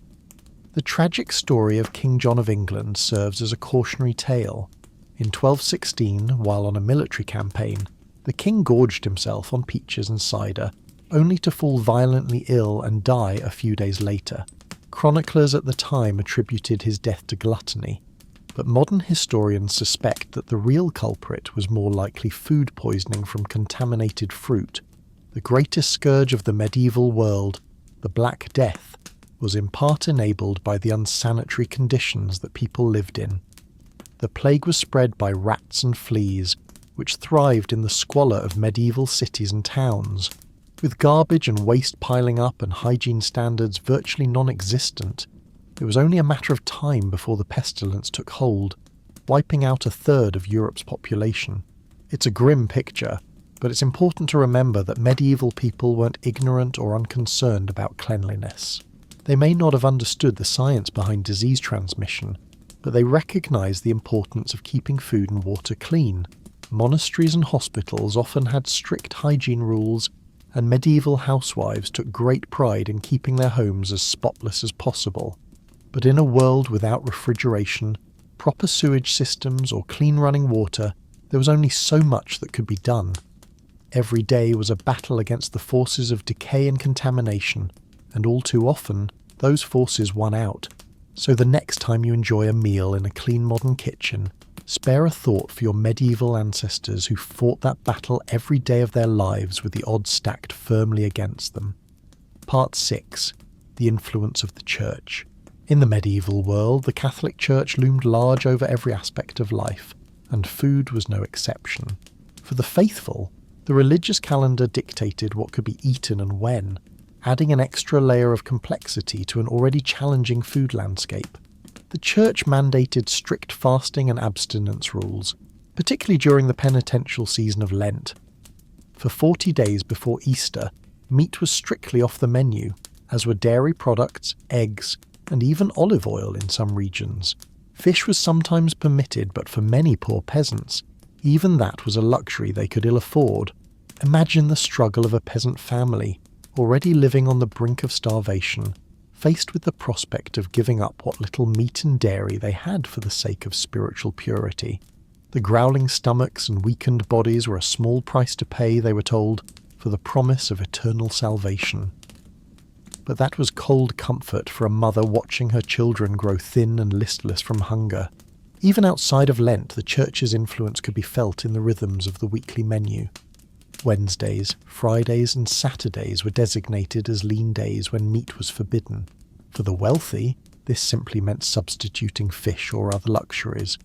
The tragic story of King John of England serves as a cautionary tale. In 1216, while on a military campaign, the king gorged himself on peaches and cider, only to fall violently ill and die a few days later. Chroniclers at the time attributed his death to gluttony. but modern historians suspect that the real culprit was more likely food poisoning from contaminated fruit. The greatest scourge of the medieval world, the Black Death, was in part enabled by the unsanitary conditions that people lived in. The plague was spread by rats and fleas, which thrived in the squalor of medieval cities and towns. With garbage and waste piling up and hygiene standards virtually non-existent, it was only a matter of time before the pestilence took hold, wiping out a third of Europe's population. It's a grim picture, but it's important to remember that medieval people weren't ignorant or unconcerned about cleanliness. They may not have understood the science behind disease transmission, but they recognised the importance of keeping food and water clean. Monasteries and hospitals often had strict hygiene rules, and medieval housewives took great pride in keeping their homes as spotless as possible. But in a world without refrigeration, proper sewage systems or clean running water, there was only so much that could be done. Every day was a battle against the forces of decay and contamination, and all too often, those forces won out. So the next time you enjoy a meal in a clean modern kitchen, spare a thought for your medieval ancestors who fought that battle every day of their lives with the odds stacked firmly against them. Part 6. The Influence of the Church. In the medieval world, the Catholic Church loomed large over every aspect of life, and food was no exception. For the faithful, the religious calendar dictated what could be eaten and when, adding an extra layer of complexity to an already challenging food landscape. The Church mandated strict fasting and abstinence rules, particularly during the penitential season of Lent. For 40 days before Easter, meat was strictly off the menu, as were dairy products, eggs, and even olive oil in some regions. Fish was sometimes permitted, but for many poor peasants, even that was a luxury they could ill afford. Imagine the struggle of a peasant family, already living on the brink of starvation, faced with the prospect of giving up what little meat and dairy they had for the sake of spiritual purity. The growling stomachs and weakened bodies were a small price to pay, they were told, for the promise of eternal salvation. But that was cold comfort for a mother watching her children grow thin and listless from hunger. Even outside of Lent, the Church's influence could be felt in the rhythms of the weekly menu. Wednesdays, Fridays and Saturdays were designated as lean days when meat was forbidden. For the wealthy, this simply meant substituting fish or other luxuries.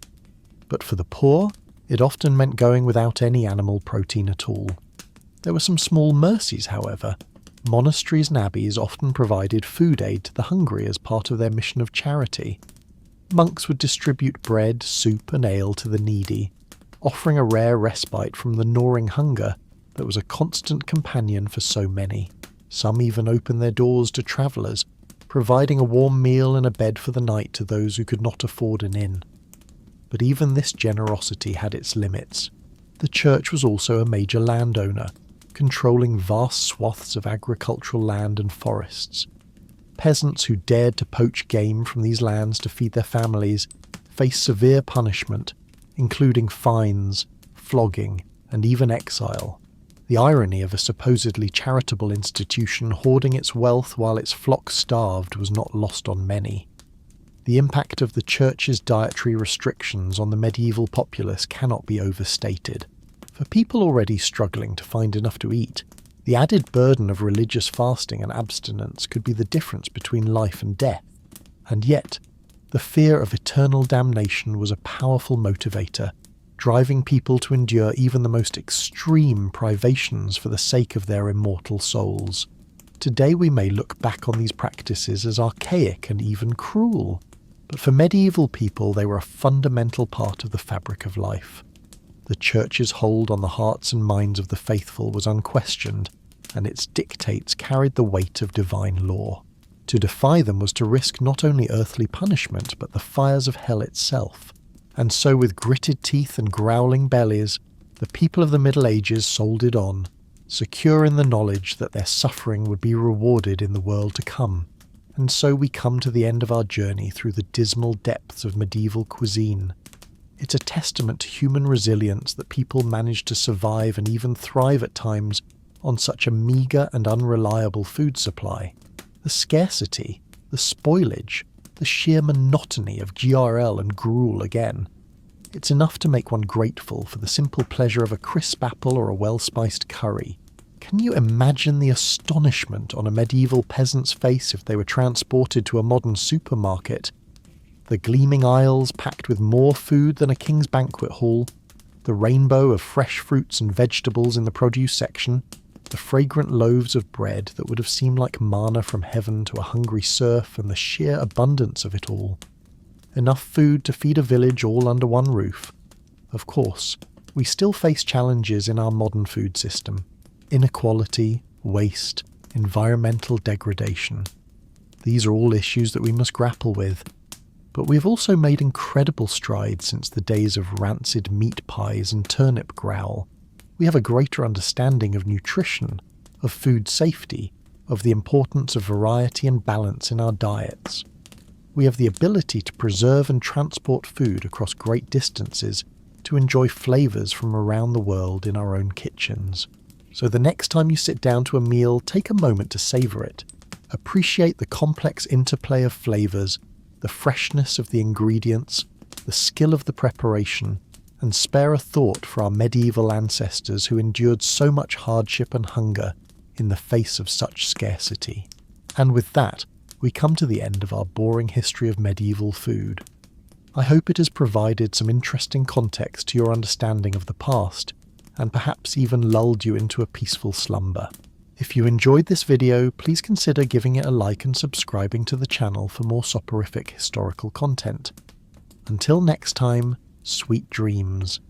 But for the poor, it often meant going without any animal protein at all. There were some small mercies, however. Monasteries and abbeys often provided food aid to the hungry as part of their mission of charity. Monks would distribute bread, soup and ale to the needy, offering a rare respite from the gnawing hunger that was a constant companion for so many. Some even opened their doors to travellers, providing a warm meal and a bed for the night to those who could not afford an inn. But even this generosity had its limits. The Church was also a major landowner, controlling vast swaths of agricultural land and forests. Peasants who dared to poach game from these lands to feed their families faced severe punishment, including fines, flogging, and even exile. The irony of a supposedly charitable institution hoarding its wealth while its flock starved was not lost on many. The impact of the Church's dietary restrictions on the medieval populace cannot be overstated. For people already struggling to find enough to eat, the added burden of religious fasting and abstinence could be the difference between life and death. And yet, the fear of eternal damnation was a powerful motivator, driving people to endure even the most extreme privations for the sake of their immortal souls. Today we may look back on these practices as archaic and even cruel, but for medieval people they were a fundamental part of the fabric of life. The Church's hold on the hearts and minds of the faithful was unquestioned, and its dictates carried the weight of divine law. To defy them was to risk not only earthly punishment, but the fires of hell itself. And so with gritted teeth and growling bellies, the people of the Middle Ages soldiered on, secure in the knowledge that their suffering would be rewarded in the world to come. And so we come to the end of our journey through the dismal depths of medieval cuisine. It's a testament to human resilience that people managed to survive and even thrive at times on such a meagre and unreliable food supply. The scarcity, the spoilage, the sheer monotony of GRL and gruel again. It's enough to make one grateful for the simple pleasure of a crisp apple or a well-spiced curry. Can you imagine the astonishment on a medieval peasant's face if they were transported to a modern supermarket? The gleaming aisles packed with more food than a king's banquet hall, the rainbow of fresh fruits and vegetables in the produce section, the fragrant loaves of bread that would have seemed like manna from heaven to a hungry serf, and the sheer abundance of it all. Enough food to feed a village all under one roof. Of course, we still face challenges in our modern food system. Inequality, waste, environmental degradation. These are all issues that we must grapple with. But we have also made incredible strides since the days of rancid meat pies and turnip growl. We have a greater understanding of nutrition, of food safety, of the importance of variety and balance in our diets. We have the ability to preserve and transport food across great distances to enjoy flavours from around the world in our own kitchens. So the next time you sit down to a meal, take a moment to savour it. Appreciate the complex interplay of flavours, the freshness of the ingredients, the skill of the preparation, and spare a thought for our medieval ancestors who endured so much hardship and hunger in the face of such scarcity. And with that, we come to the end of our boring history of medieval food. I hope it has provided some interesting context to your understanding of the past, and perhaps even lulled you into a peaceful slumber. If you enjoyed this video, please consider giving it a like and subscribing to the channel for more soporific historical content. Until next time, sweet dreams.